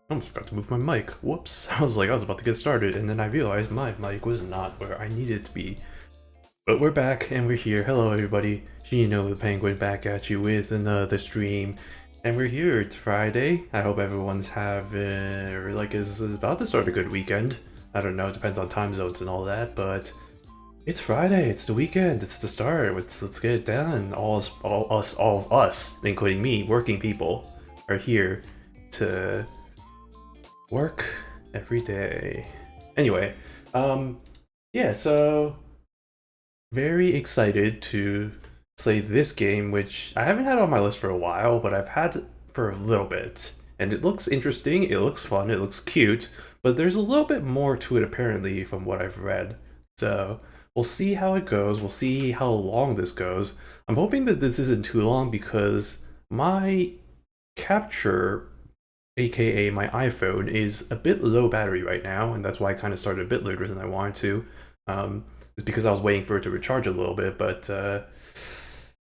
I almost forgot to move my mic. Whoops. I was about to get started, and then I realized my mic was not where I needed it to be. But we're back, and we're here. Hello, everybody. Gino the Penguin back at you with another stream. And we're here. It's Friday. I hope everyone's having, is about to start a good weekend. I don't know. It depends on time zones and all that, but it's Friday. It's the weekend. It's the start. Let's get it done. All of us, including me, working people, are here to work every day. Anyway, yeah, so very excited to play this game, which I haven't had on my list for a while, but I've had for a little bit. And it looks interesting, it looks fun, it looks cute, but there's a little bit more to it apparently from what I've read. So we'll see how it goes, we'll see how long this goes. I'm hoping that this isn't too long because my capture, aka my iPhone, is a bit low battery right now, and that's why I kind of started a bit later than I wanted to. It's because I was waiting for it to recharge a little bit, but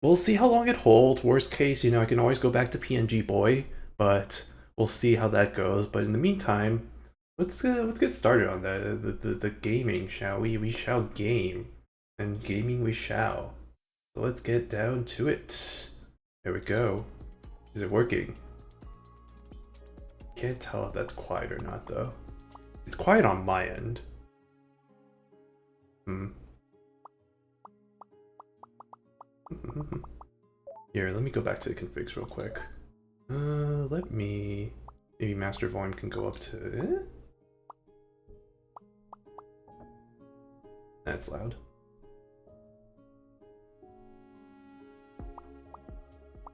we'll see how long it holds. Worst case, I can always go back to PNG Boy, but we'll see how that goes. But in the meantime, let's get started on the gaming, shall we? We shall game, and gaming we shall. So let's get down to it. There we go. Is it working? Can't tell if that's quiet or not, though. It's quiet on my end. Here, let me go back to the configs real quick. Let me... Maybe master volume can go up to... That's loud.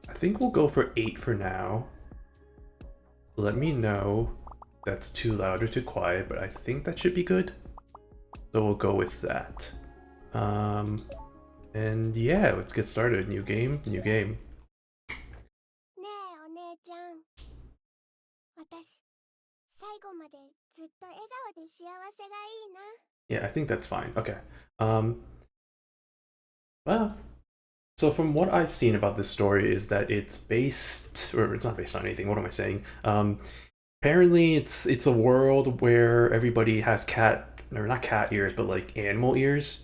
I think we'll go for 8 for now. Let me know if that's too loud or too quiet, but I think that should be good. So we'll go with that. And yeah, let's get started. New game, new game. Yeah, I think that's fine. Okay. Well, so from what I've seen about this story is that it's based, or it's not based on anything. What am I saying? Apparently, it's a world where everybody has cat, or not cat ears, but like animal ears,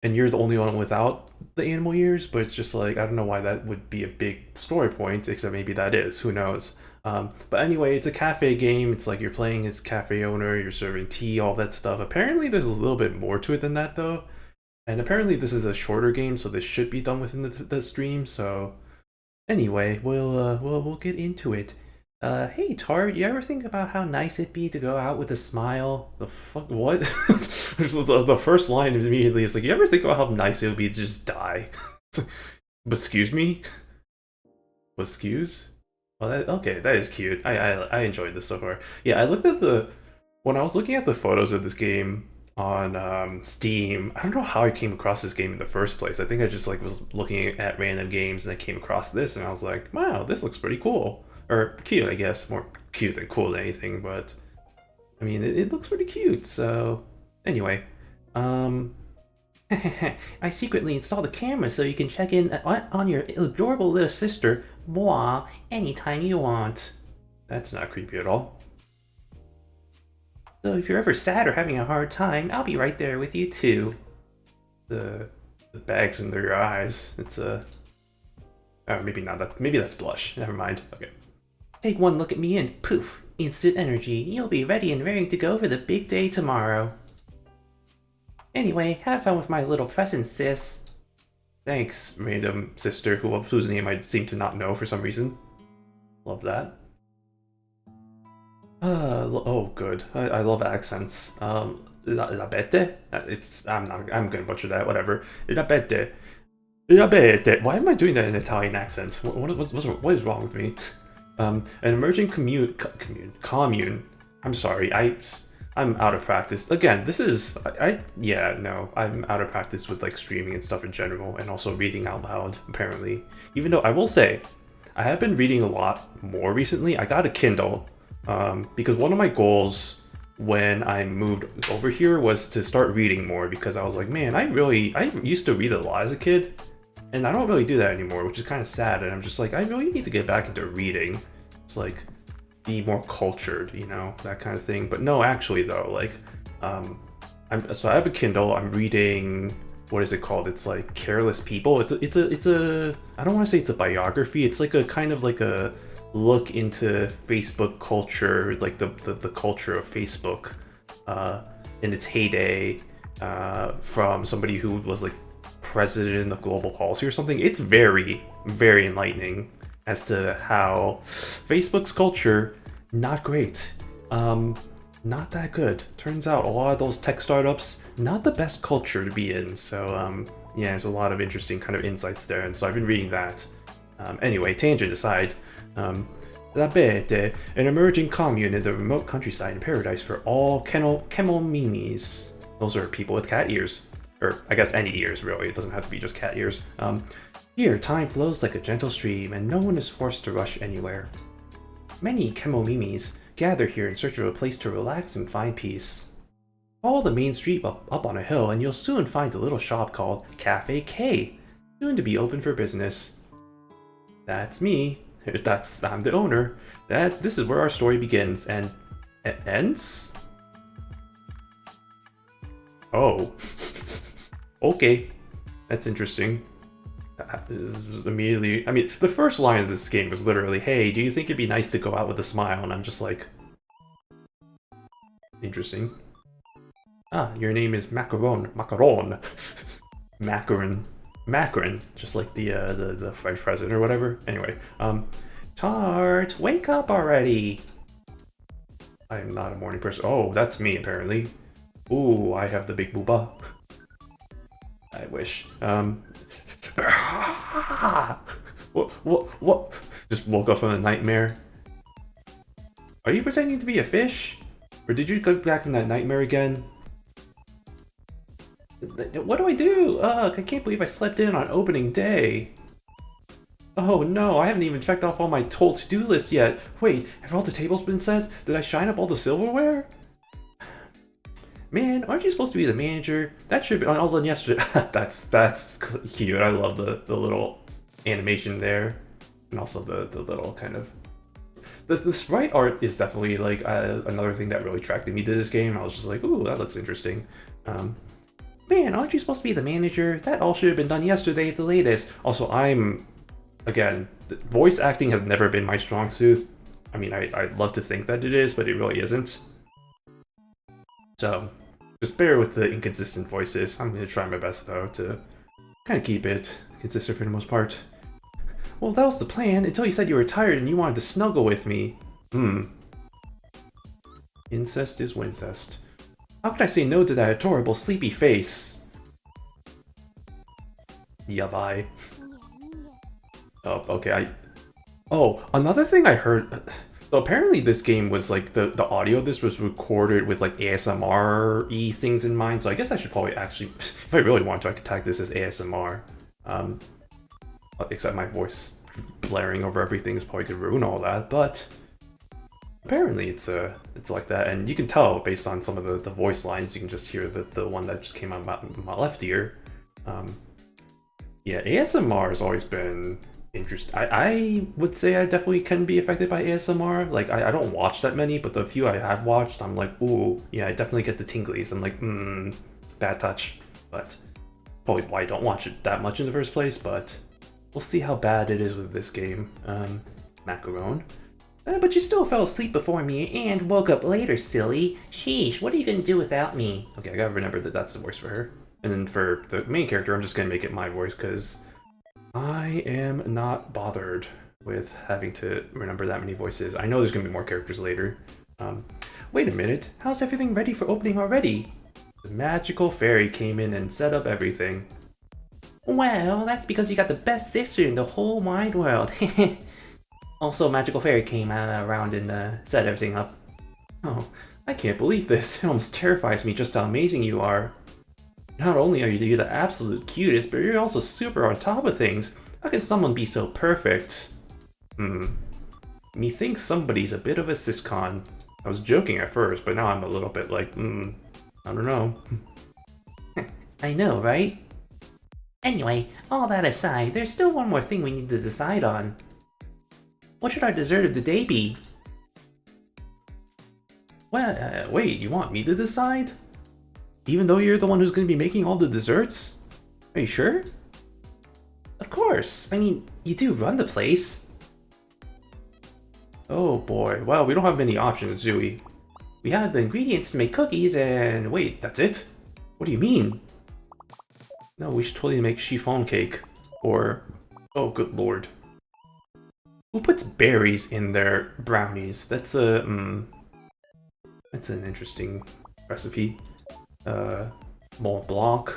and you're the only one without the animal ears. But it's just like I don't know why that would be a big story point, except maybe that is. Who knows? But anyway, it's a cafe game. It's like you're playing as cafe owner, you're serving tea, all that stuff. Apparently, there's a little bit more to it than that, though. And apparently this is a shorter game, so this should be done within the stream. So anyway, we'll get into it. Hey Tart, you ever think about how nice it'd be to go out with a smile? The fuck, what? The first line immediately is like, you ever think about how nice it would be to just die? But excuse me? Excuse? Well, okay, that is cute. I enjoyed this so far. Yeah, I looked at when I was looking at the photos of this game on Steam. I don't know how I came across this game in the first place. I think I just like was looking at random games and I came across this and I was like, wow, this looks pretty cool. Or cute, I guess. More cute than cool than anything, but I mean, it looks pretty cute. So anyway, I secretly installed a camera so you can check in on your adorable little sister, moi, anytime you want. That's not creepy at all. So if you're ever sad or having a hard time, I'll be right there with you too. The bags under your eyes. It's a... Oh, maybe not. Maybe that's blush. Never mind. Okay. Take one look at me and poof, instant energy. You'll be ready and raring to go for the big day tomorrow. Anyway, have fun with my little present, sis. Thanks, random sister whose name I seem to not know for some reason. Love that. Oh, good. I love accents. La bete? I'm gonna butcher that, whatever. La bete. La bete. Why am I doing that in Italian accent? What is wrong with me? An emerging commune. I'm sorry, I'm out of practice. Again, this is, yeah, no, I'm out of practice with like streaming and stuff in general, and also reading out loud, apparently. Even though I will say, I have been reading a lot more recently. I got a Kindle, because one of my goals when I moved over here was to start reading more, because I was like, man, I used to read a lot as a kid, and I don't really do that anymore, which is kind of sad, and I'm just like, I really need to get back into reading. It's like, be more cultured, you know, that kind of thing. But no, actually though, like, so I have a Kindle. I'm reading, what is it called? It's like Careless People. It's a I don't want to say it's a biography. It's like a kind of like a look into Facebook culture, like the culture of Facebook in its heyday, from somebody who was like president of global policy or something. It's very, very enlightening as to how Facebook's culture, not great. Not that good. Turns out a lot of those tech startups, not the best culture to be in. So yeah, there's a lot of interesting kind of insights there, and so I've been reading that. Anyway, tangent aside, La Bete, an emerging commune in the remote countryside and paradise for all kemomimis. Those are people with cat ears. Or, I guess any ears, really. It doesn't have to be just cat ears. Here, time flows like a gentle stream, and no one is forced to rush anywhere. Many kemomimis gather here in search of a place to relax and find peace. Follow the main street up on a hill, and you'll soon find a little shop called Cafe K, soon to be open for business. That's me. I'm the owner. This is where our story begins and ends? Oh. Okay. That's interesting. Immediately, I mean, the first line of this game was literally, "Hey, do you think it'd be nice to go out with a smile?" And I'm just like, interesting. Ah, your name is Macaron. Macaron, just like the French president or whatever. Anyway, Tart, wake up already. I am not a morning person. Oh, that's me apparently. Ooh, I have the big booba. I wish. What? Just woke up from a nightmare. Are you pretending to be a fish? Or did you go back in that nightmare again? What do I do? Ugh, I can't believe I slept in on opening day. Oh no, I haven't even checked off all my whole to-do list yet. Wait, have all the tables been set? Did I shine up all the silverware? Man, aren't you supposed to be the manager? That should be all done yesterday. That's cute. I love the little animation there, and also the little kind of the sprite art is definitely like another thing that really attracted me to this game. I was just like, ooh, that looks interesting. Man, aren't you supposed to be the manager? That all should have been done yesterday at the latest. Also, again, voice acting has never been my strong suit. I mean, I'd love to think that it is, but it really isn't. So, just bear with the inconsistent voices. I'm going to try my best, though, to kind of keep it consistent for the most part. Well, that was the plan, until you said you were tired and you wanted to snuggle with me. Incest is wincest. How could I say no to that adorable sleepy face? Yeah, bye. Oh, okay, Oh, another thing I heard... So apparently this game was like, the audio of this was recorded with like ASMR-y things in mind, so I guess I should probably actually, if I really want to, I could tag this as ASMR. Except my voice blaring over everything is probably gonna ruin all that, but apparently it's like that, and you can tell based on some of the voice lines. You can just hear the one that just came out of my left ear. Yeah, ASMR has always been interesting. I would say I definitely can be affected by ASMR. Like, I don't watch that many, but the few I have watched, I'm like, ooh, yeah, I definitely get the tinglies. I'm like, bad touch. But probably why I don't watch it that much in the first place, but we'll see how bad it is with this game. Macaron. But you still fell asleep before me and woke up later, silly. Sheesh, what are you gonna do without me? Okay, I gotta remember that that's the voice for her. And then for the main character, I'm just gonna make it my voice, because I am not bothered with having to remember that many voices. I know there's gonna be more characters later. Wait a minute, how's everything ready for opening already? The magical fairy came in and set up everything. Well, that's because you got the best sister in the whole wide world. Also, magical fairy came around and set everything up. Oh, I can't believe this. It almost terrifies me just how amazing you are. Not only are you the absolute cutest, but you're also super on top of things. How can someone be so perfect? Methinks somebody's a bit of a siscon. I was joking at first, but now I'm a little bit like, I don't know. I know, right? Anyway, all that aside, there's still one more thing we need to decide on. What should our dessert of the day be? Well, wait, you want me to decide? Even though you're the one who's going to be making all the desserts? Are you sure? Of course. I mean, you do run the place. Oh boy. Well, we don't have many options, do we? We have the ingredients to make cookies and... Wait, that's it? What do you mean? No, we should totally make chiffon cake. Or... Oh, good lord. Who puts berries in their brownies? That's a... That's an interesting recipe. Mont Blanc,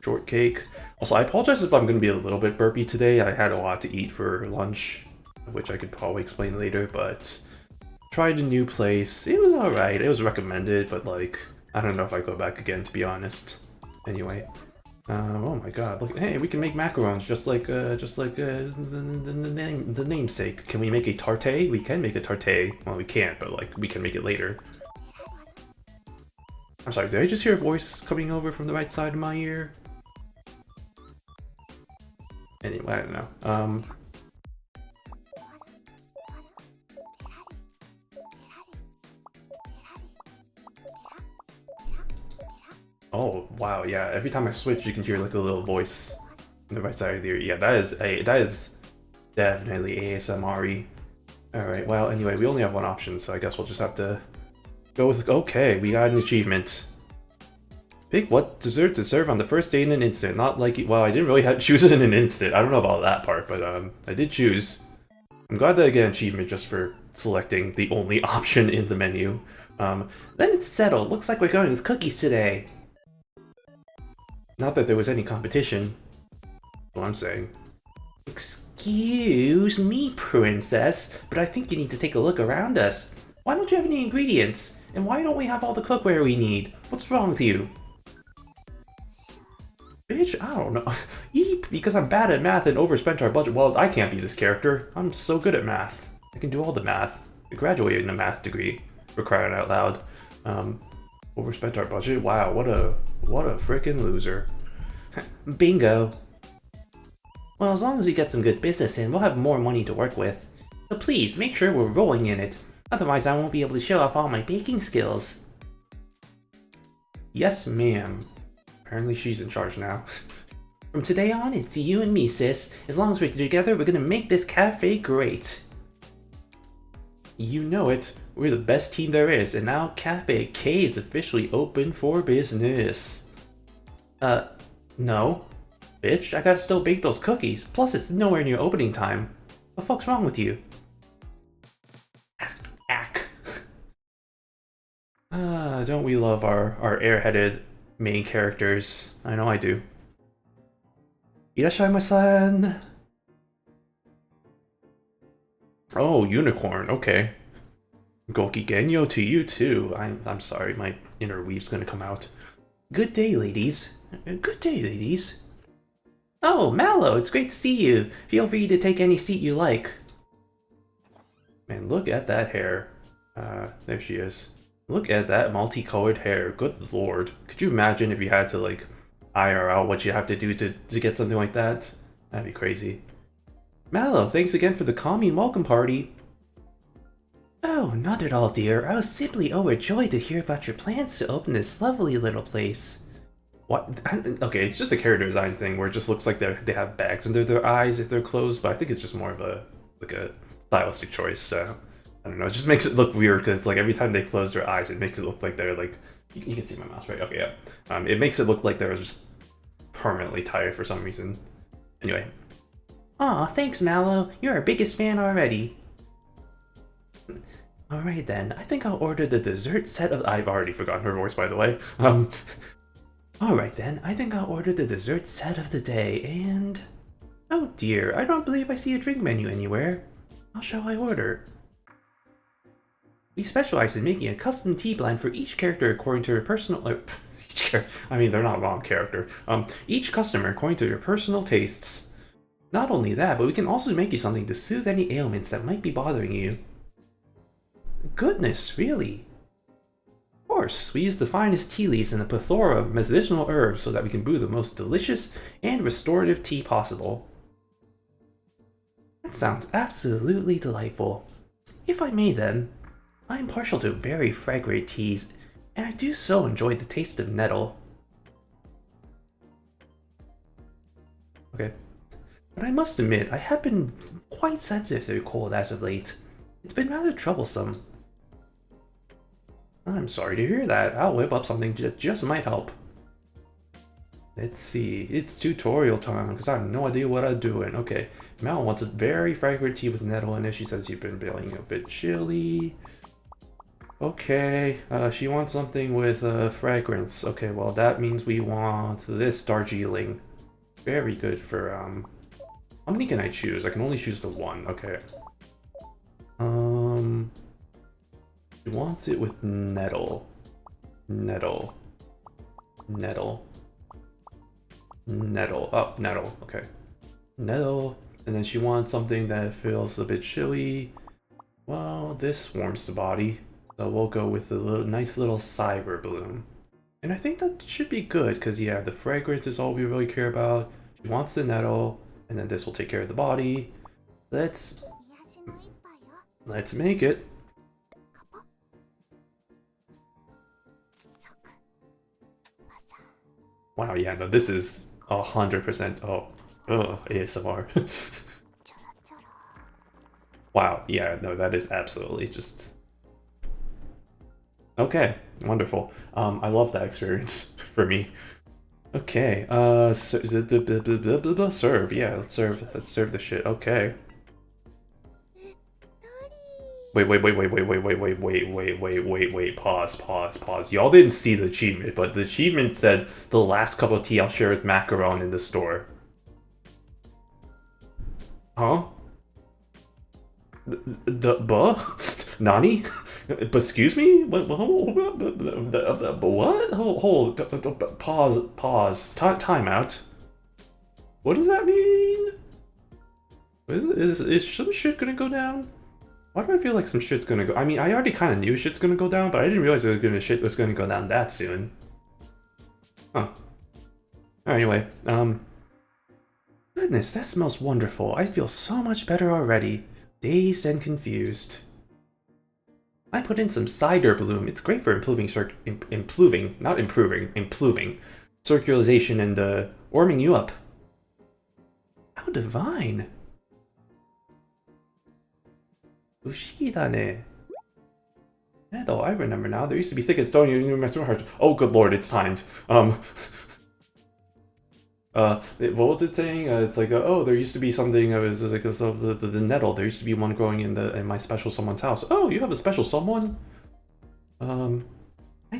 shortcake. Also, I apologize if I'm going to be a little bit burpy today. I had a lot to eat for lunch, which I could probably explain later, but tried a new place. It was alright. It was recommended, but like, I don't know if I go back again, to be honest. Anyway. Oh my god, look, hey, we can make macarons just like the namesake. Can we make a tarte? We can make a tarte. Well, we can't, but like, we can make it later. I'm sorry, did I just hear a voice coming over from the right side of my ear? Anyway, I don't know. Oh, wow, yeah, every time I switch, you can hear like a little voice on the right side of the ear. Yeah, that is definitely ASMR-y. Alright, well, anyway, we only have one option, so I guess we'll just have to go with... Okay, we got an achievement. Pick what dessert to serve on the first day in an instant. Not like... Well, I didn't really have to choose it in an instant. I don't know about that part, but I did choose. I'm glad that I get an achievement just for selecting the only option in the menu. Then it's settled. Looks like we're going with cookies today. Not that there was any competition. That's what I'm saying. Excuse me, princess, but I think you need to take a look around us. Why don't you have any ingredients? And why don't we have all the cookware we need? What's wrong with you? Bitch, I don't know. Yeep, because I'm bad at math and overspent our budget. Well, I can't be this character. I'm so good at math. I can do all the math. I graduated in a math degree, for crying out loud. Overspent our budget? Wow, what a freaking loser. Bingo. Well, as long as we get some good business in, we'll have more money to work with. So please, make sure we're rolling in it. Otherwise, I won't be able to show off all my baking skills. Yes, ma'am. Apparently she's in charge now. From today on, it's you and me, sis. As long as we're together, we're gonna make this cafe great. You know it. We're the best team there is, and now Cafe K is officially open for business. No. Bitch, I gotta still bake those cookies. Plus, it's nowhere near opening time. What the fuck's wrong with you? Ack. Don't we love our airheaded main characters? I know I do. Irashaima-san! Oh, unicorn, okay. Gokigenyo to you too. I'm sorry, my inner weeb's gonna come out. Good day, ladies. Good day, ladies. Oh, Mallow, it's great to see you. Feel free to take any seat you like. Man, look at that hair. There she is. Look at that multicolored hair. Good lord. Could you imagine if you had to, like, IRL what you have to do to get something like that? That'd be crazy. Mallow, thanks again for the calming welcome party. Oh, not at all, dear. I was simply overjoyed to hear about your plans to open this lovely little place. What? Okay, it's just a character design thing where it just looks like they have bags under their eyes if they're closed, but I think it's just more of a stylistic choice. So I don't know. It just makes it look weird because like every time they close their eyes, it makes it look like they're like you can see my mouse, right? Okay, yeah. It makes it look like they're just permanently tired for some reason. Anyway. Aw, thanks, Mallow. You're our biggest fan already. Alright then, I think I'll order the dessert set of- I've already forgotten her voice, by the way. Alright then, I think I'll order the dessert set of the day, and... Oh dear, I don't believe I see a drink menu anywhere. How shall I order? We specialize in making a custom tea blend for each character according to their personal... I mean, they're not wrong character. Each customer according to their personal tastes. Not only that, but we can also make you something to soothe any ailments that might be bothering you. Goodness, really? Of course, we use the finest tea leaves and a plethora of medicinal herbs so that we can brew the most delicious and restorative tea possible. That sounds absolutely delightful. If I may then. I am partial to very fragrant teas, and I do so enjoy the taste of nettle. Okay. But I must admit, I have been quite sensitive to cold as of late. It's been rather troublesome. I'm sorry to hear that. I'll whip up something that just might help. Let's see. It's tutorial time because I have no idea what I'm doing. Okay. Mal wants a very fragrant tea with nettle in it. She says you've been feeling a bit chilly. Okay. She wants something with fragrance. Okay, well that means we want this Darjeeling. Very good for how many can I choose? I can only choose the one. Okay. She wants it with nettle. Nettle. Nettle. Nettle. Oh, nettle. Okay. Nettle. And then she wants something that feels a bit chilly. Well, this warms the body. So we'll go with a nice little cyber bloom. And I think that should be good, because yeah, the fragrance is all we really care about. She wants the nettle, and then this will take care of the body. Let's make it. Wow, yeah, no, this is 100%. Oh, ASMR. Wow, yeah, no, that is absolutely just. Okay, wonderful. I love that experience for me. Okay, serve, yeah, let's serve the shit. Okay. Wait, pause. Y'all didn't see the achievement, but the achievement said the last cup of tea I'll share with Macaron in the store. Huh? Nani? Excuse me? What? Pause. Time out. What does that mean? Is some shit gonna go down? Why do I feel like some shit's gonna go? I mean, I already kind of knew shit's gonna go down, but I didn't realize shit was gonna go down that soon. Huh. Anyway, goodness, that smells wonderful. I feel so much better already. Dazed and confused. I put in some cider bloom. It's great for improving circulation and warming you up. How divine. Ushiki dane. Nettle, I remember now. There used to be thick and stony in my heart. Oh, good lord, it's timed. What was it saying? It's like, oh, there used to be something. It was like the nettle. There used to be one growing in my special someone's house. Oh, you have a special someone? I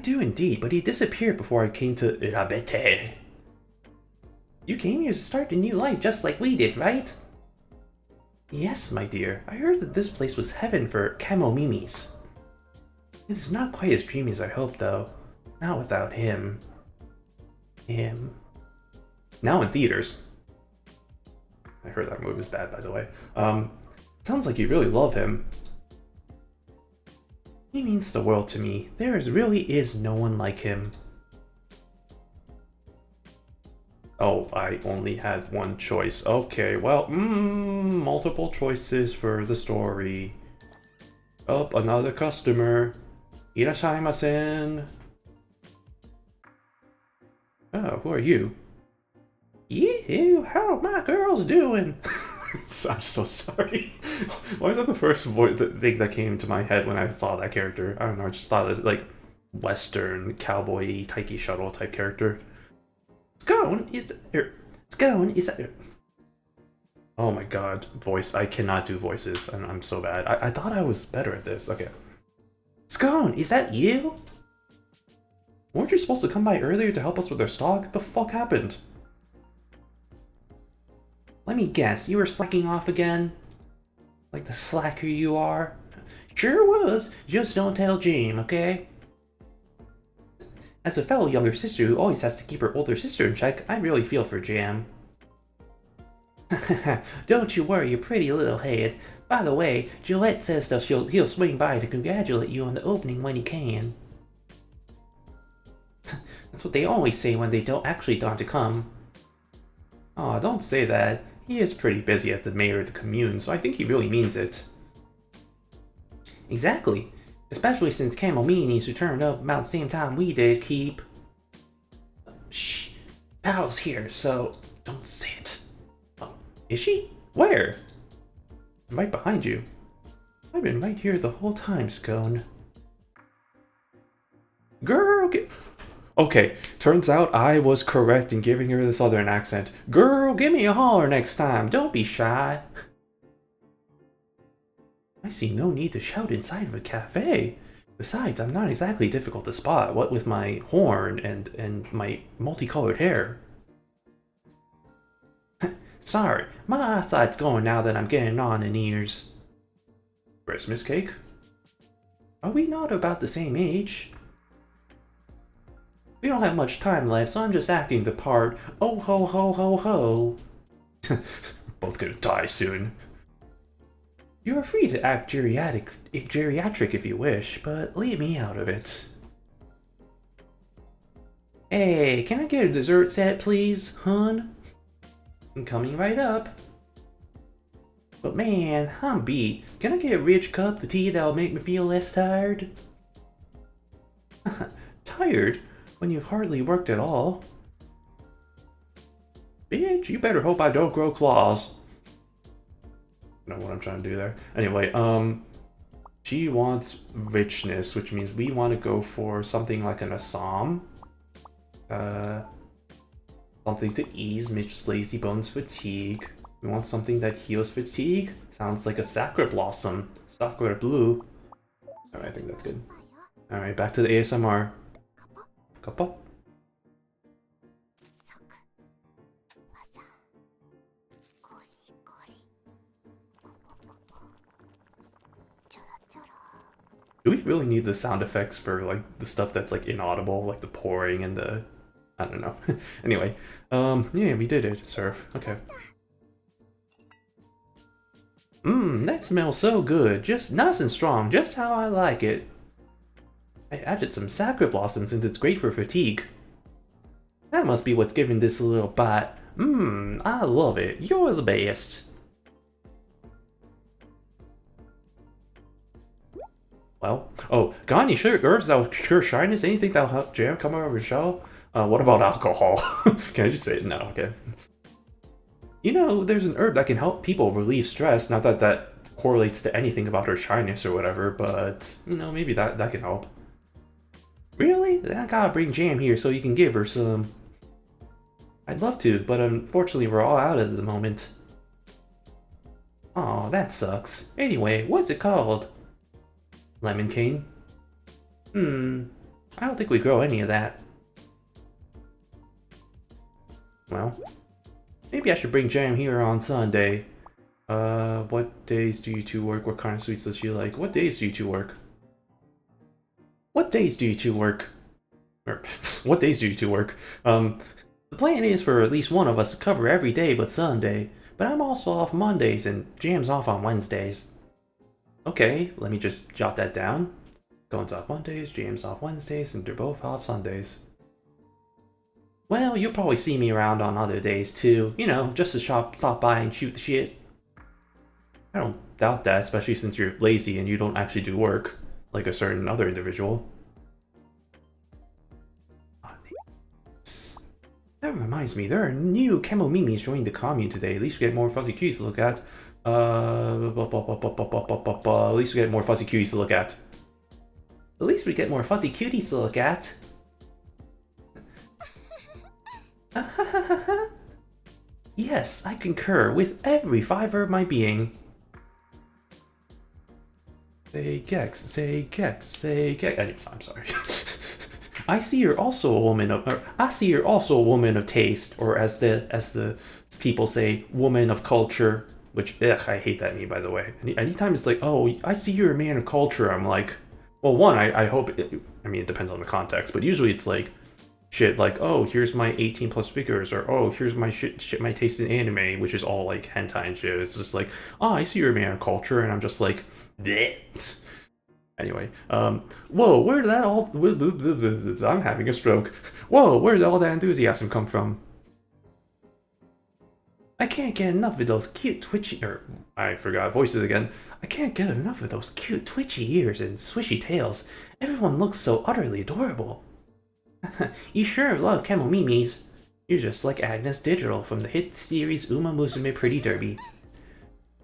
do indeed, but he disappeared before I came to Irabete. You came here to start a new life just like we did, right? Yes, my dear. I heard that this place was heaven for kemomimis. It is not quite as dreamy as I hoped, though. Not without him. Him. Now in theaters. I heard that movie was bad, by the way. Sounds like you really love him. He means the world to me. There really is no one like him. Oh, I only had one choice. Okay, well, multiple choices for the story. Oh, another customer. Irashimasen. Oh, who are you? Yoo-hoo, how are my girls doing? I'm so sorry. Why is that the first thing that came to my head when I saw that character? I don't know, I just thought it was like Western cowboy Taiki Shuttle type character. Scone is Oh my god, voice. I cannot do voices, and I'm so bad. I thought I was better at this. Okay. Scone, is that you? Weren't you supposed to come by earlier to help us with our stock? What the fuck happened? Let me guess, you were slacking off again? Like the slacker you are? Sure was, just don't tell Jim, okay? As a fellow younger sister who always has to keep her older sister in check, I really feel for Jam. Don't you worry your pretty little head. By the way, Gillette says that he'll swing by to congratulate you on the opening when he can. That's what they always say when they don't actually want to come. Aw, don't say that. He is pretty busy at the mayor of the commune, so I think he really means it. Exactly. Especially since Kemomimi needs to turn up about the same time we did, Keep. Shh. Pal's here, so don't say it. Oh, is she? Where? I'm right behind you. I've been right here the whole time, Scone. Girl, get... Okay, turns out I was correct in giving her the southern accent. Girl, give me a holler next time. Don't be shy. I see no need to shout inside of a cafe. Besides, I'm not exactly difficult to spot, what with my horn and my multicolored hair. Sorry, my eyesight's going now that I'm getting on in years. Christmas cake? Are we not about the same age? We don't have much time left, so I'm just acting the part. Oh ho ho ho ho. Both gonna die soon. You are free to act geriatric if you wish, but leave me out of it. Hey, can I get a dessert set, please, hun? I'm coming right up. But man, I'm beat. Can I get a rich cup of tea that'll make me feel less tired? Tired? When you've hardly worked at all? Bitch, you better hope I don't grow claws. I don't know what I'm trying to do there. Anyway, she wants richness, which means we want to go for something like an Assam. Something to ease Mitch's lazy bones fatigue. We want something that heals fatigue. Sounds like a Sakura Blossom. Sakura Blue. Alright, I think that's good. Alright, back to the ASMR. Kappa. Do we really need the sound effects for like the stuff that's like inaudible, like the pouring and the... I don't know. Anyway, yeah, we did it. Surf. Okay. That smells so good. Just nice and strong, just how I like it. I added some Sakura Blossom since it's great for fatigue. That must be what's giving this a little bite. I love it. You're the best. Well, oh, got any herbs that'll cure shyness? Anything that'll help Jam come over the show? What about alcohol? Can I just say it? No, okay. You know, there's an herb that can help people relieve stress. Not that that correlates to anything about her shyness or whatever, but, you know, maybe that can help. Really? Then I gotta bring Jam here so you can give her some. I'd love to, but unfortunately we're all out at the moment. Aw, that sucks. Anyway, what's it called? Lemon cane? I don't think we grow any of that. Well, maybe I should bring Jam here on Sunday. What days do you two work? What kind of sweets does she like? What days do you two work? What days do you two work? Or, what days do you two work? The plan is for at least one of us to cover every day but Sunday, but I'm also off Mondays and Jam's off on Wednesdays. Okay, let me just jot that down. Gone's off Mondays, Jam's off Wednesdays, and they're both off Sundays. Well, you'll probably see me around on other days too, you know, just to stop by and shoot the shit. I don't doubt that, especially since you're lazy and you don't actually do work, like a certain other individual. That reminds me, there are new Kemomimis joining the commune today. At least we get more fuzzy cuties to look at. At least we get more fuzzy cuties to look at. At least we get more fuzzy cuties to look at. Yes, I concur with every fiber of my being. Say Gex, say Gex, say Gex. I'm sorry. I see you're also a woman of taste, or as the people say, woman of culture. Which, I hate that name, by the way. Anytime it's like, oh, I see you're a man of culture, I'm like, well, one, I hope, I mean, it depends on the context, but usually it's like, shit, like, oh, here's my 18 plus figures, or oh, here's my my taste in anime, which is all like hentai and shit. It's just like, oh, I see you're a man of culture, and I'm just like, bleh. Anyway, whoa, where did that all, I'm having a stroke. Whoa, where did all that enthusiasm come from? I can't get enough of those cute twitchy, I forgot voices again. I can't get enough of those cute twitchy ears and swishy tails. Everyone looks so utterly adorable. You sure love kemomimis. You're just like Agnes Digital from the hit series Uma Musume Pretty Derby.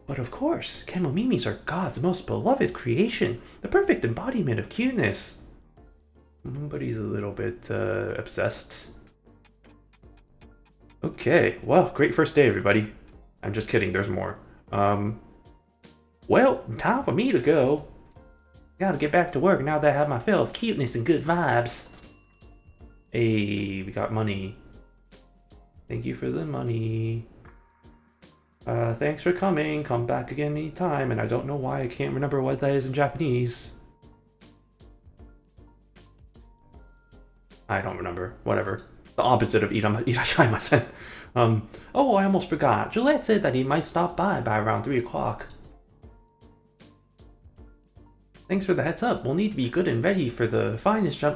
But of course, kemomimis are God's most beloved creation, the perfect embodiment of cuteness. But he's a little bit obsessed. Okay, well, great first day, everybody. I'm just kidding, there's more. Well, time for me to go. Gotta get back to work now that I have my fill of cuteness and good vibes. Hey, we got money. Thank you for the money. Thanks for coming. Come back again anytime. And I don't know why I can't remember what that is in Japanese. I don't remember. Whatever. The opposite of irashaimase. Oh, I almost forgot. Gillette said that he might stop by around 3 o'clock. Thanks for the heads up. We'll need to be good and ready for the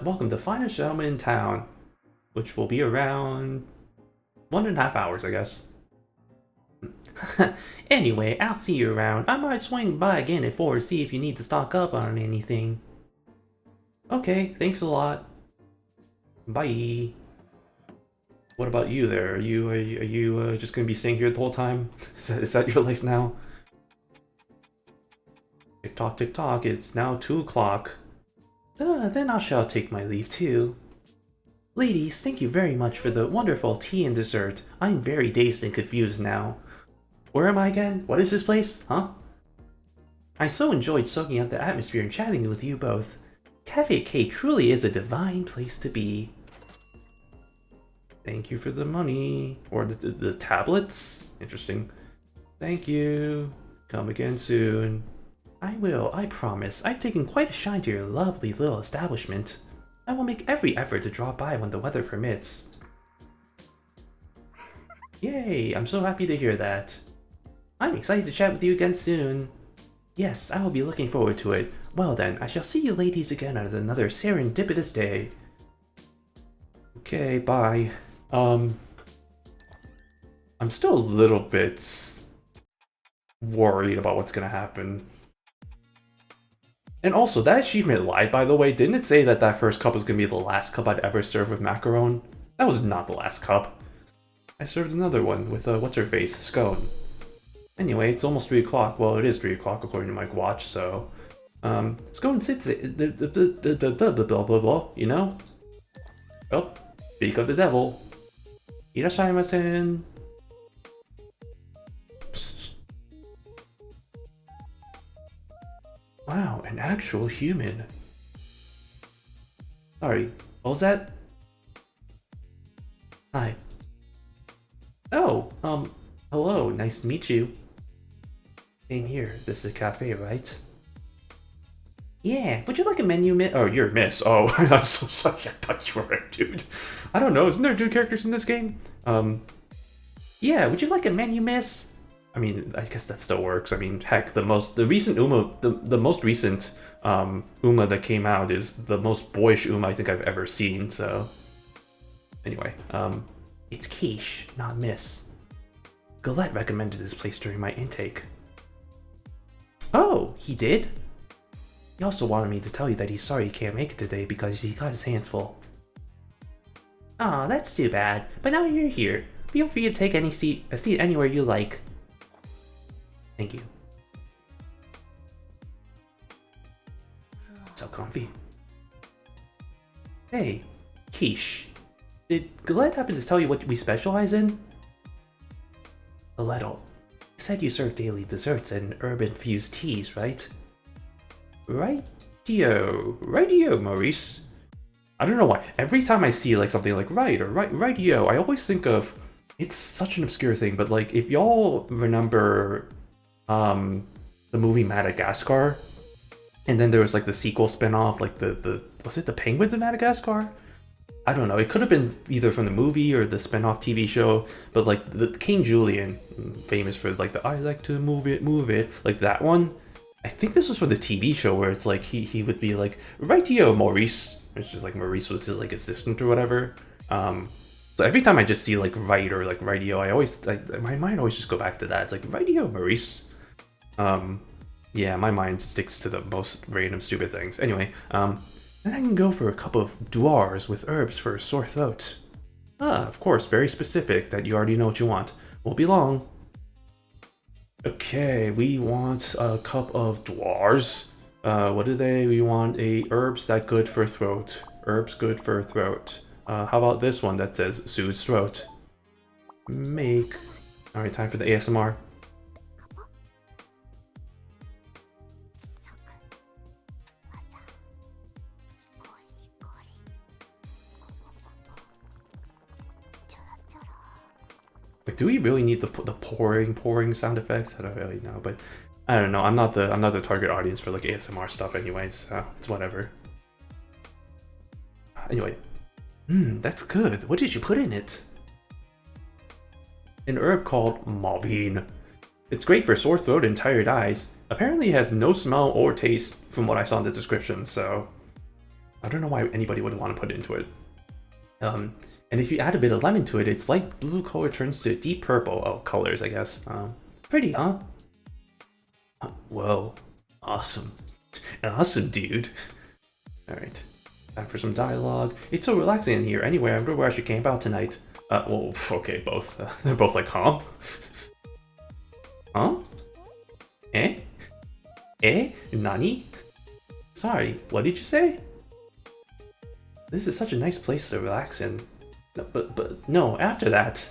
welcome to the finest gentleman in town. Which will be around 1.5 hours, I guess. Anyway, I'll see you around. I might swing by again at 4 to see if you need to stock up on anything. Okay, thanks a lot. Bye. What about you there? Are you just gonna be staying here the whole time? Is that your life now? Tick tock, tick tock. It's now 2 o'clock. Then I shall take my leave too. Ladies, thank you very much for the wonderful tea and dessert. I'm very dazed and confused now. Where am I again? What is this place? Huh? I so enjoyed soaking up the atmosphere and chatting with you both. Cafe K truly is a divine place to be. Thank you for the money. Or the tablets? Interesting. Thank you. Come again soon. I will, I promise. I've taken quite a shine to your lovely little establishment. I will make every effort to drop by when the weather permits. Yay, I'm so happy to hear that. I'm excited to chat with you again soon. Yes, I will be looking forward to it. Well then, I shall see you ladies again on another serendipitous day. Okay, bye. I'm still a little bit worried about what's gonna happen. And also, that achievement lied, by the way. Didn't it say that that first cup was gonna be the last cup I'd ever serve with macaron? That was not the last cup. I served another one with, what's-her-face, scone. Anyway, it's almost 3 o'clock. Well, it is 3 o'clock according to my watch, so... let's go and sit, blah blah blah, you know? Oh, speak of the devil. Irashaimase. Wow, an actual human. Sorry, what was that? Hi. Oh, hello, nice to meet you. Same here, this is a cafe, right? Yeah, would you like a menu, miss? Oh, you're Miss. Oh, I'm so sorry, I thought you were a dude. I don't know, isn't there 2 characters in this game? Yeah, would you like a menu, miss? I mean, I guess that still works. I mean, heck, the most recent Uma that came out is the most boyish Uma I think I've ever seen, so... Anyway, it's quiche, not miss. Galette recommended this place during my intake. Oh, he did? He also wanted me to tell you that he's sorry he can't make it today because he got his hands full. Aw, that's too bad, but now you're here. Feel free to take a seat anywhere you like. Thank you. So comfy. Hey, quiche. Did Galette happen to tell you what we specialize in? A little. You said you serve daily desserts and herb-infused teas, right? Rightio, Maurice. I don't know why. Every time I see like something like rightio, I always think of... It's such an obscure thing, but like if y'all remember the movie Madagascar, and then there was like the sequel spin-off, like the was it the Penguins of Madagascar? I don't know. It could have been either from the movie or the spin-off TV show, but like the King Julian, famous for like the I like to move it, like that one. I think this was for the TV show where it's like he would be like rightio, Maurice. It's just like Maurice was his like assistant or whatever. So every time I just see like right or like radio, my mind always just go back to that. It's like radio, Maurice. Yeah, my mind sticks to the most random stupid things. Anyway, then I can go for a cup of dwars with herbs for a sore throat. Ah, of course, very specific that you already know what you want. Won't be long. Okay, we want a cup of dwars. What do they? We want a herbs that good for throat. Herbs good for throat. How about this one that says soothes throat? Make. Alright, time for the ASMR. Like, do we really need the pouring sound effects? I don't really know, but I don't know. I'm not the target audience for like ASMR stuff, anyways. So it's whatever. Anyway, that's good. What did you put in it? An herb called Malvine. It's great for sore throat and tired eyes. Apparently, it has no smell or taste, from what I saw in the description. So I don't know why anybody would want to put it into it. And if you add a bit of lemon to it, its light blue color turns to deep purple. Oh, colors, I guess. Pretty, huh? Whoa. Awesome. Awesome, dude. Alright. Time for some dialogue. It's so relaxing in here. Anyway, I wonder where I should camp out tonight. Well, okay, both. They're both like, huh? Huh? Eh? Eh? Nani? Sorry, what did you say? This is such a nice place to relax in. But no, after that.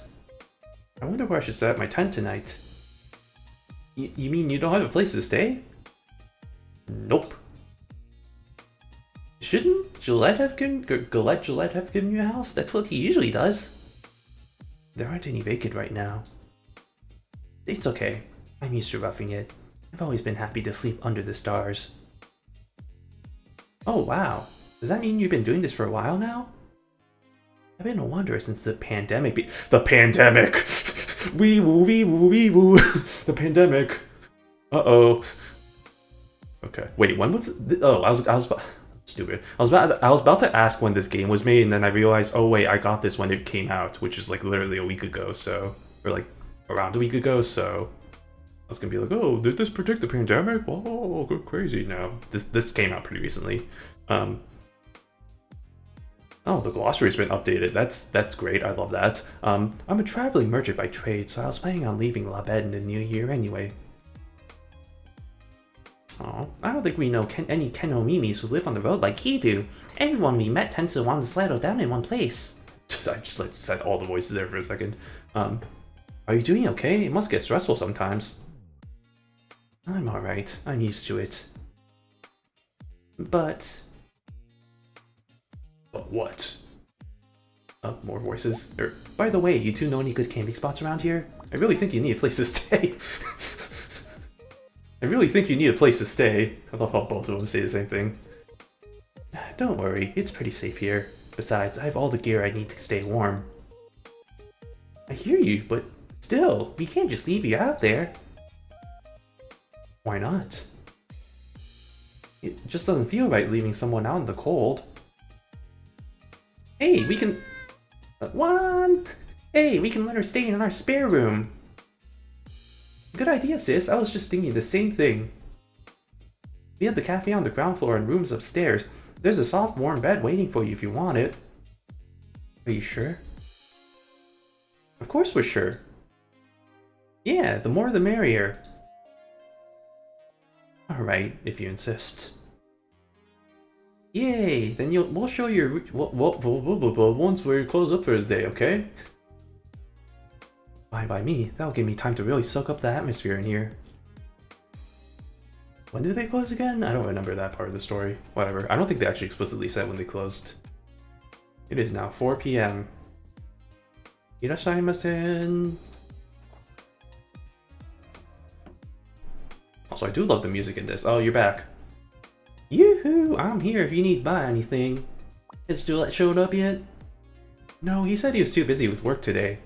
I wonder where I should set up my tent tonight. You mean you don't have a place to stay? Nope. Shouldn't Gillette have given you a house? That's what he usually does. There aren't any vacant right now. It's okay. I'm used to roughing it. I've always been happy to sleep under the stars. Oh wow. Does that mean you've been doing this for a while now? I've been a wanderer since the pandemic. The pandemic! Wee woo, wee woo, wee woo. The pandemic. Uh-oh. Okay. Wait, when was it? Oh, I was stupid. I was about to ask when this game was made, and then I realized, oh wait, I got this when it came out, which is like literally a week ago, so, or like around a week ago, so I was gonna be like, oh, did this predict the pandemic? Oh, go crazy. No, this came out pretty recently. Oh, the glossary's been updated. That's great. I love that. I'm a traveling merchant by trade, so I was planning on leaving La Bed in the new year anyway. Oh, I don't think we know any kenomimis who live on the road like he do. Everyone we met tends to want to settle down in one place. I just like said all the voices there for a second. Are you doing okay? It must get stressful sometimes. I'm alright. I'm used to it. But what? More voices. By the way, you two know any good camping spots around here? I really think you need a place to stay. I really think you need a place to stay. I love how both of them say the same thing. Don't worry, it's pretty safe here. Besides, I have all the gear I need to stay warm. I hear you, but still, we can't just leave you out there. Why not? It just doesn't feel right leaving someone out in the cold. Hey, we can... Hey, we can let her stay in our spare room. Good idea, sis. I was just thinking the same thing. We have the cafe on the ground floor and rooms upstairs. There's a soft, warm bed waiting for you if you want it. Are you sure? Of course we're sure. Yeah, the more the merrier. Alright, if you insist. Yay! Then we'll show you once we close up for the day, okay? Fine by me. That'll give me time to really soak up the atmosphere in here. When did they close again? I don't remember that part of the story. Whatever. I don't think they actually explicitly said when they closed. It is now 4 p.m. Irashimasen. Also, I do love the music in this. Oh, you're back. Yoo-hoo! I'm here if you need to buy anything. Has Gillette showed up yet? No, he said he was too busy with work today.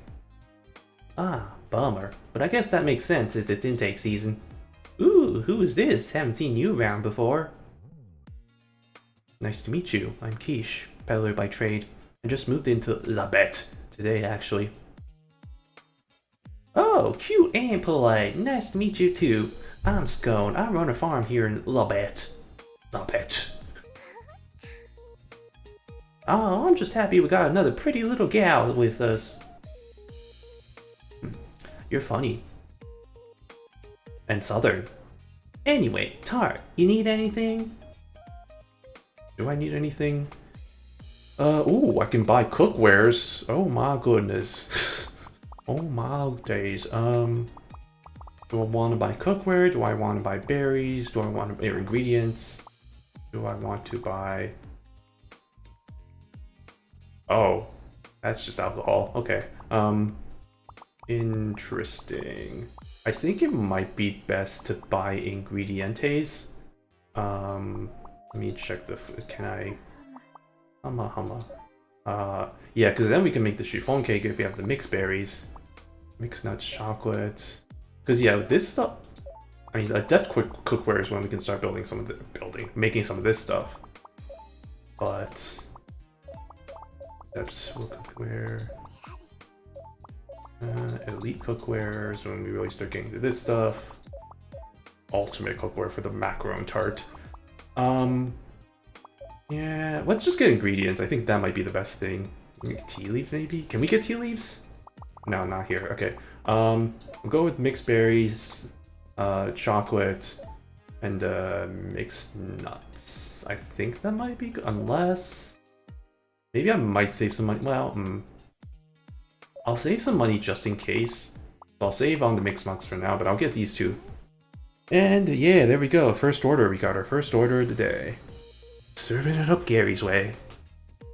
Ah, bummer. But I guess that makes sense if it's intake season. Ooh, who's this? Haven't seen you around before. Nice to meet you. I'm Quiche, peddler by trade. I just moved into La Bête. today, actually. Oh, cute and polite. Nice to meet you too. I'm Scone. I run a farm here in Lobet. Lobet. Oh, I'm just happy we got another pretty little gal with us. You're funny. And southern. Anyway, Tart, you need anything? Do I need anything? Ooh, I can buy cookwares. Oh my goodness. Oh my days. Do I want to buy cookware? Do I want to buy berries? Do I want to buy ingredients? Do I want to buy... Oh, that's just alcohol. Okay. Interesting. I think it might be best to buy ingredientes. Let me check the... Can I... Yeah, because then we can make the chiffon cake if we have the mixed berries. Mixed nuts, chocolate. Because yeah, this stuff... I mean, adept cookware is when we can start building some of the... making some of this stuff. But... That's cookware. Elite cookware is when we really start getting to this stuff. Ultimate cookware for the macaron tart. Yeah, let's just get ingredients. I think that might be the best thing. Tea leaves, maybe? Can we get tea leaves? No, not here. Okay. We'll go with mixed berries, chocolate, and mixed nuts. I think that might be good, unless... Maybe I might save some money. Well, I'll save some money just in case. I'll save on the mixed nuts for now, but I'll get these two. And yeah, there we go. First order. We got our first order of the day. Serving it up Gary's way.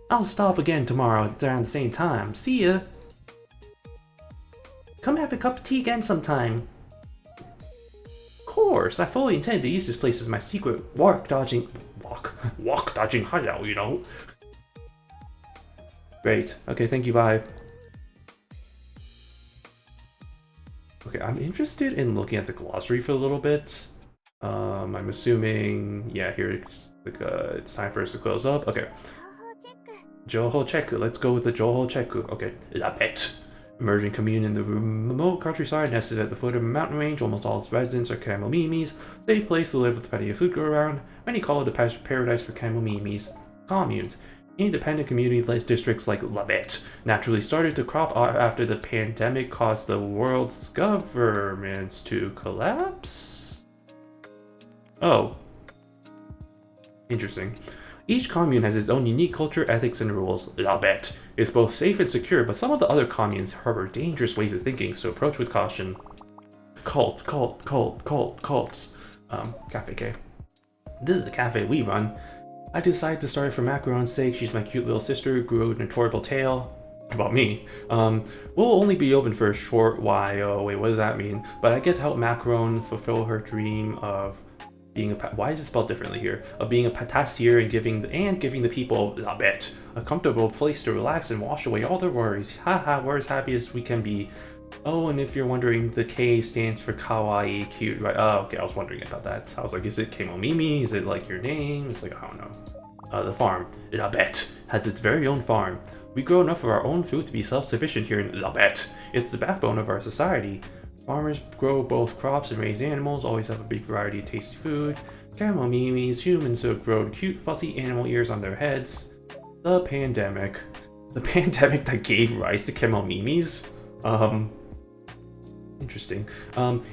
I'll stop again tomorrow around the same time. See ya. Come have a cup of tea again sometime. Of course, I fully intend to use this place as my secret walk dodging hideout, you know. Great. Okay, thank you, bye. Okay, I'm interested in looking at the glossary for a little bit. I'm assuming, yeah, here it's time for us to close up. Okay. Joho Cheku. Let's go with the Joho Cheku. Okay. La Bet. Emerging commune in the remote countryside, nested at the foot of a mountain range. Almost all its residents are kemomimis. Safe place to live with plenty of food go around. Many call it a paradise for kemomimis. Communes. Independent community districts like Labette naturally started to crop up after the pandemic caused the world's governments to collapse? Oh. Interesting. Each commune has its own unique culture, ethics, and rules. Labette is both safe and secure, but some of the other communes harbor dangerous ways of thinking, so approach with caution. Cults. Cafe K. This is the cafe we run. I decided to start it for Macaron's sake. She's my cute little sister who grew an adorable tale about me. We'll only be open for a short while. Wait, what does that mean? But I get to help Macaron fulfill her dream of being a... Why is it spelled differently here? Of being a pâtissier and giving the people, la bête, a comfortable place to relax and wash away all their worries. Haha, we're as happy as we can be. Oh, and if you're wondering, the K stands for kawaii, cute, right? Oh, okay, I was wondering about that. I was like, is it Kemomimi? Is it like your name? It's like, I don't know. The farm, La Bête, has its very own farm. We grow enough of our own food to be self-sufficient here in La Bête. It's the backbone of our society. Farmers grow both crops and raise animals, always have a big variety of tasty food. Kemomimis, humans who have grown cute, fuzzy animal ears on their heads. The pandemic. The pandemic that gave rise to Kemomimis? Interesting.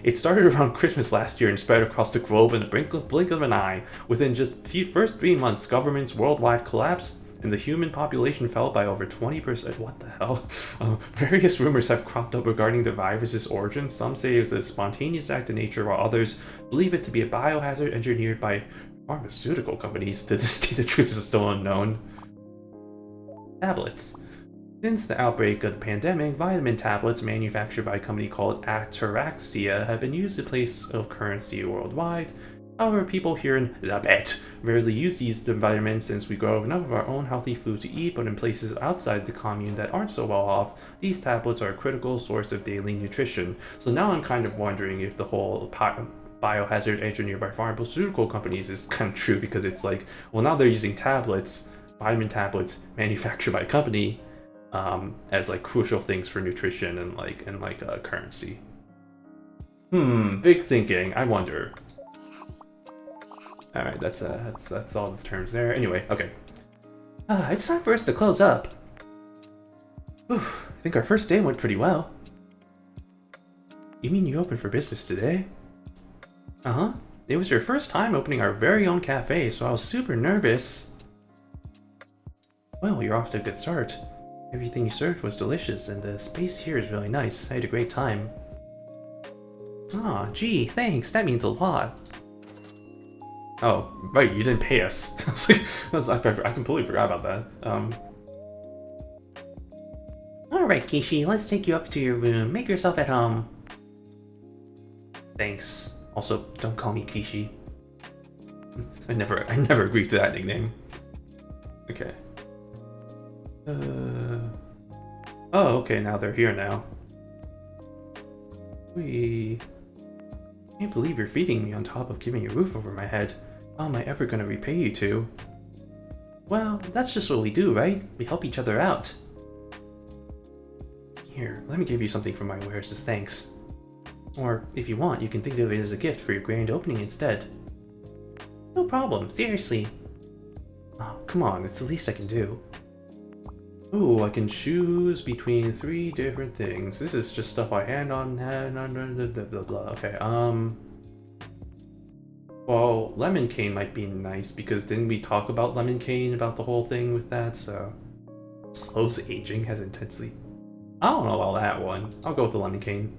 It started around Christmas last year and spread across the globe in the blink of an eye. Within just the first 3 months, governments worldwide collapsed and the human population fell by over 20%. What the hell? Various rumors have cropped up regarding the virus's origin. Some say it was a spontaneous act of nature, while others believe it to be a biohazard engineered by pharmaceutical companies. To this day, the truth is still unknown. Tablets. Since the outbreak of the pandemic, vitamin tablets manufactured by a company called Ataraxia have been used in place of currency worldwide. However, people here in La Bête rarely use these vitamins since we grow enough of our own healthy food to eat, but in places outside the commune that aren't so well off, these tablets are a critical source of daily nutrition. So now I'm kind of wondering if the whole biohazard engineered by pharmaceutical companies is kind of true, because it's like, well, now they're using tablets, vitamin tablets, manufactured by a company. as like crucial things for nutrition and currency. Big thinking. I wonder. All right, that's all the terms there. Anyway, okay. It's time for us to close up. Oof, I think our first day went pretty well. You mean you opened for business today? Uh-huh. It was your first time opening our very own cafe, so I was super nervous. Well, you're off to a good start. Everything you served was delicious, and the space here is really nice. I had a great time. Aw, gee, thanks. That means a lot. Oh, right, you didn't pay us. I completely forgot about that. Alright, Kishi, let's take you up to your room. Make yourself at home. Thanks. Also, don't call me Kishi. I never agreed to that nickname. Okay. Oh, okay, now they're here now. Can't believe you're feeding me on top of giving me a roof over my head. How am I ever gonna repay you two? Well, that's just what we do, right? We help each other out. Here, let me give you something for my wares as thanks. Or, if you want, you can think of it as a gift for your grand opening instead. No problem, seriously. Oh, come on, it's the least I can do. Ooh, I can choose between 3 different things. This is just stuff I hand on, blah, blah, blah. Okay, well, lemon cane might be nice, because didn't we talk about lemon cane, about the whole thing with that, so... Slows aging, has intensely... I don't know about that one. I'll go with the lemon cane.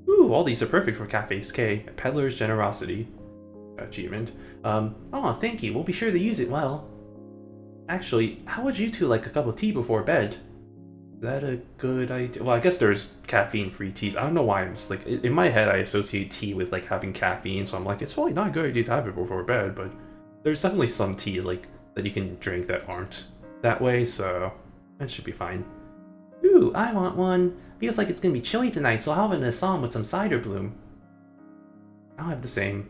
Ooh, all these are perfect for Cafes K. Peddler's Generosity. Achievement. Oh, thank you. We'll be sure to use it well. Actually, how would you two like a cup of tea before bed? Is that a good idea? Well, I guess there's caffeine-free teas. I don't know why I'm just like... In my head, I associate tea with like having caffeine, so I'm like, it's probably not a good idea to have it before bed, but... There's definitely some teas like that you can drink that aren't that way, so... That should be fine. Ooh, I want one. Feels like it's gonna be chilly tonight, so I'll have an Assam with some cider bloom. I'll have the same.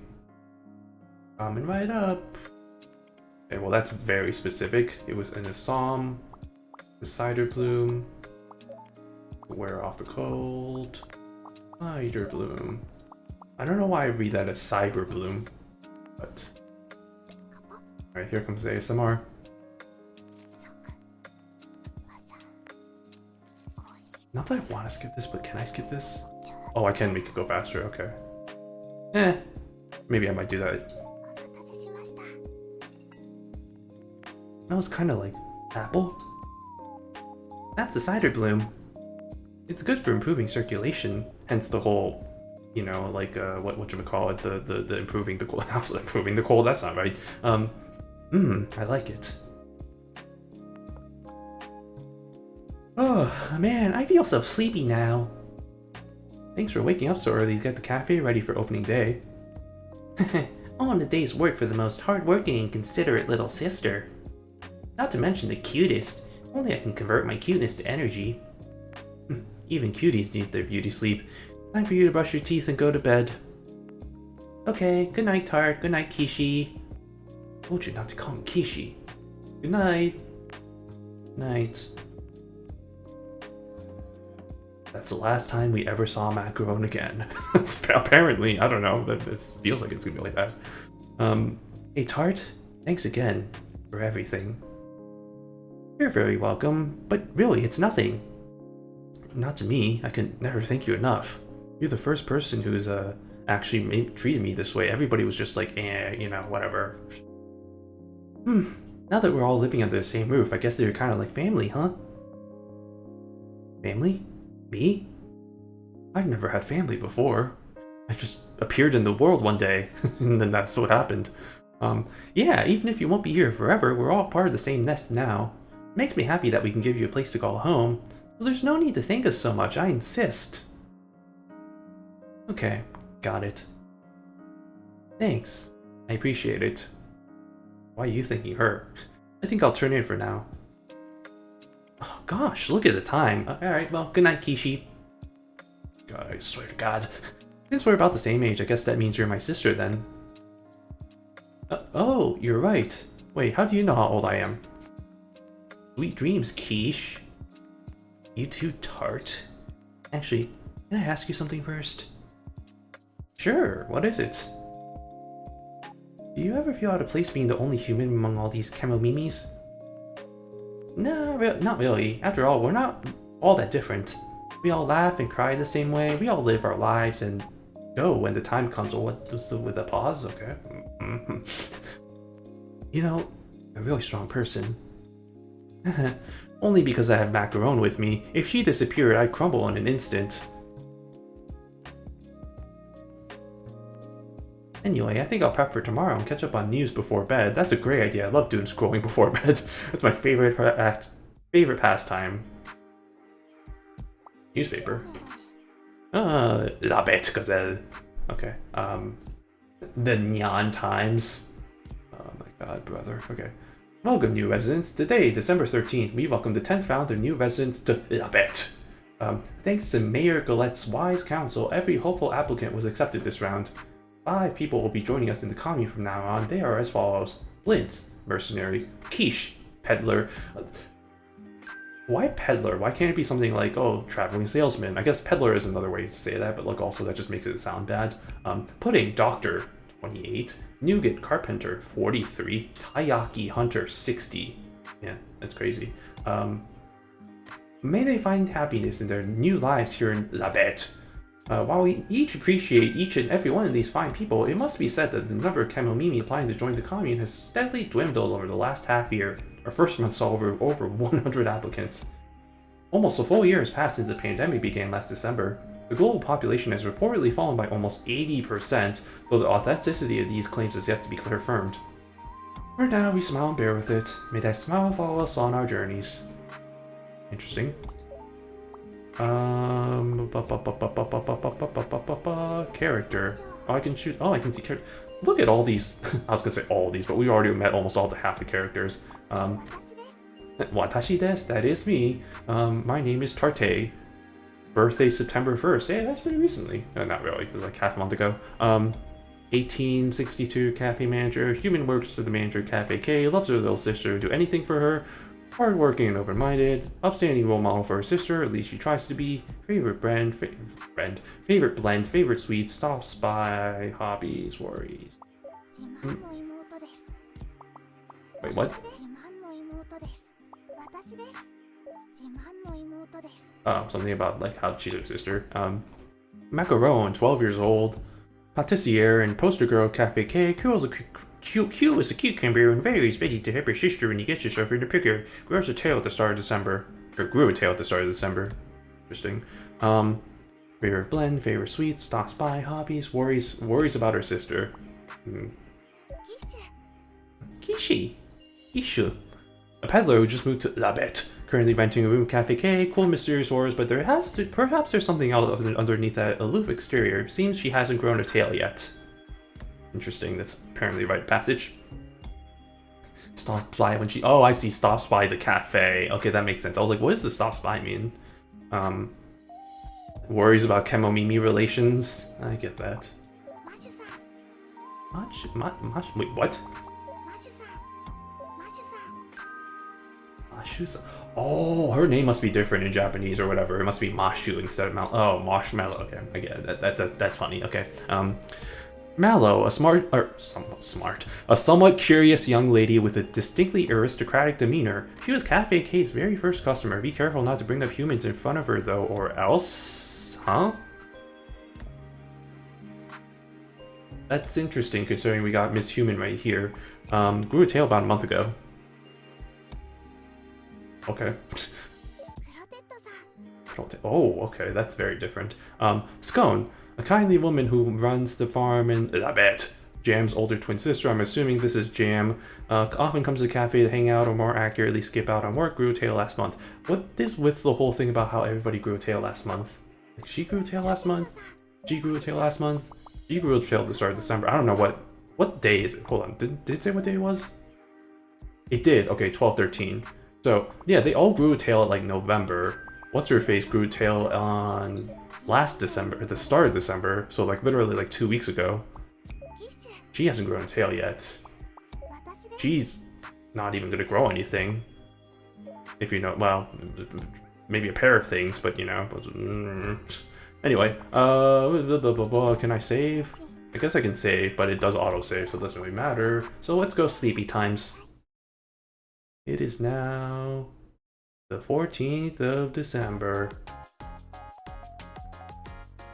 Coming right up. Okay, well that's very specific. It was an Assam with cider bloom. Wear off the cold. Cider bloom. I don't know why I read that as cyber bloom, but... Alright, here comes the ASMR. Not that I want to skip this, but can I skip this? Oh, I can make it go faster, okay. Maybe I might do that. That was kind of like apple. That's the cider bloom. It's good for improving circulation, hence the whole, you know, like, whatchamacallit, the improving the cold, how's improving the cold, that's not right. I like it. Oh, man, I feel so sleepy now. Thanks for waking up so early to get the cafe ready for opening day. All in the day's work for the most hardworking and considerate little sister. Not to mention the cutest. Only I can convert my cuteness to energy. Even cuties need their beauty sleep. Time for you to brush your teeth and go to bed. Okay, good night, Tart. Good night, Kishi. Told you not to call me Kishi. Good night. Night. That's the last time we ever saw Macaron again. Apparently, I don't know, it feels like it's gonna be like that. Hey Tart, thanks again for everything. You're very welcome, but really, it's nothing. Not to me, I can never thank you enough. You're the first person who's actually treated me this way. Everybody was just like, you know, whatever. Now that we're all living under the same roof, I guess they're kind of like family, huh? Family? Me? I've never had family before. I just appeared in the world one day, and then that's what happened. Yeah, even if you won't be here forever, we're all part of the same nest now. Makes me happy that we can give you a place to call home, so there's no need to thank us so much, I insist. Okay, got it. Thanks. I appreciate it. Why are you thanking her? I think I'll turn in for now. Oh gosh, look at the time. Alright, well, good night, Kishi. God, I swear to God. Since we're about the same age, I guess that means you're my sister then. Oh, you're right. Wait, how do you know how old I am? Sweet dreams, Quiche. You too, Tart? Actually, can I ask you something first? Sure, what is it? Do you ever feel out of place being the only human among all these kemomimis? No, not really. After all, we're not all that different. We all laugh and cry the same way. We all live our lives and go when the time comes. Oh, what was with a pause? Okay. You know, a really strong person. Only because I have macaron with me. If she disappeared, I'd crumble in an instant. Anyway, I think I'll prep for tomorrow and catch up on news before bed. That's a great idea. I love doing scrolling before bed. That's my favorite pastime. Newspaper. La Bête Gazelle. Okay. The Nyan Times. Oh my god, brother. Okay. Welcome, new residents. Today, December 13th, we welcome the 10th round of new residents to La Bête. Thanks to Mayor Galette's wise counsel, every hopeful applicant was accepted this round. 5 people will be joining us in the commune from now on. They are as follows. Blintz, mercenary. Quiche, peddler. Why peddler? Why can't it be something like, oh, traveling salesman? I guess peddler is another way to say that, but like also that just makes it sound bad. Pudding, doctor, 28. Nougat, carpenter, 43. Taiyaki, hunter, 60. Yeah, that's crazy. May they find happiness in their new lives here in La Bête. While we each appreciate each and every one of these fine people, it must be said that the number of kemomimi applying to join the commune has steadily dwindled over the last half year. Our first month saw over 100 applicants. Almost a full year has passed since the pandemic began last December. The global population has reportedly fallen by almost 80%, though the authenticity of these claims is yet to be confirmed. For now, we smile and bear with it. May that smile follow us on our journeys. Interesting. Character. Oh, I can shoot. Oh, I can see character. Look at all these. I was gonna say all these, but we already met almost all the half the characters. Watashi desu, that is me. My name is Tarte. Birthday September 1st. Yeah, that's pretty recently. Not really, it was like half a month ago. 1862 cafe manager. Human works for the manager Cafe K. Loves her little sister. Do anything for her. Hardworking and open-minded, upstanding role model for her sister, at least she tries to be. Favorite favorite blend, favorite sweets, stops by, hobbies, worries. Wait, what? Oh, something about like how she's her sister. Macaron, 12 years old, patissiere and poster girl Cafe K, Q is a cucumber and very ready to help her sister when you get yourself in the picker. Grows a tail at the start of December. Or grew a tail at the start of December. Interesting. Favorite blend, favorite sweets, stops by, hobbies, worries about her sister. Kishu. A peddler who just moved to La Bête. Currently renting a room at Cafe K, cool mysterious auras, but perhaps there's something else underneath that aloof exterior. Seems she hasn't grown a tail yet. Interesting, that's apparently a rite of passage. Stops by when she... Oh, I see, stops by the cafe. Okay, that makes sense. I was like, what does the stops by mean? Worries about kemomimi relations. I get that. Wait, what? Mashusa. Oh, her name must be different in Japanese or whatever. It must be Mashu instead of Marshmallow. Okay, I get it. That's funny. Okay. Mallow, a somewhat curious young lady with a distinctly aristocratic demeanor. She was Cafe K's very first customer. Be careful not to bring up humans in front of her, though, or else... Huh? That's interesting, considering we got Miss Human right here. Grew a tail about a month ago. Okay. Oh, okay, that's very different. Scone. A kindly woman who runs the farm in La Bête. Jam's older twin sister, I'm assuming this is Jam, often comes to the cafe to hang out or more accurately skip out on work, grew a tail last month. What is with the whole thing about how everybody grew a tail last month? Like she grew a tail last month? She grew a tail last month? She grew a tail at the start of December. I don't know what day is it? Hold on, did it say what day it was? It did, okay, 12/13. So, yeah, they all grew a tail at like November. What's-her-face grew a tail on... last December, at the start of December, so like literally like 2 weeks ago. She hasn't grown a tail yet. She's not even gonna grow anything. If you know, well, maybe a pair of things, but you know. Anyway, can I save? I guess I can save, but it does autosave, so it doesn't really matter. So let's go sleepy times. It is now the 14th of December.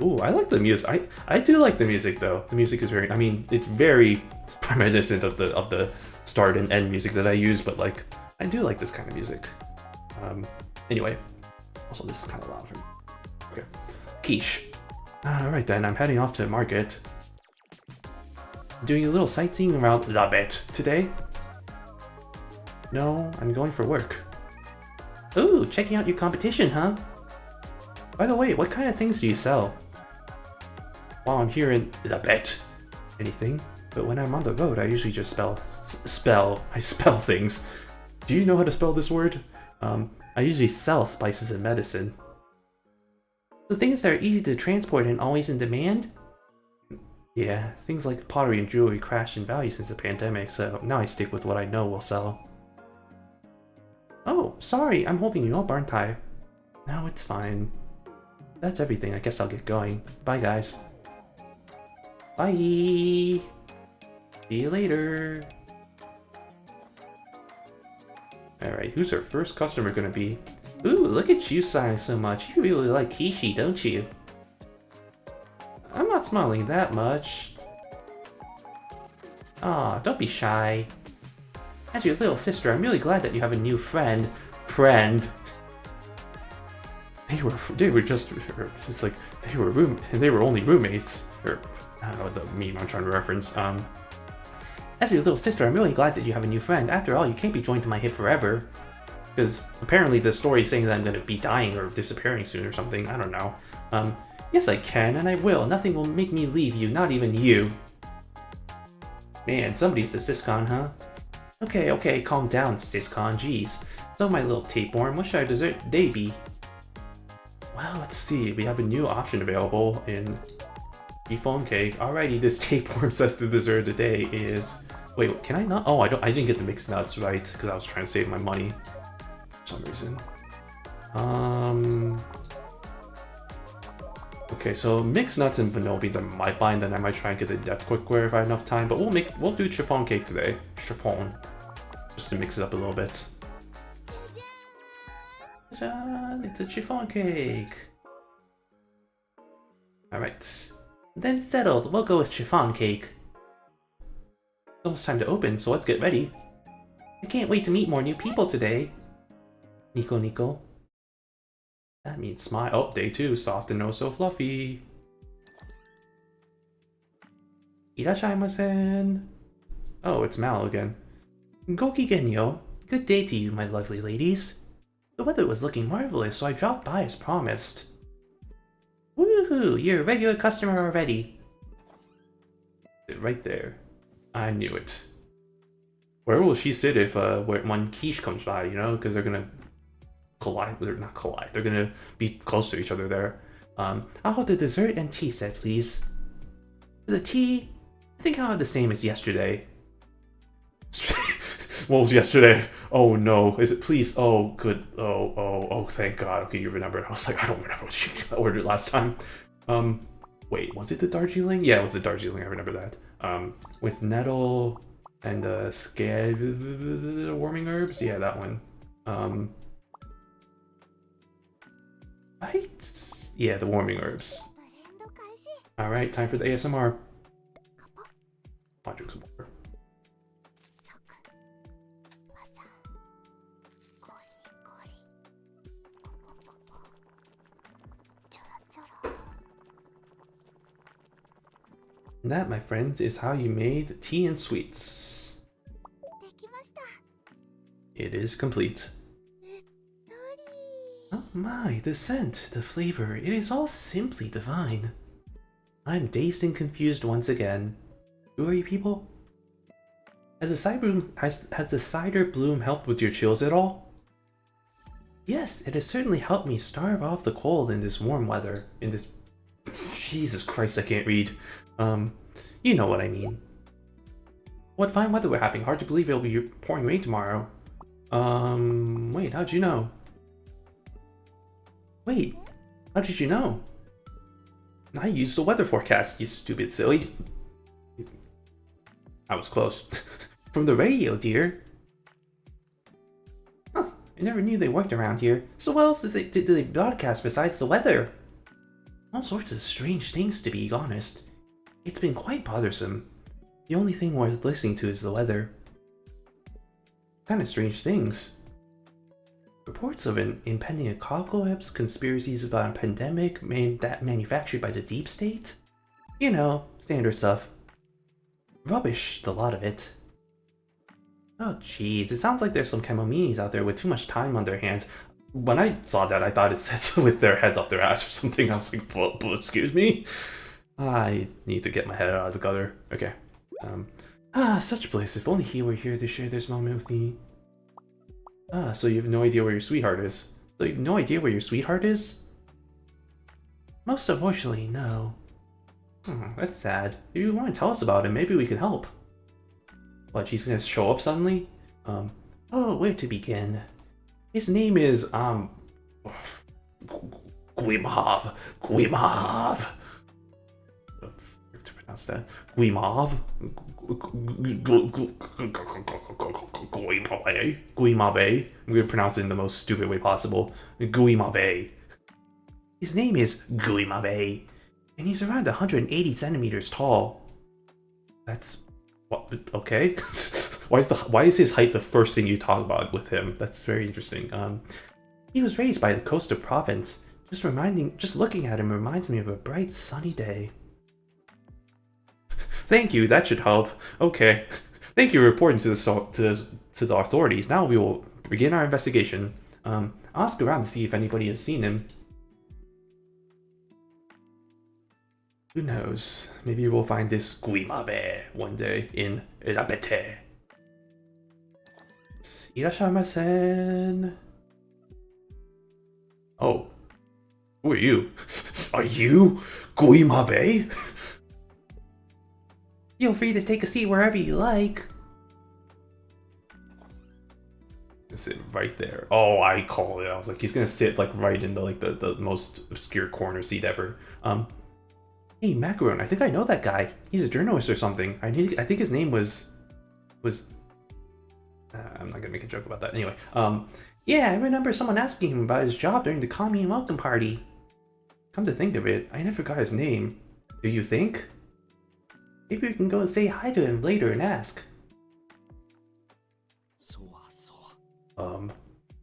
Ooh, I like the music. I do like the music though. The music is very, I mean, it's very reminiscent of the start and end music that I use, but like I do like this kind of music. Anyway, also this is kind of loud for me. Okay, quiche. All right then, I'm heading off to market. Doing a little sightseeing around La Bête today. No, I'm going for work. Ooh, checking out your competition, huh? By the way, what kind of things do you sell? While I'm here in La Bête, anything. But when I'm on the road, I usually just I spell things. Do you know how to spell this word? I usually sell spices and medicine. So things that are easy to transport and always in demand? Yeah, things like pottery and jewelry crashed in value since the pandemic, so now I stick with what I know will sell. Oh, sorry, I'm holding you up, aren't I? No, it's fine. That's everything. I guess I'll get going. Bye, guys. Bye! See you later! Alright, who's our first customer gonna be? Ooh, look at you sighing so much. You really like Kishi, don't you? I'm not smiling that much. Aw, don't be shy. As your little sister, I'm really glad that you have a new friend. They were just, it's like, they were only roommates. Or, I don't know what the meme I'm trying to reference. As your little sister, I'm really glad that you have a new friend. After all, you can't be joined to my hip forever. Because apparently the story's saying that I'm gonna be dying or disappearing soon or something. I don't know. Yes I can, and I will. Nothing will make me leave you, not even you. Man, somebody's the Syscon, huh? Okay, calm down, Syscon, jeez. So my little tapeworm, what should our dessert today be? Well, let's see. We have a new option available in chiffon cake. Alrighty, this tapeworm says the dessert today is... Wait, can I not? Oh, I didn't get the mixed nuts right, because I was trying to save my money. For some reason. Okay, so mixed nuts and vanilla beans I might buy, and then I might try and get the depth cookware if I have enough time, but we'll do chiffon cake today. Chiffon. Just to mix it up a little bit. It's a chiffon cake. Alright. Then settled, we'll go with chiffon cake. It's almost time to open, so let's get ready. I can't wait to meet more new people today. Nico. That means smile. Oh, day 2, soft and oh so fluffy. Irashaimase. Oh, it's Mal again. Goki genyo. Good day to you, my lovely ladies. The weather was looking marvelous, so I dropped by as promised. Woohoo! You're a regular customer already. Right there. I knew it. Where will she sit if when Quiche comes by, you know? Because they're gonna collide. They're not collide. They're gonna be close to each other there. I'll have the dessert and tea set, please. For the tea, I think I'll have the same as yesterday. What was yesterday? Oh no, is it please? Oh good. Oh, thank God. Okay, you remember. I was like, I don't remember what you ordered last time. Wait, was it the Darjeeling? Yeah, it was the Darjeeling. I remember that. With nettle and warming herbs. Yeah, that one. Right? Yeah, the warming herbs. All right, time for the ASMR. I'll drink some water. That, my friends, is how you made tea and sweets. It is complete. Oh my, the scent, the flavor, it is all simply divine. I'm dazed and confused once again. Who are you people? Has the cider bloom helped with your chills at all? Yes, it has certainly helped me starve off the cold in this warm weather. Jesus Christ, I can't read. You know what I mean. What fine weather we're having. Hard to believe it'll be pouring rain tomorrow. Wait, how'd you know? Wait, how did you know? I used the weather forecast, you stupid silly. I was close. From the radio, dear. Huh, I never knew they worked around here. So what else did they broadcast besides the weather? All sorts of strange things, to be honest. It's been quite bothersome. The only thing worth listening to is the weather. Kind of strange things. Reports of an impending apocalypse, conspiracies about a pandemic manufactured by the deep state? You know, standard stuff. Rubbish, the lot of it. Oh jeez, it sounds like there's some kemomimis out there with too much time on their hands. When I saw that, I thought it said with their heads up their ass or something. I was like, well, excuse me? I need to get my head out of the gutter. Okay. Such bliss. If only he were here to share this moment with me. So you have no idea where your sweetheart is? So you have no idea where your sweetheart is? Most unfortunately, no. That's sad. If you want to tell us about him, maybe we can help. What, she's gonna show up suddenly? Oh, where to begin? His name is, Guimov. Guimov. To pronounce that. Guimov. Guimave. I'm gonna pronounce it in the most stupid way possible. Guimave. His name is Guimave, and he's around 180 centimeters tall. That's what? Okay. Why is his height the first thing you talk about with him? That's very interesting. He was raised by the coast of province. Just looking at him reminds me of a bright sunny day. Thank you, that should help. Okay. Thank you for reporting to the authorities. Now we will begin our investigation. Ask around to see if anybody has seen him. Who knows? Maybe we'll find this Guimabe one day in Rabete. Irashimasen. Oh. Who are you? Are you Guimabe? Feel free to take a seat wherever you like. Sit right there. Oh, I call it. I was like, he's gonna sit like right in the most obscure corner seat ever. Hey, Macaron, I think I know that guy. He's a journalist or something. I think his name was. I'm not gonna make a joke about that. Anyway, yeah, I remember someone asking him about his job during the commune welcome party. Come to think of it, I never got his name. Do you think? Maybe we can go and say hi to him later and ask.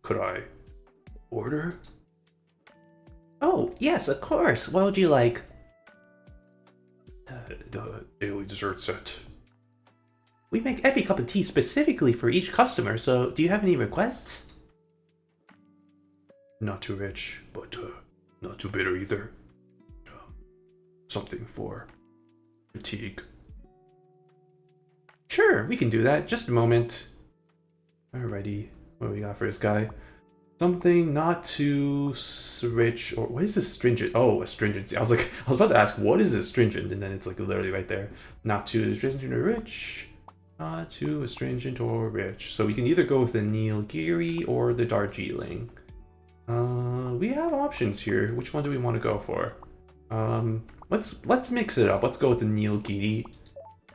Could I order? Oh, yes, of course. What would you like? The daily dessert set. We make every cup of tea specifically for each customer, so do you have any requests? Not too rich, but not too bitter either. Something for fatigue. Sure, we can do that. Just a moment. Alrighty, what do we got for this guy? Something not too rich, or what is astringent? Oh, astringency. I was about to ask, what is astringent? And then it's like literally right there. Not too astringent or rich. Not too astringent or rich. So we can either go with the Nilgiri or the Darjeeling. We have options here. Which one do we want to go for? Let's mix it up. Let's go with the Nilgiri.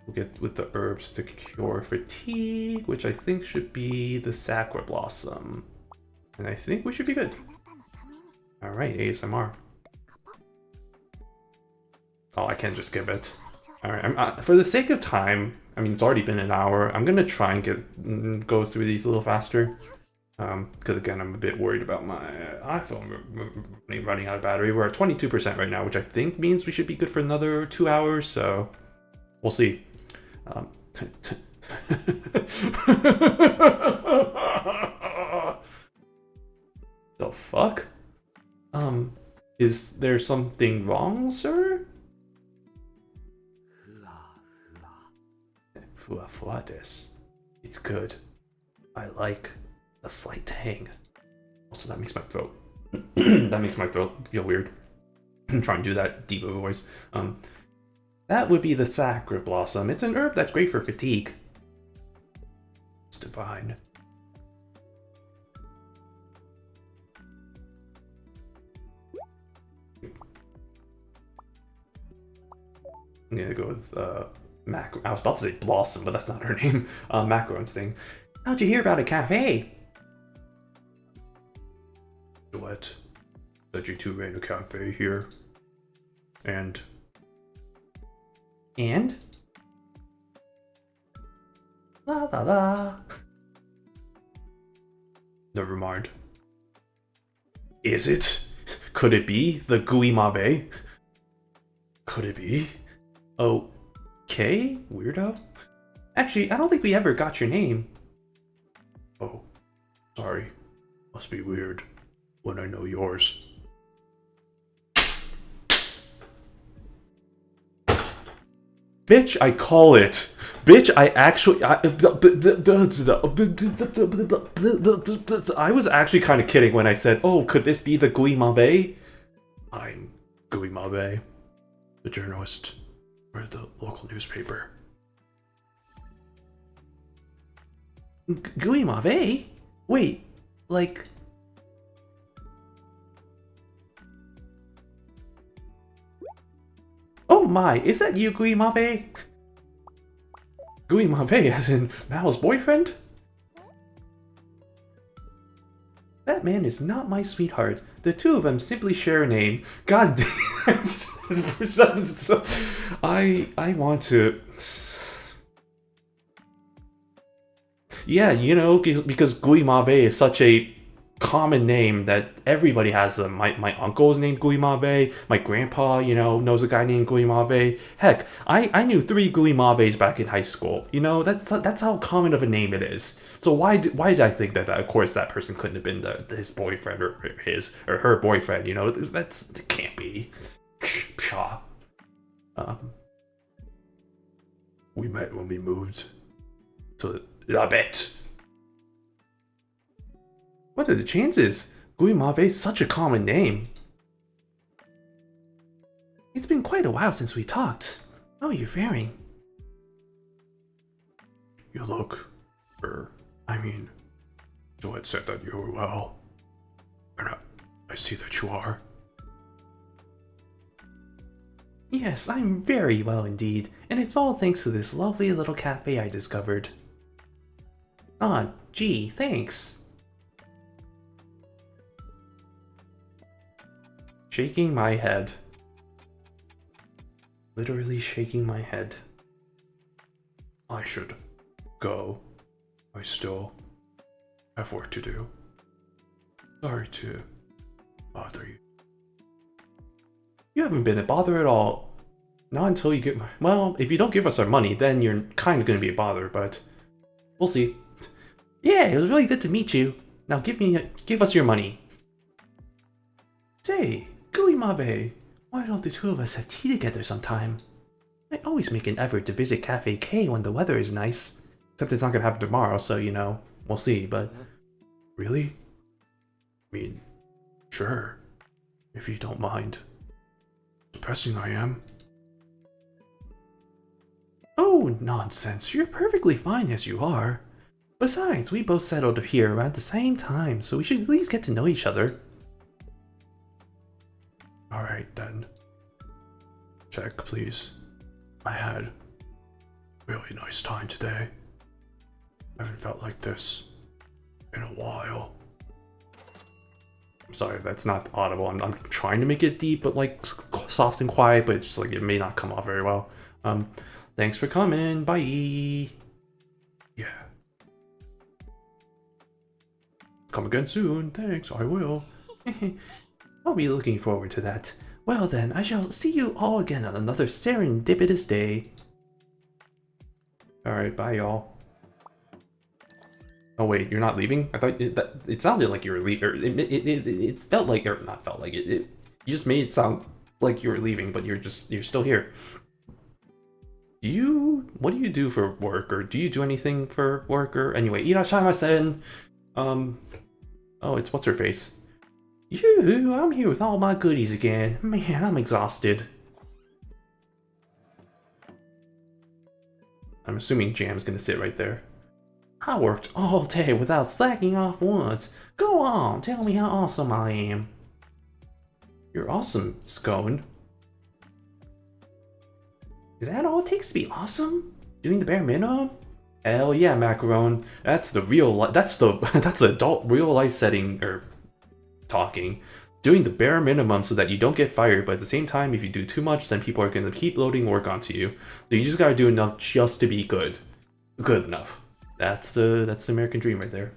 We'll get with the herbs to cure fatigue, which I think should be the Sakura Blossom. And I think we should be good. Alright, ASMR. Oh, I can't just skip it. Alright, for the sake of time, I mean, it's already been an hour. I'm gonna try and go through these a little faster. Because again, I'm a bit worried about my iPhone running out of battery. We're at 22% right now, which I think means we should be good for another 2 hours, so we'll see. The fuck? Is there something wrong, sir? Fuafuates. It's good. I like a slight tang. Also, that makes my throat. That makes my throat feel weird. I'm trying to do that deep of a voice. That would be the Sakura Blossom. It's an herb that's great for fatigue. It's divine. I'm gonna go with Mac. I was about to say Blossom, but that's not her name. Macaron's thing. How'd you hear about a cafe? What? Said you two ran a cafe here. And? La la la. Never mind. Is it? Could it be the Guimave? Could it be? Okay, weirdo. Actually, I don't think we ever got your name. Oh, sorry. Must be weird when I know yours. Bitch, I call it. Bitch, I was actually kind of kidding when I said, oh, could this be the Guimave? I'm Guimave, the journalist for the local newspaper. Guimave? Wait, like... Oh my, is that you, Guimave? Guimave as in Mal's boyfriend? That man is not my sweetheart. The two of them simply share a name. God damn. I want to... Yeah, you know, because Guimave is such a common name that everybody has them. My uncle is named Guimave. My grandpa, you know, knows a guy named Guimave. Heck, I knew 3 Guimaves back in high school. You know, that's how common of a name it is. So why did I think that of course that person couldn't have been his boyfriend or his or her boyfriend? You know, it can't be. Pshaw. We met when we moved to La Bête. What are the chances? Guimave is such a common name. It's been quite a while since we talked. How are you faring? You look... I mean... Joe had said that you were well. And I see that you are. Yes, I'm very well indeed, and it's all thanks to this lovely little cafe I discovered. Ah, gee, thanks. Shaking my head. Literally shaking my head. I should go. I still have work to do. Sorry to bother you. You haven't been a bother at all. Not until you get... Well, if you don't give us our money, then you're kind of going to be a bother, but... We'll see. Yeah, it was really good to meet you. Now give us your money. Say... Guimave, why don't the two of us have tea together sometime? I always make an effort to visit Cafe K when the weather is nice. Except it's not gonna happen tomorrow, so you know, we'll see, but... Really? I mean, sure. If you don't mind. Depressing I am. Oh, nonsense. You're perfectly fine as you are. Besides, we both settled here around the same time, so we should at least get to know each other. Alright then. Check, please. I had a really nice time today. I haven't felt like this in a while. I'm sorry if that's not audible. I'm trying to make it deep, but like soft and quiet, but it's just like it may not come off very well. Thanks for coming. Bye. Yeah. Come again soon. Thanks, I will. I'll be looking forward to that. Well then, I shall see you all again on another serendipitous day. Alright, bye y'all. Oh wait, you're not leaving? I thought it sounded like you were leaving. It felt like, or not felt like it. You just made it sound like you were leaving, but you're still here. What do you do for work, or do you do anything for work, or anyway? Irashimasen. Oh, it's what's her face. Yoo-hoo, I'm here with all my goodies again. Man, I'm exhausted. I'm assuming Jam's gonna sit right there. I worked all day without slacking off once. Go on, tell me how awesome I am. You're awesome, Scone. Is that all it takes to be awesome? Doing the bare minimum? Hell yeah, Macaron. That's the real that's adult real life setting or talking. Doing the bare minimum so that you don't get fired, but at the same time, if you do too much, then people are gonna keep loading work onto you. So you just gotta do enough just to be good. Good enough. That's the American dream right there.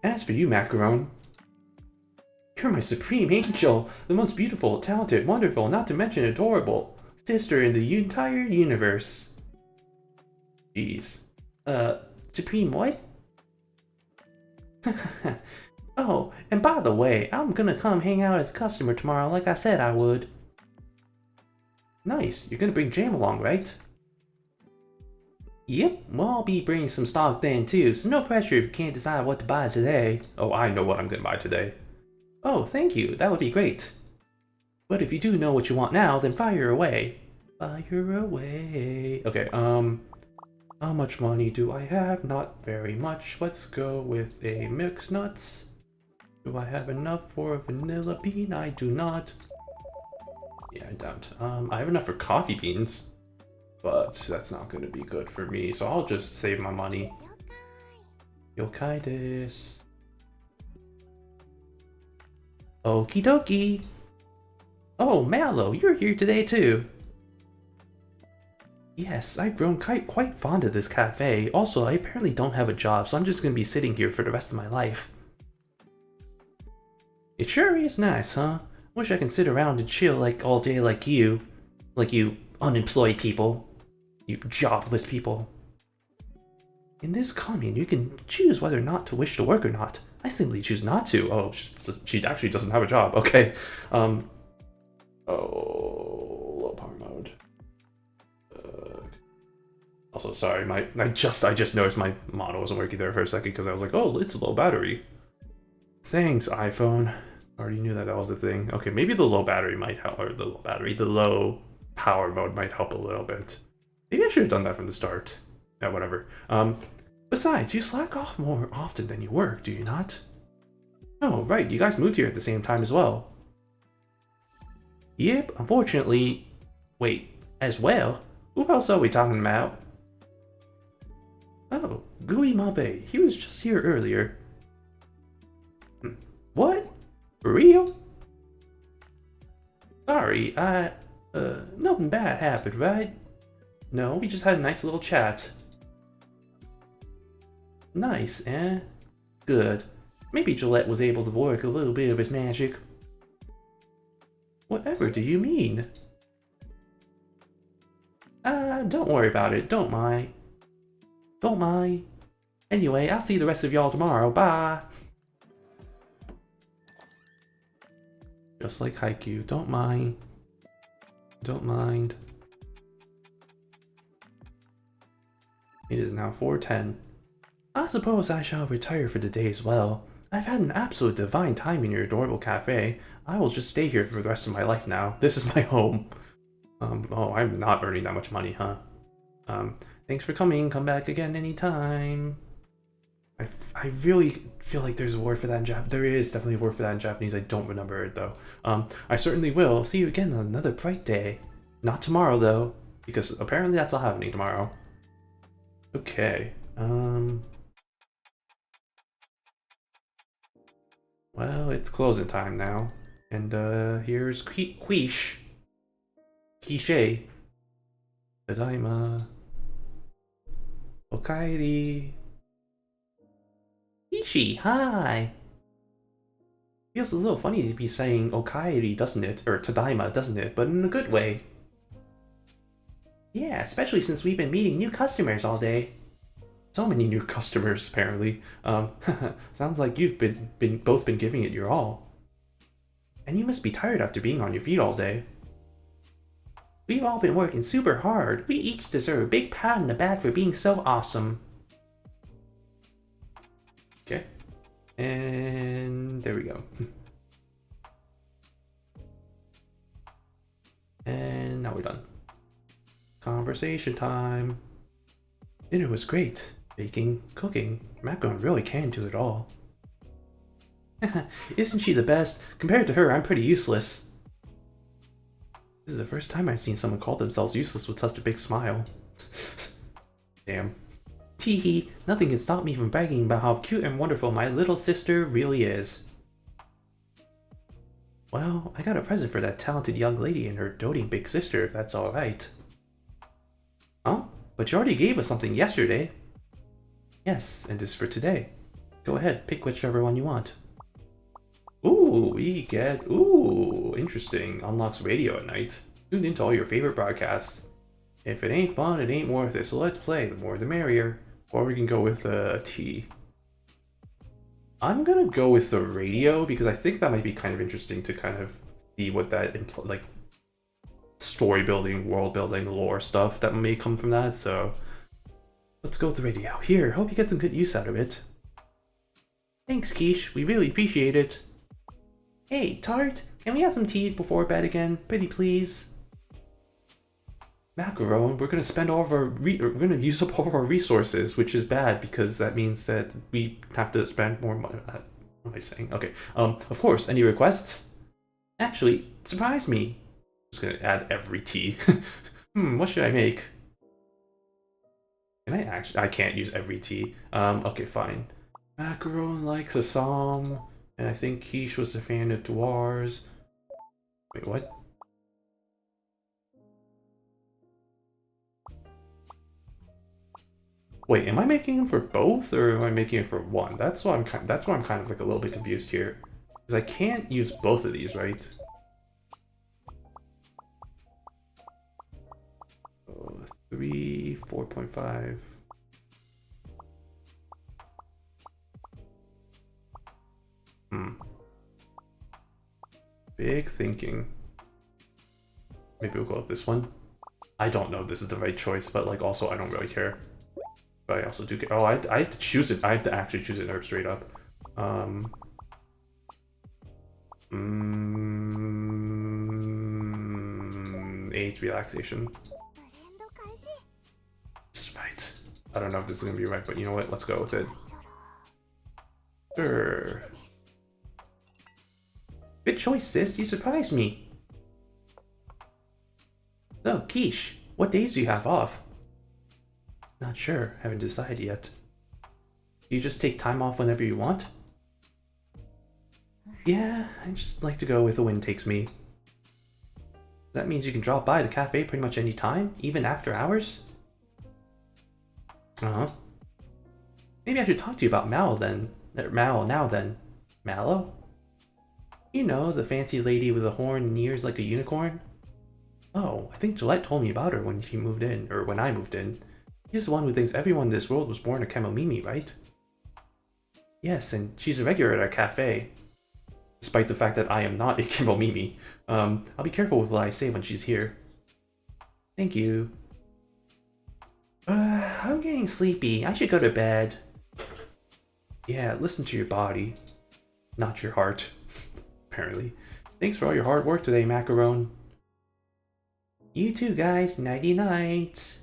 As for you, Macaron, you're my supreme angel, the most beautiful, talented, wonderful, not to mention adorable sister in the entire universe. Jeez. Supreme what? Oh, and by the way, I'm gonna come hang out as a customer tomorrow like I said I would. Nice, you're gonna bring Jam along, right? Yep, well I'll be bringing some stock then too, so no pressure if you can't decide what to buy today. Oh, I know what I'm gonna buy today. Oh, thank you, that would be great. But if you do know what you want now, then fire away. Fire away. Okay, how much money do I have? Not very much. Let's go with a mixed nuts. Do I have enough for a vanilla bean? I do not. Yeah, I don't. I have enough for coffee beans, but that's not going to be good for me, so I'll just save my money. Yokai desu. Okie dokie. Oh, Mallow, you're here today too. Yes, I've grown quite fond of this cafe. Also, I apparently don't have a job, so I'm just gonna be sitting here for the rest of my life. It sure is nice, huh? Wish I can sit around and chill like all day like you. Like you unemployed people. You jobless people. In this commune, you can choose whether or not to wish to work or not. I simply choose not to. Oh, she actually doesn't have a job. Okay. Oh, low power mode. Also, sorry, I just noticed my model wasn't working there for a second because I was like, oh, it's a low battery. Thanks, iPhone. Already knew that was a thing. Okay, maybe the low battery might help, or the low power mode might help a little bit. Maybe I should have done that from the start. Yeah, whatever. Besides, you slack off more often than you work, do you not? Oh, right, you guys moved here at the same time as well. Yep, unfortunately. Wait, as well? Who else are we talking about? Oh, Gui Mabe. He was just here earlier. What? For real? Sorry, nothing bad happened, right? No, we just had a nice little chat. Nice, eh? Good. Maybe Gillette was able to work a little bit of his magic. Whatever do you mean? Don't worry about it. Don't mind. Don't mind. Anyway, I'll see the rest of y'all tomorrow. Bye! Just like Haikyuu. Don't mind. Don't mind. It is now 4:10. I suppose I shall retire for the day as well. I've had an absolute divine time in your adorable cafe. I will just stay here for the rest of my life now. This is my home. Oh, I'm not earning that much money, huh? Thanks for coming. Come back again anytime. I really feel like there's a word for that in Japanese. There is definitely a word for that in Japanese. I don't remember it, though. I certainly will. See you again on another bright day. Not tomorrow, though, because apparently that's not happening tomorrow. Okay. Well, it's closing time now. And, here's Quiche. Quiche. Tadaima. Okaeri. Ishi, hi! Feels a little funny to be saying Okaeri, doesn't it? Or Tadaima, doesn't it? But in a good way. Yeah, especially since we've been meeting new customers all day. So many new customers, apparently. Sounds like you've both been giving it your all. And you must be tired after being on your feet all day. We've all been working super hard. We each deserve a big pat on the back for being so awesome. Okay. And there we go. And now we're done. Conversation time. Dinner was great. Baking, cooking. Macaron really can do it all. Isn't she the best? Compared to her, I'm pretty useless. This is the first time I've seen someone call themselves useless with such a big smile. Damn. Teehee, nothing can stop me from bragging about how cute and wonderful my little sister really is. Well, I got a present for that talented young lady and her doting big sister, if that's alright. Huh? But you already gave us something yesterday. Yes, and this is for today. Go ahead, pick whichever one you want. Ooh, we get... Ooh, interesting. Unlocks radio at night. Tuned into all your favorite broadcasts. If it ain't fun, it ain't worth it, so let's play. The more the merrier. Or we can go with a T. I'm gonna go with the radio because I think that might be kind of interesting to kind of see what that like story building, world building, lore stuff that may come from that. So let's go with the radio. Here, hope you get some good use out of it. Thanks, Quiche. We really appreciate it. Hey, Tart, can we have some tea before bed again? Pretty please. Macaron, we're gonna spend all of our we're gonna use up all of our resources, which is bad because that means that we have to spend more money. What am I saying? Okay. Of course. Any requests? Actually, surprise me. I'm just gonna add every tea. What should I make? Can I actually? I can't use every tea. Okay, fine. Macaron likes a song, and I think Quiche was a fan of Dwarves. Wait, what? Wait, am I making them for both, or am I making it for one? That's why I'm kind of like a little bit confused here, because I can't use both of these, right? 3, 4.5. Big thinking. Maybe we'll go with this one. I don't know if this is the right choice, but like also I don't really care. But I also do get. Oh, I have to choose it. I have to actually choose it nerve straight up. Age relaxation. This is right. I don't know if this is gonna be right, but you know what? Let's go with it. Sure. Good choice, sis. You surprised me. So, Quiche, what days do you have off? Not sure. Haven't decided yet. Do you just take time off whenever you want? Yeah, I just like to go where the wind takes me. That means you can drop by the cafe pretty much any time, even after hours? Uh-huh. Maybe I should talk to you about Mallow then. Mallow now then. Mallow? You know, the fancy lady with a horn and ears like a unicorn? Oh, I think Gillette told me about her when she moved in, or when I moved in. She's the one who thinks everyone in this world was born a kemomimi, right? Yes, and she's a regular at our cafe. Despite the fact that I am not a kemomimi. I'll be careful with what I say when she's here. Thank you. I'm getting sleepy. I should go to bed. Yeah, listen to your body. Not your heart. Apparently. Thanks for all your hard work today, Macaron. You too, guys. Nighty night.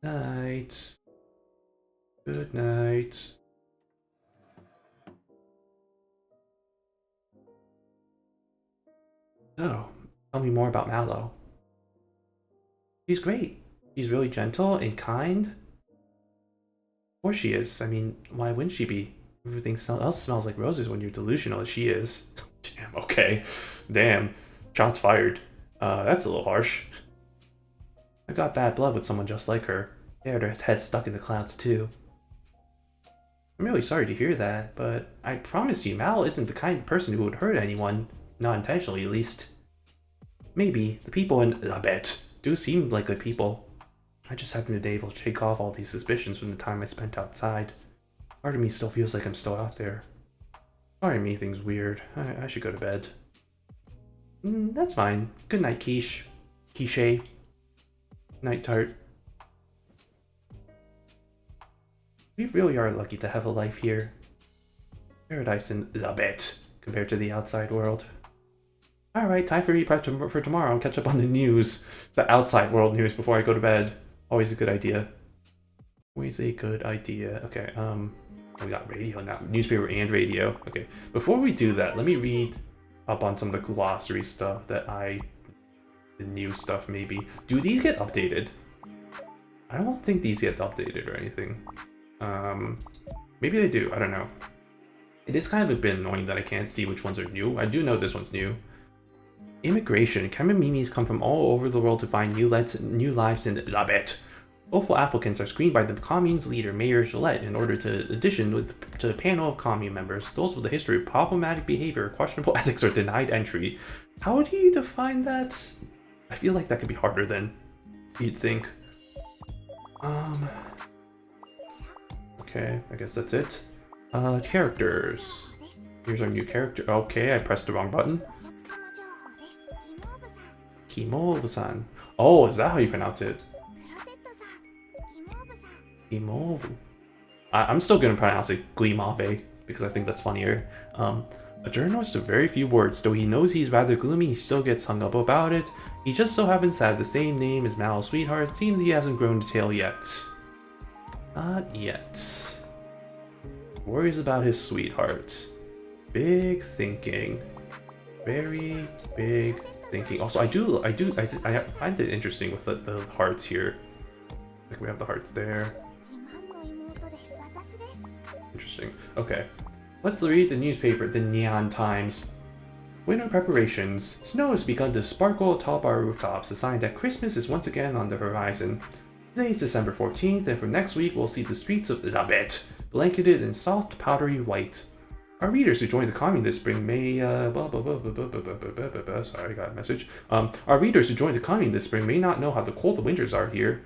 Night. Good night. So, tell me more about Mallow. She's great. She's really gentle and kind. Of course she is. I mean, why wouldn't she be? Everything else smells like roses when you're delusional as she is. Damn, okay. Damn. Shots fired. That's a little harsh. I got bad blood with someone just like her. They had her head stuck in the clouds too. I'm really sorry to hear that, but I promise you Mal isn't the kind of person who would hurt anyone. Not intentionally, at least. Maybe. The people in Labette do seem like good people. I just haven't been able to shake off all these suspicions from the time I spent outside. Part of me still feels like I'm still out there. Sorry, me, things weird. I should go to bed. That's fine. Good night, Quiche. Quiche. Night, Tart. We really are lucky to have a life here. Paradise in Labette compared to the outside world. Alright, time for me prep for tomorrow and catch up on the news. The outside world news before I go to bed. Always a good idea. Always a good idea. Okay, we got radio now. Newspaper and radio. Okay, before we do that, let me read up on some of the glossary stuff that I the new stuff, maybe. Do these get updated? I don't think these get updated or anything. Maybe they do, I don't know. It is kind of a bit annoying that I can't see which ones are new. I do know this one's new. Immigration. Kemomimis come from all over the world to find new lives in Labet. Hopeful applicants are screened by the commune's leader, Mayor Gillette, in order to addition to the panel of commune members. Those with a history of problematic behavior or questionable ethics are denied entry. How do you define that? I feel like that could be harder than you'd think. Okay, I guess that's it. Characters. Here's our new character. Okay, I pressed the wrong button. Kimovu-san. Oh, is that how you pronounce it? Kimovu. I'm still gonna pronounce it Glimave because I think that's funnier. A journalist of very few words, though he knows he's rather gloomy, he still gets hung up about it. He just so happens to have the same name as Mal's sweetheart. Seems he hasn't grown to tail yet. Not yet. Worries about his sweetheart. Big thinking. Very big thinking. Also, I find it interesting with the hearts here. Like we have the hearts there. Interesting. Okay. Let's read the newspaper, the Neon Times. Winter preparations. Snow has begun to sparkle atop our rooftops, a sign that Christmas is once again on the horizon. Today is December 14th, and for next week we'll see the streets of Labet blanketed in soft, powdery white. Our readers who joined the commune this spring may sorry, I got a message. Our readers who joined the commune this spring may not know how cold the winters are here,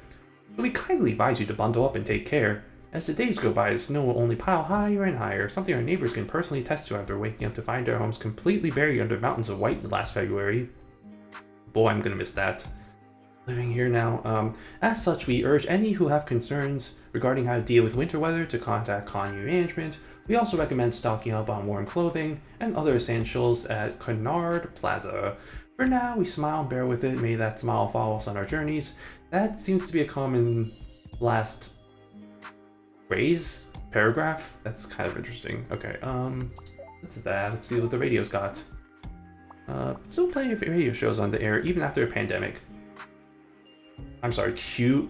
so we kindly advise you to bundle up and take care. As the days go by, the snow will only pile higher and higher, something our neighbors can personally attest to after waking up to find our homes completely buried under mountains of white last February. Boy, I'm gonna miss that. Living here now. As such, we urge any who have concerns regarding how to deal with winter weather to contact commune management. We also recommend stocking up on warm clothing and other essentials at Canard Plaza. For now, we smile and bear with it. May that smile follow us on our journeys. That seems to be a common last phrase, paragraph. That's kind of interesting. Okay, that's that. Let's see what the radio's got. Still plenty of radio shows on the air, even after a pandemic. I'm sorry, Q.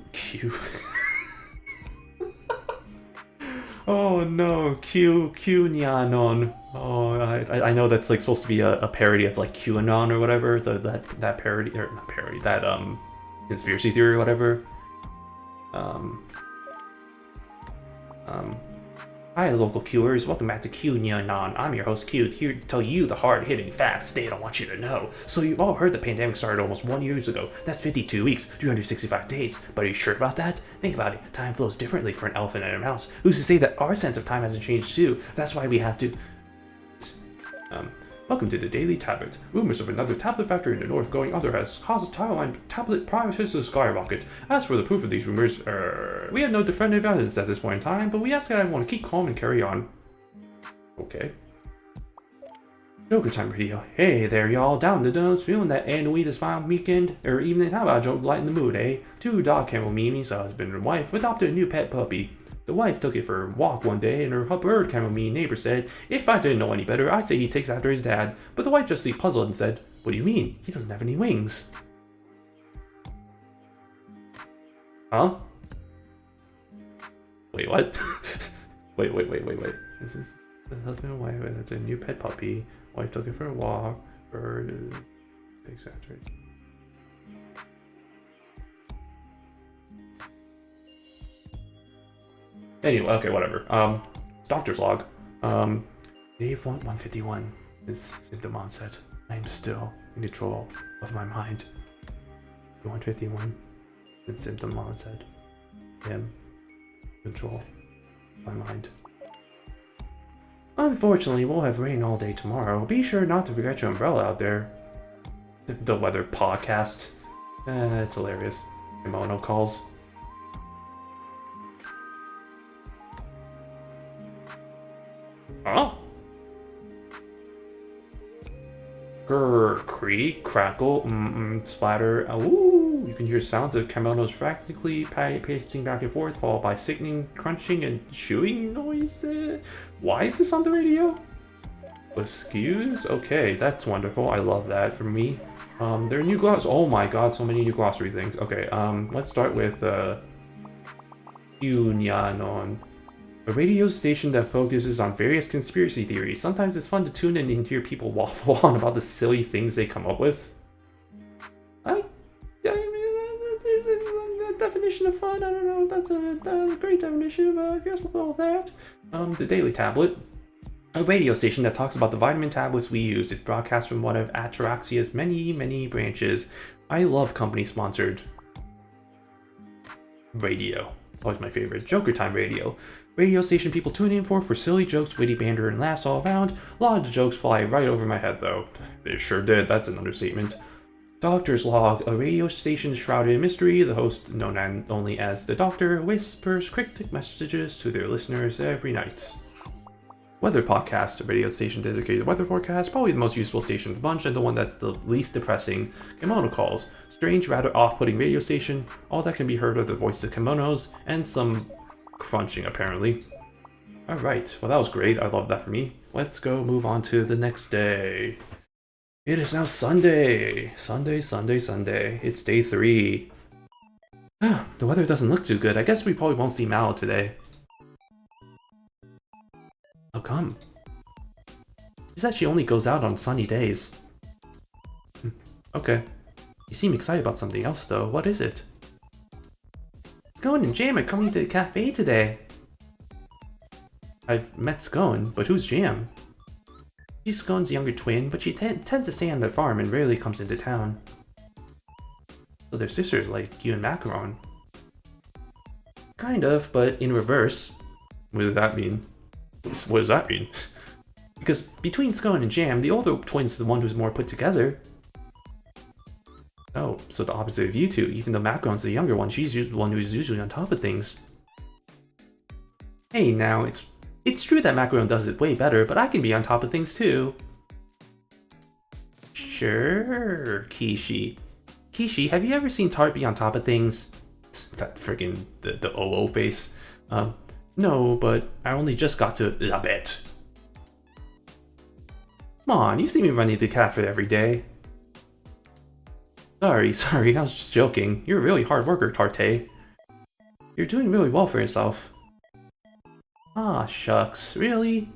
Oh no, Q Nyanon. Oh, I know that's like supposed to be a parody of like QAnon or whatever. That parody, or not parody, that conspiracy theory or whatever. Hi, local Qers. Welcome back to Q Nyanon. I'm your host Q, here to tell you the hard-hitting facts they don't want you to know. So you've all heard the pandemic started almost 1 year ago. That's 52 weeks, 365 days. But are you sure about that? Think about it. Time flows differently for an elephant and a mouse. Who's to say that our sense of time hasn't changed too? That's why we have to... Welcome to the Daily Tablet. Rumors of another tablet factory in the north going under has caused Taiwan tablet prices to skyrocket. As for the proof of these rumors, we have no definitive evidence at this point in time, but we ask that everyone keep calm and carry on. Okay. Joker Time Radio. Hey there, y'all. Down the donuts, feeling that annoy this fine weekend or evening? How about a joke lighten the mood, eh? Two dog kemomimis, a husband and wife, adopted a new pet puppy. The wife took it for a walk one day, and her bird chamomile neighbor said, "If I didn't know any better, I'd say he takes after his dad." But the wife just seemed puzzled and said, "What do you mean? He doesn't have any wings." Huh? Wait, what? wait. This is the husband and wife, and it's a new pet puppy. Wife took it for a walk. Bird takes after it. Anyway, okay, whatever. Doctor's log. Day 151 is symptom onset. I am still in control of my mind. 151 is symptom onset. I am in control of my mind. Unfortunately, we'll have rain all day tomorrow. Be sure not to forget your umbrella out there. The weather podcast. It's hilarious. Kemono calls. Huh? Grrr, creak, crackle, splatter. Ooh, you can hear sounds of Kemono's frantically pacing back and forth, followed by sickening crunching and chewing noises. Why is this on the radio? Excuse? Okay, that's wonderful. I love that for me. There are new gloss. Oh my god, so many new glossary things. Okay, let's start with Yunyanon, a radio station that focuses on various conspiracy theories. Sometimes it's fun to tune in and hear people waffle on about the silly things they come up with. I mean, there's a definition of fun. I don't know if that's a great definition, but I guess we'll go with that. The Daily Tablet, a radio station that talks about the vitamin tablets we use. It broadcasts from one of Ataraxia's many branches. I love company-sponsored radio. It's always my favorite. Joker Time Radio. Radio station people tune in for silly jokes, witty banter, and laughs all around. A lot of the jokes fly right over my head, though. They sure did. That's an understatement. Doctor's Log, a radio station shrouded in mystery. The host, known only as the Doctor, whispers cryptic messages to their listeners every night. Weather Podcast, a radio station dedicated to weather forecast, probably the most useful station of the bunch and the one that's the least depressing. Kemono Calls, strange, rather off-putting radio station. All that can be heard are the voices of kimonos and some crunching, apparently. Alright, well that was great. I love that for me. Let's go move on to the next day. It is now Sunday. Sunday. It's day 3. The weather doesn't look too good. I guess we probably won't see Mallow today. How come? She said she only goes out on sunny days. Okay. You seem excited about something else, though. What is it? Scone and Jam are coming to the cafe today. I've met Scone, but who's Jam? She's Scone's younger twin, but she tends to stay on the farm and rarely comes into town. So they're sisters like you and Macaron. Kind of, but in reverse. What does that mean? What does that mean? Because between Scone and Jam, the older twin's the one who's more put together. Oh, so the opposite of you two. Even though Macaron's the younger one, she's the one who's usually on top of things. Hey, now, it's true that Macaron does it way better, but I can be on top of things too. Sure, Kishi. Kishi, have you ever seen Tart be on top of things? That friggin' the OO face. No, but I only just got to La Bête. Come on, you see me running the cafe every day. Sorry, I was just joking. You're a really hard worker, Tarte. You're doing really well for yourself. Ah, shucks, really?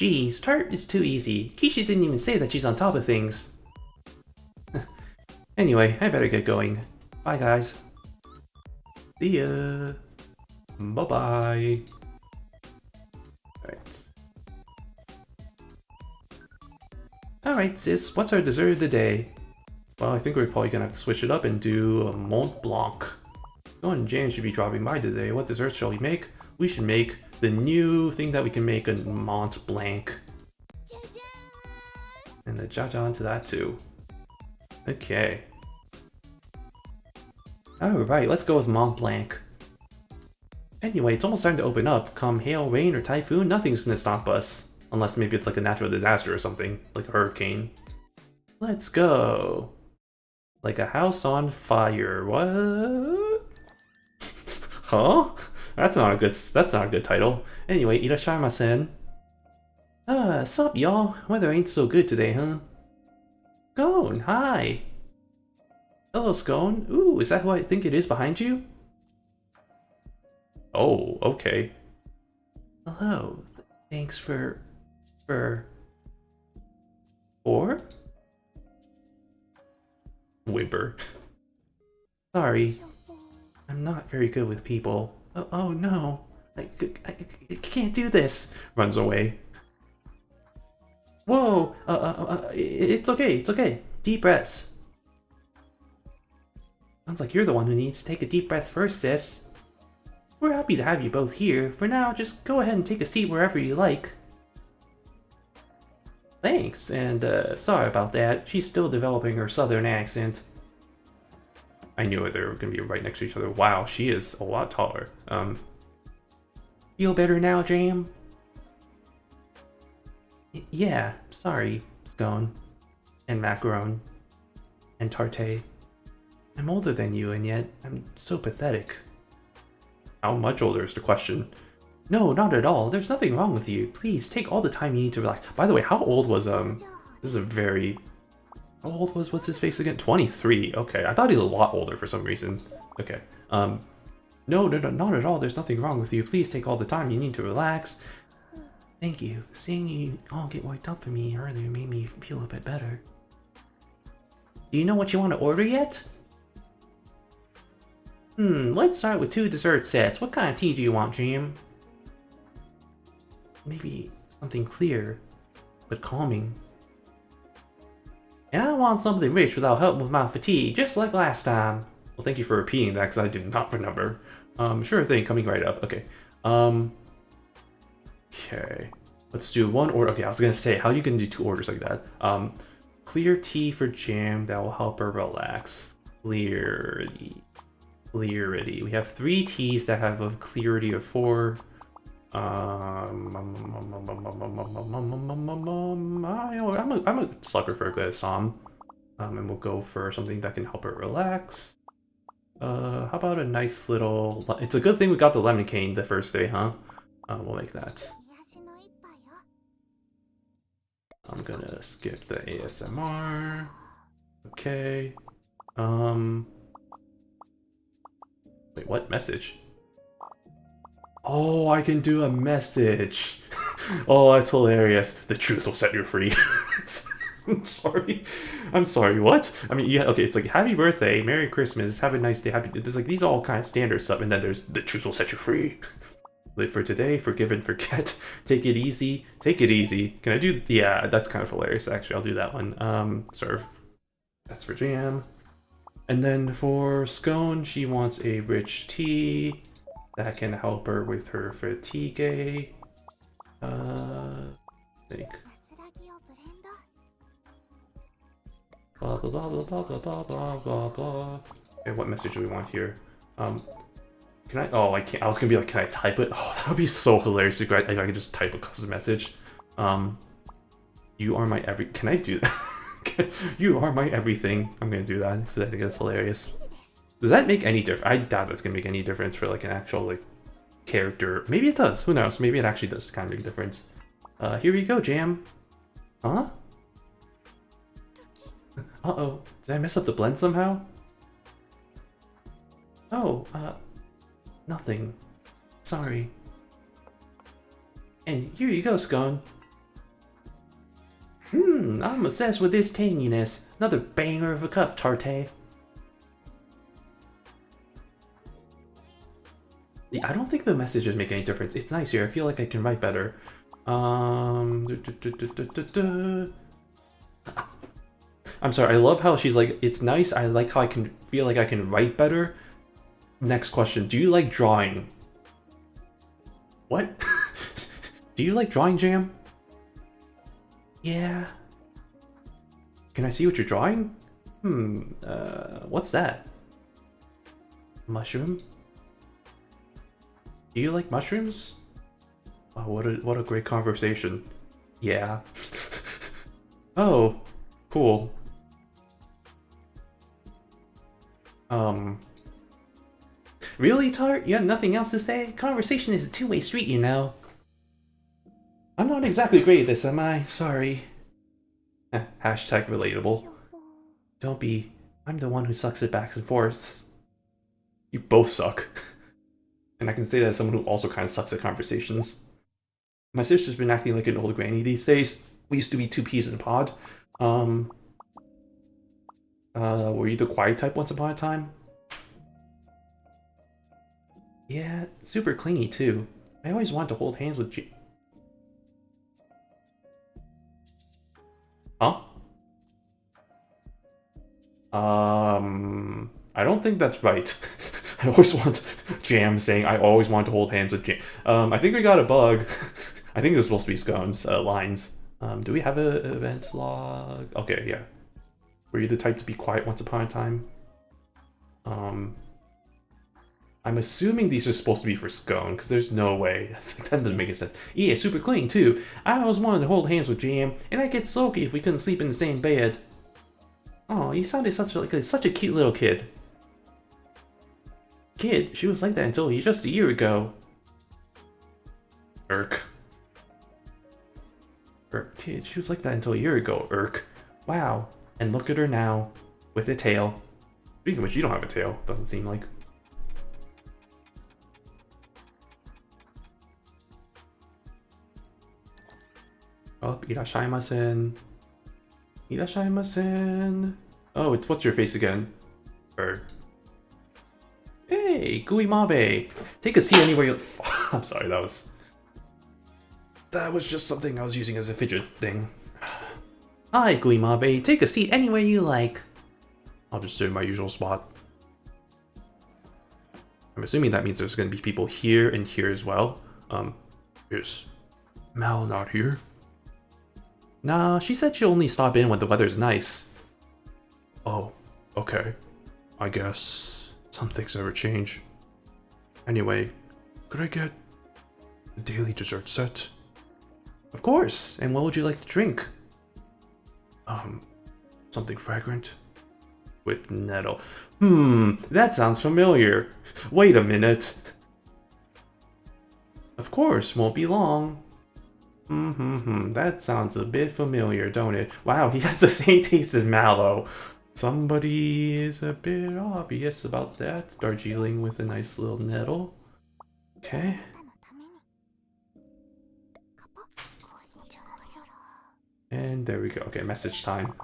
Geez, Tart is too easy. Kishi didn't even say that she's on top of things. Anyway, I better get going. Bye, guys. See ya. Bye-bye. Alright, sis, what's our dessert of the day? Well, I think we're probably gonna have to switch it up and do a Mont Blanc. Scone and Jam should be dropping by today. What dessert shall we make? We should make the new thing that we can make a Mont Blanc. And the Jajan to that too. Okay. Alright, let's go with Mont Blanc. Anyway, it's almost starting to open up. Come hail, rain, or typhoon, nothing's gonna stop us. Unless maybe it's like a natural disaster or something, like a hurricane. Let's go. Like a house on fire. What? Huh? That's not a good title. Anyway, irashaimmasen. Sup y'all? Weather ain't so good today, huh? Scone, hi. Hello, Scone. Ooh, is that who I think it is behind you? Oh, okay. Hello. Thanks for... Whimper. Sorry. I'm not very good with people. Oh no. I can't do this. Runs away. Whoa! It's okay. Deep breaths. Sounds like you're the one who needs to take a deep breath first, sis. We're happy to have you both here. For now, just go ahead and take a seat wherever you like. Thanks, and sorry about that. She's still developing her southern accent. I knew they were gonna be right next to each other. Wow, she is a lot taller. Feel better now, Jam? Yeah, sorry, Scone. And Macaron. And Tarte. I'm older than you, and yet I'm so pathetic. How much older is the question? No, not at all. There's nothing wrong with you. Please take all the time you need to relax. By the way, how old was this is a very how old was what's his face again? 23. Okay, I thought he was a lot older for some reason. Okay. No, not at all. There's nothing wrong with you. Please take all the time you need to relax. Thank you. Seeing you all get worked up for me earlier made me feel a bit better. Do you know what you want to order yet? Let's start with 2 dessert sets. What kind of tea do you want, Jim? Maybe something clear, but calming. And I want something rich without helping with my fatigue, just like last time. Well, thank you for repeating that, because I did not remember. Sure thing, coming right up. Okay. Okay. Let's do 1 order. Okay, I was gonna say, how are you gonna do 2 orders like that? Clear tea for Jam, that will help her relax. Clarity. We have 3 teas that have a clarity of 4. I'm a sucker for a good song. And we'll go for something that can help her relax. How about a nice little... It's a good thing we got the lemon cane the first day, huh? We'll make that. I'm gonna skip the ASMR. Okay. Wait, what message? Oh, I can do a message. Oh, that's hilarious. The truth will set you free. I'm sorry, what? I mean, yeah, okay, it's like, happy birthday, Merry Christmas, have a nice day, happy... There's like, these are all kind of standard stuff, and then there's, the truth will set you free. Live for today, forgive and forget, take it easy, take it easy. Can I do... Yeah, that's kind of hilarious, actually, I'll do that one. Serve. That's for Jam. And then for Scone, she wants a rich tea that can help her with her fatigue. Think. Blah blah blah blah blah blah blah blah blah. Okay, what message do we want here? Can I? Oh, I can't. I was gonna be like, can I type it? Oh, that would be so hilarious if I could just type a custom message. You are my every. Can I do that? You are my everything. I'm gonna do that because I think that's hilarious. Does that make any difference? I doubt that's gonna make any difference for like an actual like character. Maybe it does. Who knows? Maybe it actually does kind of make a difference. Here we go, Jam. Huh? Uh-oh. Did I mess up the blend somehow? Oh, nothing. Sorry. And here you go, Scone. I'm obsessed with this tanginess. Another banger of a cup, Tarte. I don't think the messages make any difference. It's nice here. I feel like I can write better. I'm sorry. I love how she's like, it's nice. I like how I can feel like I can write better. Next question. Do you like drawing? What? Do you like drawing, Jam? Yeah. Can I see what you're drawing? What's that? Mushroom? Do you like mushrooms? Oh, what a great conversation. Yeah. Oh, cool. Really, Tart? You have nothing else to say? Conversation is a two-way street, you know. I'm not exactly great at this, am I? Sorry. Hashtag relatable. Don't be. I'm the one who sucks at backs and forths. You both suck. And I can say that as someone who also kind of sucks at conversations. My sister's been acting like an old granny these days. We used to be 2 peas in a pod. Were you the quiet type once upon a time? Yeah, super clingy too. I always wanted to hold hands with Huh? I don't think that's right. I always want Jam saying I always want to hold hands with Jam. I think we got a bug. I think this is supposed to be Scone's lines. Do we have an event log? Okay, yeah. Were you the type to be quiet once upon a time? I'm assuming these are supposed to be for Scone, because there's no way. That doesn't make any sense. Yeah, super clean too. I always wanted to hold hands with Jam, and I'd get sulky if we couldn't sleep in the same bed. Oh, you sounded such a cute little kid. Kid? She was like that until just a year ago. Irk. Irk. Kid, she was like that until a year ago, Irk. Wow. And look at her now. With a tail. Speaking of which, you don't have a tail, doesn't seem like. Oh, irashaimasen. Irashaimasen. Oh, it's what's your face again? Bird. Hey, Guimabe. Take a seat anywhere you. I'm sorry, that was just something I was using as a fidget thing. Hi, Guimabe. Take a seat anywhere you like. I'll just sit in my usual spot. I'm assuming that means there's going to be people here and here as well. Is Mal not here? Nah, she said she'll only stop in when the weather's nice. Oh, okay. I guess some things never change. Anyway, could I get the daily dessert set? Of course, and what would you like to drink? Something fragrant? With nettle. That sounds familiar. Wait a minute. Of course, won't be long. That sounds a bit familiar, don't it? Wow, he has the same taste as Mallow. Somebody is a bit obvious about that. Darjeeling with a nice little nettle. Okay. And there we go. Okay, message time.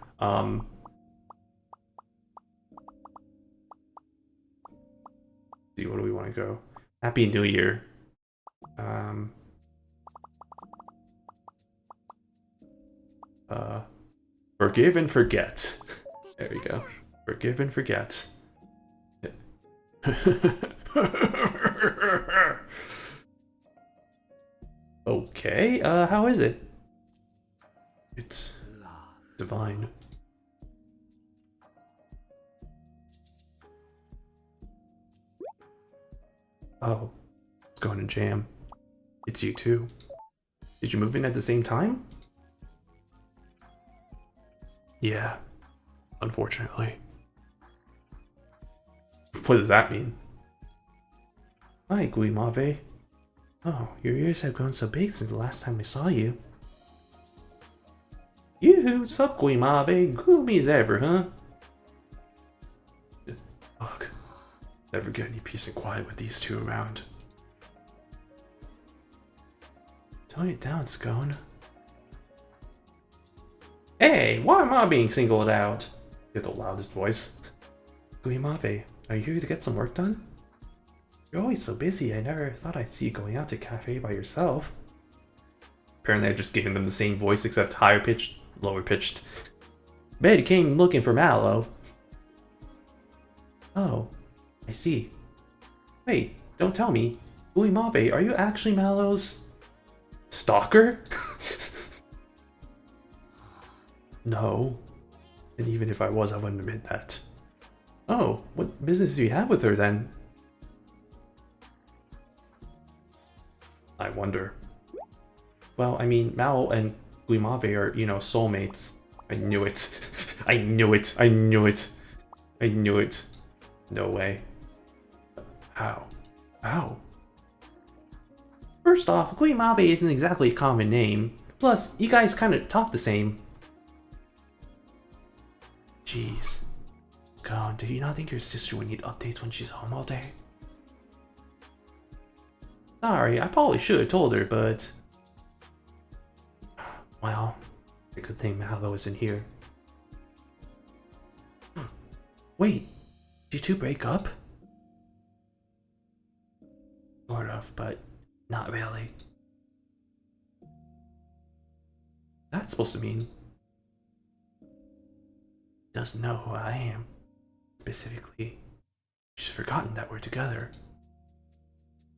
See, where do we want to go? Happy New Year. Forgive and forget. There we go. Forgive and forget. Okay, how is it? It's divine. Oh, it's going to jam. It's you too. Did you move in at the same time? Yeah, unfortunately. What does that mean? Hi, Guimave. Oh, your ears have grown so big since the last time I saw you. Yoo-hoo, sup, Guimave? Gloomy as ever, huh? Ugh. Never get any peace and quiet with these two around. Tone it down, Scone. Hey, why am I being singled out? You have the loudest voice. Guimave, are you here to get some work done? You're always so busy, I never thought I'd see you going out to a cafe by yourself. Apparently I just gave them the same voice except higher pitched, lower pitched. Bet he came looking for Mallow. Oh, I see. Wait, don't tell me. Guimave, are you actually Mallow's stalker? No. And even if I was, I wouldn't admit that. Oh, what business do you have with her then? I wonder. Well, I mean, Mal and Guimave are, you know, soulmates. I knew it. I knew it. I knew it. I knew it. No way. How? How? First off, Guimave isn't exactly a common name. Plus, you guys kind of talk the same. Jeez. God, did you not think your sister would need updates when she's home all day? Sorry, I probably should have told her, but... Well, it's a good thing Mallow isn't here. Wait, did you two break up? Sort of, but not really. That's supposed to mean... doesn't know who I am. Specifically, she's forgotten that we're together.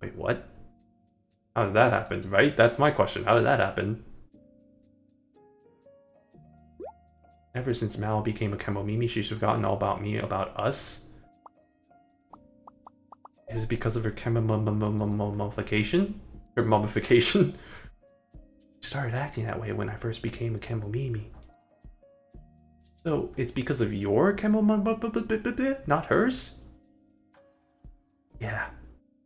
Wait, what? How did that happen, right? That's my question. How did that happen? Ever since Mal became a kemomimi, she's forgotten all about me, about us? Is it because of her mummification? Her mummification? She started acting that way when I first became a kemomimi. So, it's because of your kemomimi, not hers? Yeah,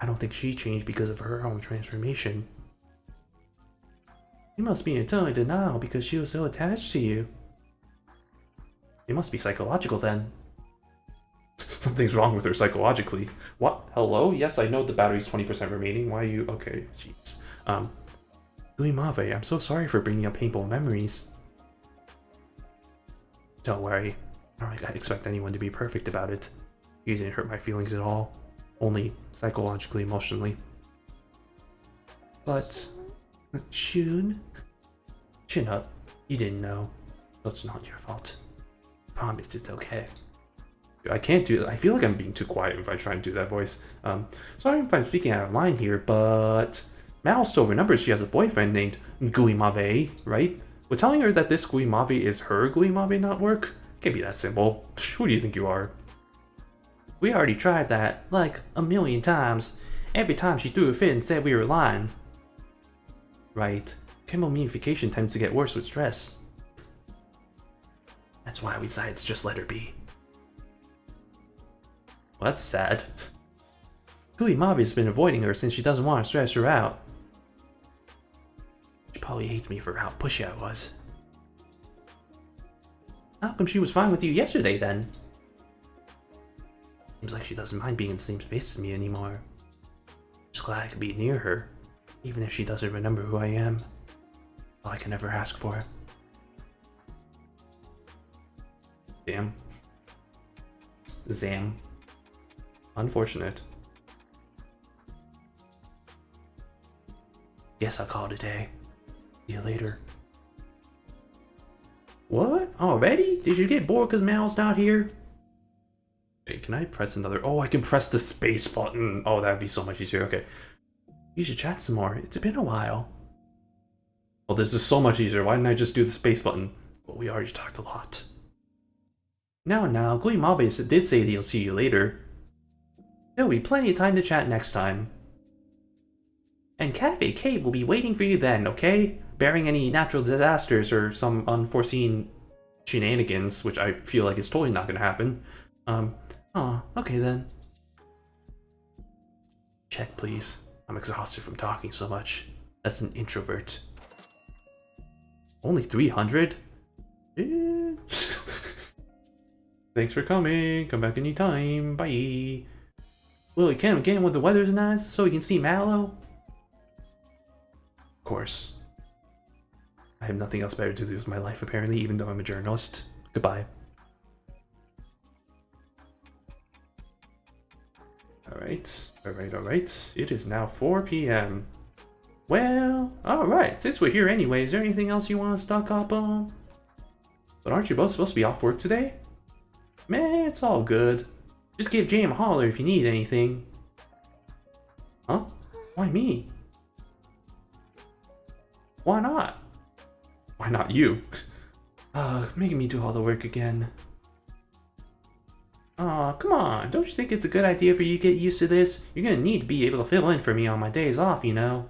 I don't think she changed because of her own transformation. You must be in total denial because she was so attached to you. It must be psychological then. Something's wrong with her psychologically. What? Hello? Yes, I know the battery's 20% remaining. Why are you... Okay, jeez. Guimave, I'm so sorry for bringing up painful memories. Don't worry. I don't expect anyone to be perfect about it. You didn't hurt my feelings at all. Only psychologically, emotionally. But... Shun? Chin up. You didn't know. That's not your fault. Promise it's okay. I can't do that. I feel like I'm being too quiet if I try and do that voice. Sorry if I'm speaking out of line here, but Mal still remembers she has a boyfriend named Guimave, right? Would telling her that this Guimave is her Guimave not work? Can't be that simple. Who do you think you are? We already tried that, like, 1,000,000 times. Every time she threw a fit and said we were lying. Right. Kemomimification tends to get worse with stress. That's why we decided to just let her be. Well, that's sad. Guimave's been avoiding her since she doesn't want to stress her out. She probably hates me for how pushy I was. How come she was fine with you yesterday then? Seems like she doesn't mind being in the same space as me anymore. Just glad I could be near her, even if she doesn't remember who I am. All I can ever ask for. Damn. Zam. Unfortunate. Guess I'll call it a day. See you later. What? Already? Did you get bored because Mal's not here? Wait, can I press another? Oh, I can press the space button. Oh, that'd be so much easier. Okay. You should chat some more. It's been a while. Well, this is so much easier. Why didn't I just do the space button? Well, we already talked a lot. Now, Guimave did say that he'll see you later. There'll be plenty of time to chat next time. And Cafe K will be waiting for you then, okay? Barring any natural disasters or some unforeseen shenanigans, which I feel like is totally not gonna happen. Okay then. Check, please. I'm exhausted from talking so much. That's an introvert. Only 300? Thanks for coming. Come back anytime. Bye. Will you come again when the weather's nice so we can see Mallow? Of course. I have nothing else better to do with my life apparently, even though I'm a journalist. Goodbye. Alright. It is now 4 p.m. Well, alright. Since we're here anyway, is there anything else you want to stock up on? But aren't you both supposed to be off work today? Man, it's all good. Just give Jam a holler if you need anything. Huh? Why me? Why not? Why not you? Making me do all the work again. Aw, come on. Don't you think it's a good idea for you to get used to this? You're gonna need to be able to fill in for me on my days off, you know?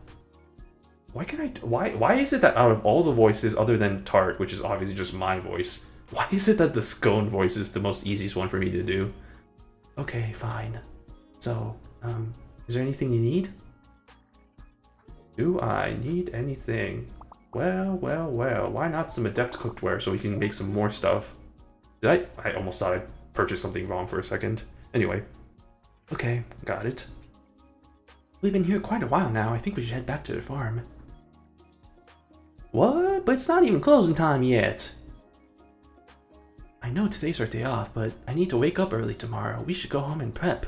Why is it that out of all the voices other than Tart, which is obviously just my voice, why is it that the Scone voice is the most easiest one for me to do? Okay, fine. So, is there anything you need? Do I need anything? Well, why not some Adept cookware so we can make some more stuff? I almost thought I purchased something wrong for a second. Anyway. Okay, got it. We've been here quite a while now. I think we should head back to the farm. What? But it's not even closing time yet. I know today's our day off, but I need to wake up early tomorrow. We should go home and prep.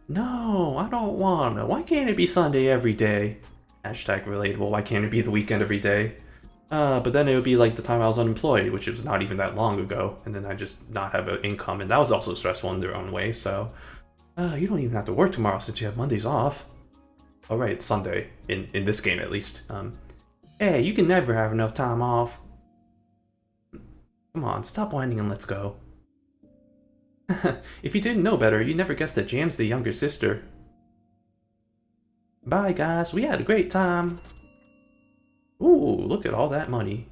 No, I don't wanna. Why can't it be Sunday every day? Hashtag relatable. Why can't it be the weekend every day? But then it would be like the time I was unemployed, which was not even that long ago, and then I just not have an income, and that was also stressful in their own way, so... you don't even have to work tomorrow since you have Mondays off. Oh right, it's Sunday, in this game at least. Hey, you can never have enough time off. Come on, stop whining and let's go. If you didn't know better, you'd never guess that Jam's the younger sister. Bye guys, we had a great time. Ooh, look at all that money.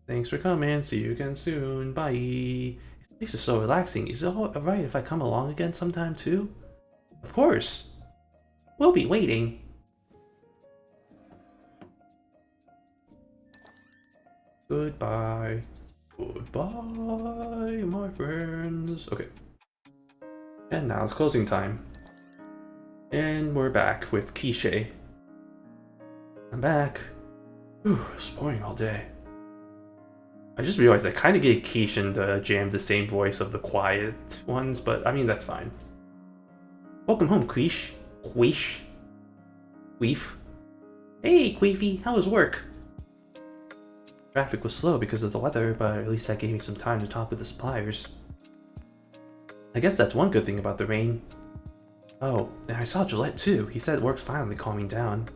Thanks for coming, see you again soon, bye. This is so relaxing. Is it alright if I come along again sometime too? Of course. We'll be waiting. Goodbye. Goodbye, my friends. Okay. And now it's closing time. And we're back with Quiche. I'm back. Whew, exploring all day. I just realized I kind of gave Keishan the jam the same voice of the quiet ones, but I mean, that's fine. Welcome home, Quiche. Quiche. Queef. Hey, Queefy, how was work? Traffic was slow because of the weather, but at least that gave me some time to talk with the suppliers. I guess that's one good thing about the rain. Oh, and I saw Gillette too. He said work's finally calming down.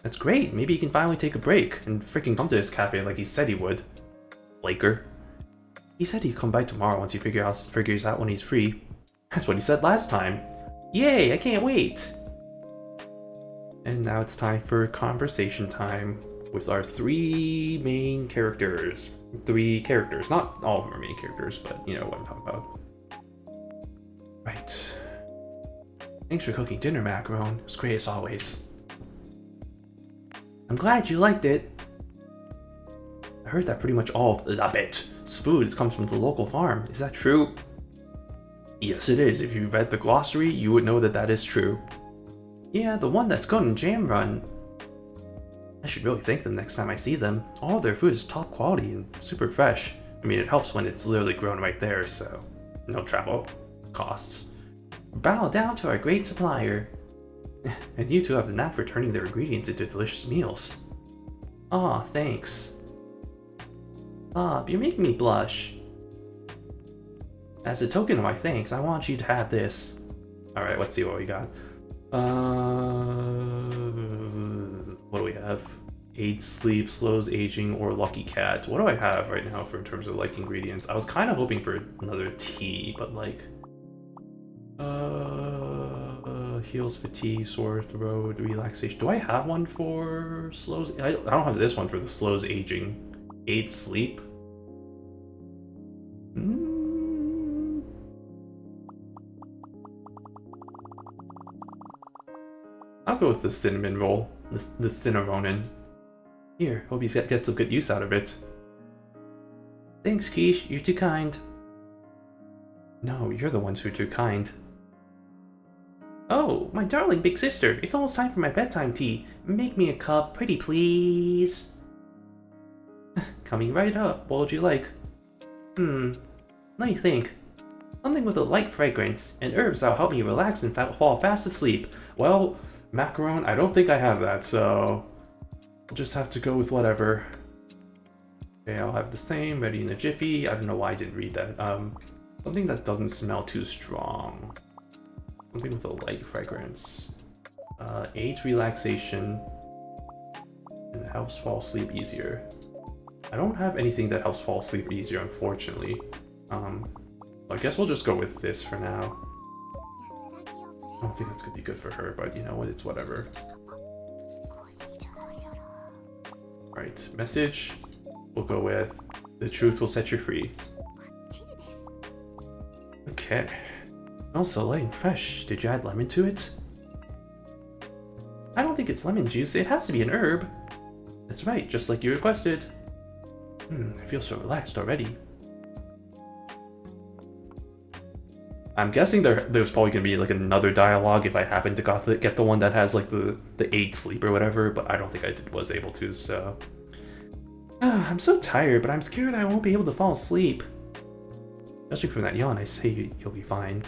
That's great. Maybe he can finally take a break and freaking come to this cafe like he said he would. Laker. He said he'd come by tomorrow once he figures out when he's free. That's what he said last time. Yay, I can't wait! And now it's time for conversation time with our three main characters. Three characters. Not all of them are main characters, but you know what I'm talking about. Right. Thanks for cooking dinner, Macaron. It's great as always. I'm glad you liked it. I heard that pretty much all of its food comes from the local farm. Is that true? Yes, it is. If you read the glossary, you would know that that is true. Yeah, the one that's going Jam Run. I should really thank them next time I see them. All of their food is top quality and super fresh. I mean, it helps when it's literally grown right there, so no travel costs. Bow down to our great supplier. And you two have the knack for turning their ingredients into delicious meals. Aw, thanks. Bob, you're making me blush. As a token of my thanks, I want you to have this. Alright, let's see what we got. What do we have? Aids sleep, slows aging, or lucky cat. What do I have right now for in terms of like ingredients? I was kind of hoping for another tea, but like heals fatigue, sore throat, relaxation. Do I have one for slows? I don't have this one for the slows aging. Aids sleep. I'll go with the cinnamon roll, the cinnaronin. Here, hope you get some good use out of it. Thanks, Quiche, you're too kind. No, you're the ones who are too kind. Oh, my darling big sister, it's almost time for my bedtime tea. Make me a cup, pretty please. Coming right up, what would you like? Let me think. Something with a light fragrance, and herbs that'll help me relax and fall fast asleep. Well, Macaron, I don't think I have that, so I'll just have to go with whatever. Okay, I'll have the same, ready in a jiffy. I don't know why I didn't read that. Something that doesn't smell too strong. Something with a light fragrance. Aids relaxation and helps fall asleep easier. I don't have anything that helps fall asleep easier, unfortunately. I guess we'll just go with this for now. I don't think that's gonna be good for her, but you know what, it's whatever. Right, message. We'll go with the truth will set you free. Okay. Also light and fresh. Did you add lemon to it? I don't think it's lemon juice. It has to be an herb. That's right, just like you requested. I feel so relaxed already. I'm guessing there's probably gonna be like another dialogue if I happen to get the one that has like the 8 sleep or whatever, but I don't think I was able to, so. I'm so tired, but I'm scared I won't be able to fall asleep. Especially from that yawn, I say you'll be fine.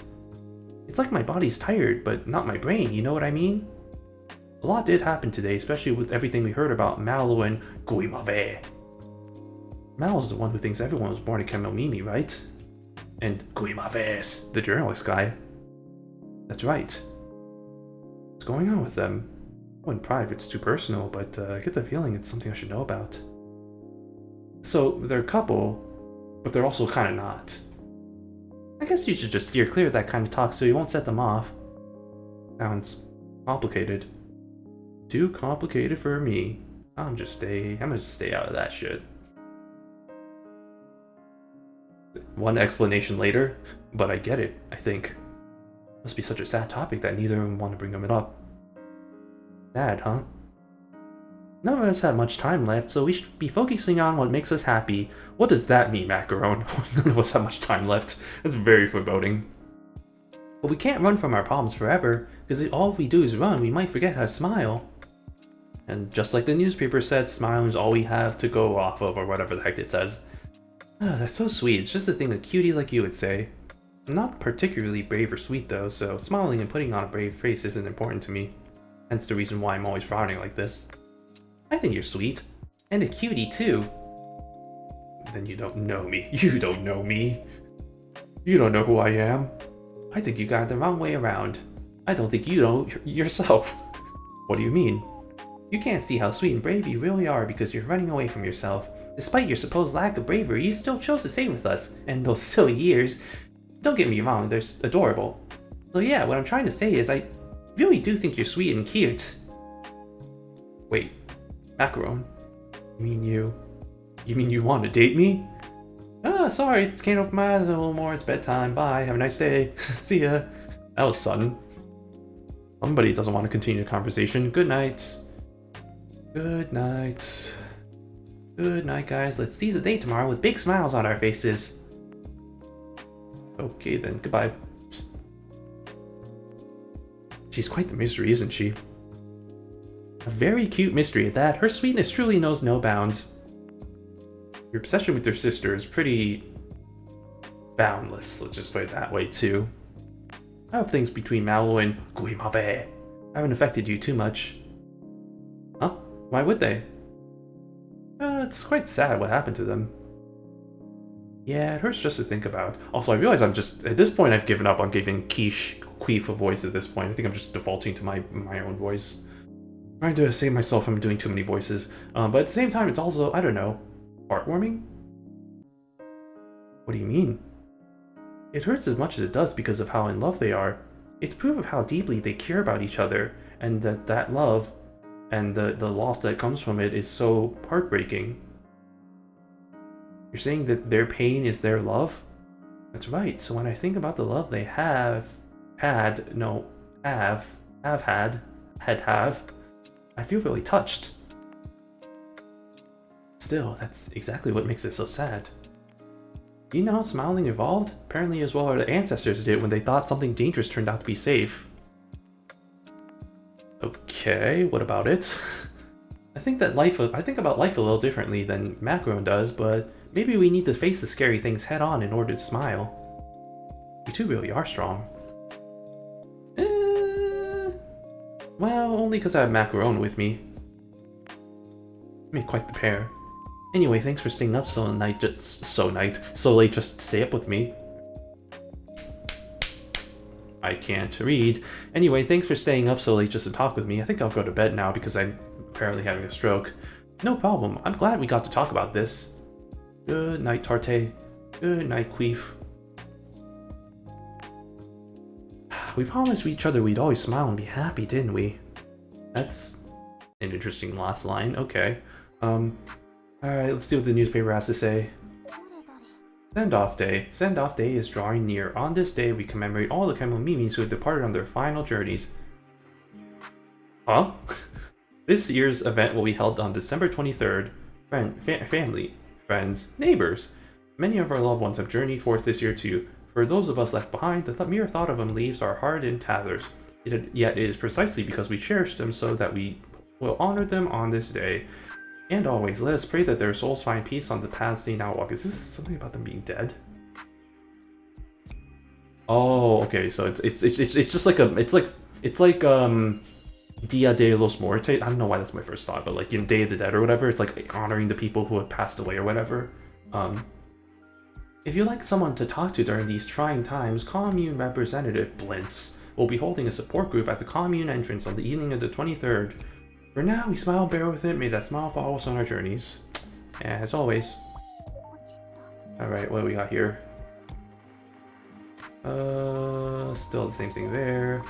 It's like my body's tired, but not my brain, you know what I mean? A lot did happen today, especially with everything we heard about Malo and Guimave. Malo's the one who thinks everyone was born a kemomimi, right? And Guimaves, the journalist guy. That's right. What's going on with them? I wouldn't pry if it's too personal, but I get the feeling it's something I should know about. So, they're a couple, but they're also kind of not. I guess you should just steer clear of that kind of talk so you won't set them off. Sounds complicated. Too complicated for me. I'm gonna just stay out of that shit. One explanation later, but I get it, I think. Must be such a sad topic that neither of them want to bring it up. Sad, huh? None of us have much time left, so we should be focusing on what makes us happy. What does that mean, Macaron? None of us have much time left. That's very foreboding. But we can't run from our problems forever, because if all we do is run, we might forget how to smile. And just like the newspaper said, smiling is all we have to go off of, or whatever the heck it says. Ah, that's so sweet. It's just a thing a cutie like you would say. I'm not particularly brave or sweet though, so smiling and putting on a brave face isn't important to me. Hence the reason why I'm always frowning like this. I think you're sweet. And a cutie too. Then you don't know me. You don't know me. You don't know who I am. I think you got it the wrong way around. I don't think you know yourself. What do you mean? You can't see how sweet and brave you really are because you're running away from yourself. Despite your supposed lack of bravery, you still chose to stay with us. And those silly years, don't get me wrong, they're adorable. So yeah, what I'm trying to say is I really do think you're sweet and cute. Wait, Macaron, you mean you want to date me? Ah, sorry, it's can't open my eyes a little more, it's bedtime, bye, have a nice day, see ya. That was sudden. Somebody doesn't want to continue the conversation. Good night. Good night. Good night, guys. Let's seize the day tomorrow with big smiles on our faces. Okay then, goodbye. She's quite the mystery, isn't she? A very cute mystery at that. Her sweetness truly knows no bounds. Your obsession with your sister is pretty boundless, let's just put it that way too. I hope things between Mallow and Guimave haven't affected you too much. Huh? Why would they? It's quite sad what happened to them. Yeah, it hurts just to think about. Also, I realize at this point I've given up on giving Queef a voice at this point. I think I'm just defaulting to my own voice. I'm trying to save myself from doing too many voices. But at the same time, it's also, I don't know, heartwarming? What do you mean? It hurts as much as it does because of how in love they are. It's proof of how deeply they care about each other, and that love and the loss that comes from it is so heartbreaking. You're saying that their pain is their love? That's right, so when I think about the love they have, I feel really touched. Still, that's exactly what makes it so sad. Do you know how smiling evolved? Apparently as well as our ancestors did when they thought something dangerous turned out to be safe. Okay, what about it? I think about life a little differently than Macaron does, but maybe we need to face the scary things head on in order to smile. You two really are strong. Well, only because I have Macaron with me. Make quite the pair. Anyway, thanks for staying up so late just to stay up with me. I can't read. Anyway, thanks for staying up so late just to talk with me. I think I'll go to bed now because I'm apparently having a stroke. No problem. I'm glad we got to talk about this. Good night, Tarte. Good night, Queef. We promised each other we'd always smile and be happy, didn't we? That's an interesting last line. Okay. Alright, let's see what the newspaper has to say. Send-off Day. Send-off Day is drawing near. On this day, we commemorate all the kemomimis who have departed on their final journeys. Huh? This year's event will be held on December 23rd. Family, friends, neighbors. Many of our loved ones have journeyed forth this year too. For those of us left behind, the mere thought of them leaves our heart in tatters. Yet it is precisely because we cherish them so that we will honor them on this day. And always, let us pray that their souls find peace on the paths they now walk. Is this something about them being dead? Oh, okay. So it's just like it's like Dia de los Muertos. I don't know why that's my first thought, but like Day of the Dead or whatever. It's like honoring the people who have passed away or whatever. If you'd like someone to talk to during these trying times, Commune Representative Blintz will be holding a support group at the commune entrance on the evening of the 23rd. For now, we smile and bear with it. May that smile follow us on our journeys. As always. Alright, what do we got here? Still the same thing there.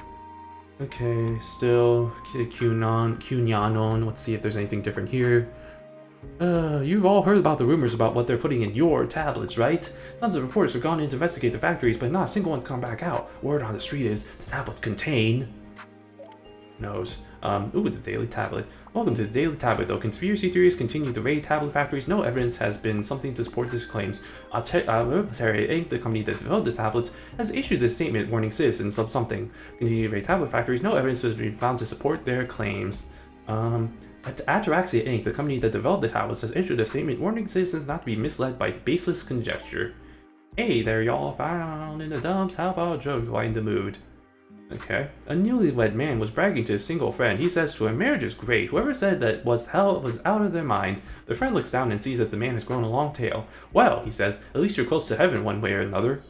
Okay, still Cunyanon. Let's see if there's anything different here. You've all heard about the rumors about what they're putting in your tablets, right? Tons of reporters have gone in to investigate the factories, but not a single one come back out. Word on the street is the tablets contain... knows. Ooh, the Daily Tablet. Welcome to the Daily Tablet. Though conspiracy theories continue to raid tablet factories, no evidence has been something to support these claims. Inc., the company that developed the tablets, has issued this statement warning citizens of something. Continue to raid tablet factories, no evidence has been found to support their claims. Ataraxia Inc., the company that developed the tablets, has issued a statement warning citizens not to be misled by baseless conjecture. Hey there, y'all, found in the dumps. How about drugs lighten the mood? Okay. A newlywed man was bragging to his single friend. He says to him, "Marriage is great. Whoever said that was out of their mind." The friend looks down and sees that the man has grown a long tail. "Well," he says, "at least you're close to heaven one way or another."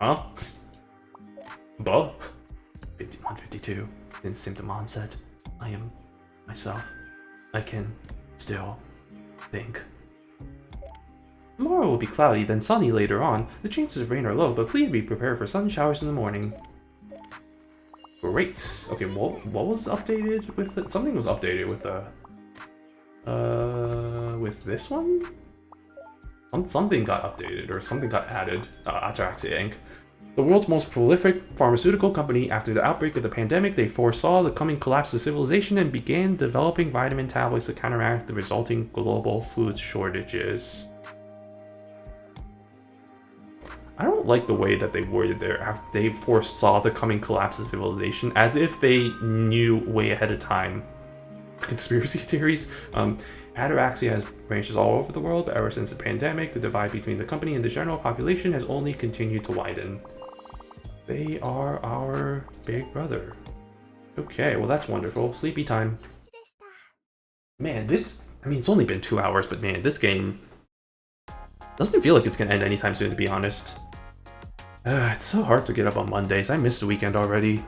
Huh? Buh? 5152. Since symptom onset, I am myself. I can still think. Tomorrow will be cloudy, then sunny later on. The chances of rain are low, but please be prepared for sun showers in the morning. Great. Okay, what was updated with it? Something was updated with this one? Something got updated, or something got added. Ataraxia Inc. The world's most prolific pharmaceutical company, after the outbreak of the pandemic, they foresaw the coming collapse of civilization and began developing vitamin tablets to counteract the resulting global food shortages. I don't like the way that they worded there. They foresaw the coming collapse of civilization, as if they knew way ahead of time. Conspiracy theories. Ataraxia has branches all over the world, but ever since the pandemic, the divide between the company and the general population has only continued to widen. They are our big brother. Okay, well that's wonderful. Sleepy time. Man, I mean, it's only been 2 hours, but man, this game doesn't feel like it's gonna end anytime soon, to be honest. It's so hard to get up on Mondays. I missed the weekend already.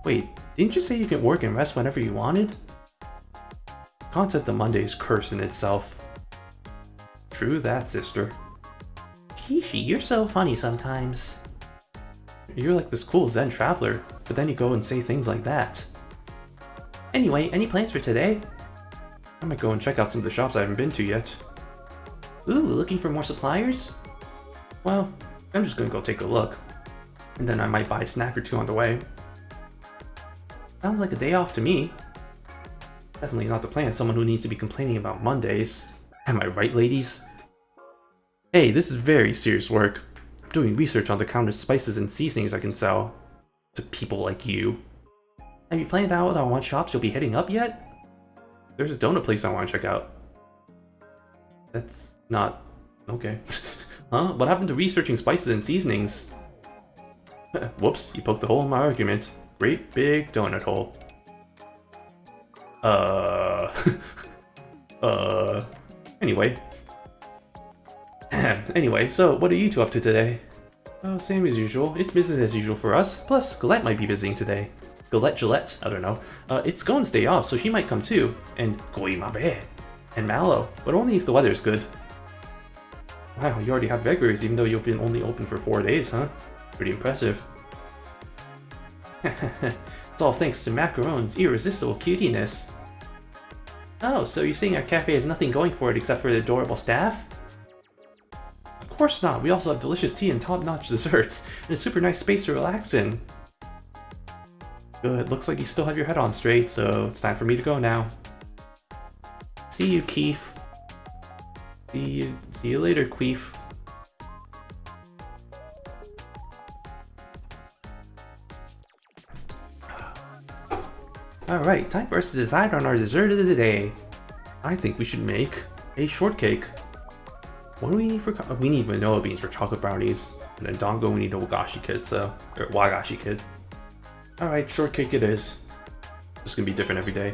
Wait, didn't you say you can work and rest whenever you wanted? The concept of Monday is cursed in itself. True that, sister. Kishi, you're so funny sometimes. You're like this cool Zen traveler, but then you go and say things like that. Anyway, any plans for today? I might go and check out some of the shops I haven't been to yet. Ooh, looking for more suppliers? Well, I'm just gonna go take a look. And then I might buy a snack or two on the way. Sounds like a day off to me. Definitely not the plan of someone who needs to be complaining about Mondays. Am I right, ladies? Hey, this is very serious work. I'm doing research on the kind of spices and seasonings I can sell to people like you. Have you planned out on what shops you'll be hitting up yet? There's a donut place I want to check out. That's not... okay. Huh? What happened to researching spices and seasonings? Whoops, you poked a hole in my argument. Great big donut hole. Anyway. Anyway, so what are you two up to today? Oh, same as usual. It's business as usual for us. Plus, Galette might be visiting today. Gillette, I don't know. It's Gon's day off, so she might come too. And Goimabe. And Mallow, but only if the weather's good. Wow, you already have regulars even though you've been only open for 4 days, huh? Pretty impressive. It's all thanks to Macaron's irresistible cutiness. Oh, so you're saying our cafe has nothing going for it except for the adorable staff? Of course not, we also have delicious tea and top-notch desserts, and a super nice space to relax in. Good, looks like you still have your head on straight, so it's time for me to go now. See you, Keith. See you later, Queef. Alright, time for us to decide on our dessert of the day. I think we should make a shortcake. What do we need for... we need vanilla beans for chocolate brownies. And then Dango, we need a Wagashi kid, so... or Wagashi kid. Alright, shortcake it is. It's gonna be different every day.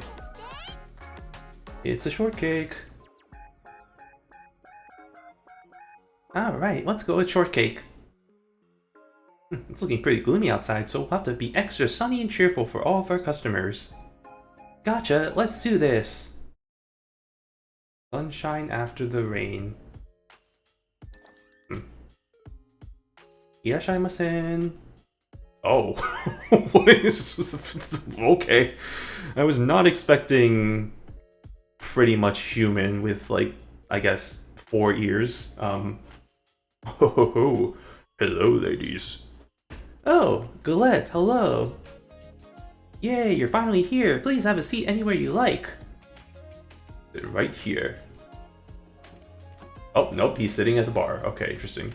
It's a shortcake. Alright, let's go with shortcake. It's looking pretty gloomy outside, so we'll have to be extra sunny and cheerful for all of our customers. Gotcha, let's do this! Sunshine after the rain. Irashaimashien. Oh. What is this? Okay. I was not expecting pretty much human with, like, I guess, 4 ears. Ho ho ho. Hello, ladies. Oh, Galette, hello. Yay, you're finally here. Please have a seat anywhere you like. Sit right here. Oh, nope, he's sitting at the bar. Okay, interesting.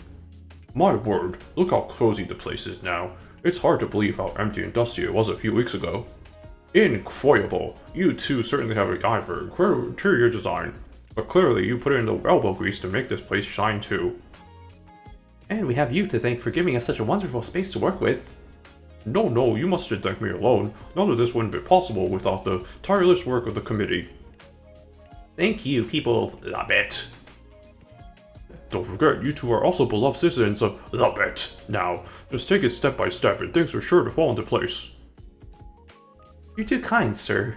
My word, look how cozy the place is now. It's hard to believe how empty and dusty it was a few weeks ago. Incredible! You two certainly have an eye for interior design. But clearly you put in the elbow grease to make this place shine too. And we have you to thank for giving us such a wonderful space to work with. No, you mustn't thank me alone. None of this wouldn't be possible without the tireless work of the committee. Thank you, people of Labet. Don't forget, you two are also beloved citizens of Labet. Now, just take it step by step and things are sure to fall into place. You're too kind, sir.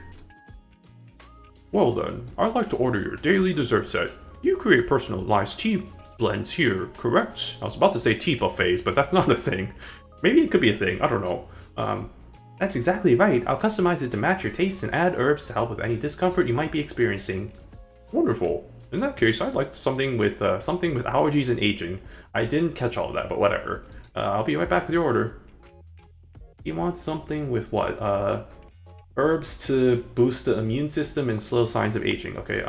Well then, I'd like to order your daily dessert set. You create personalized tea blends here, correct? I was about to say tea buffets, but that's not a thing. Maybe it could be a thing, I don't know. That's exactly right. I'll customize it to match your tastes and add herbs to help with any discomfort you might be experiencing. Wonderful. In that case, I'd like something with allergies and aging. I didn't catch all of that, but whatever. I'll be right back with your order. You want something with what? Herbs to boost the immune system and slow signs of aging. Okay,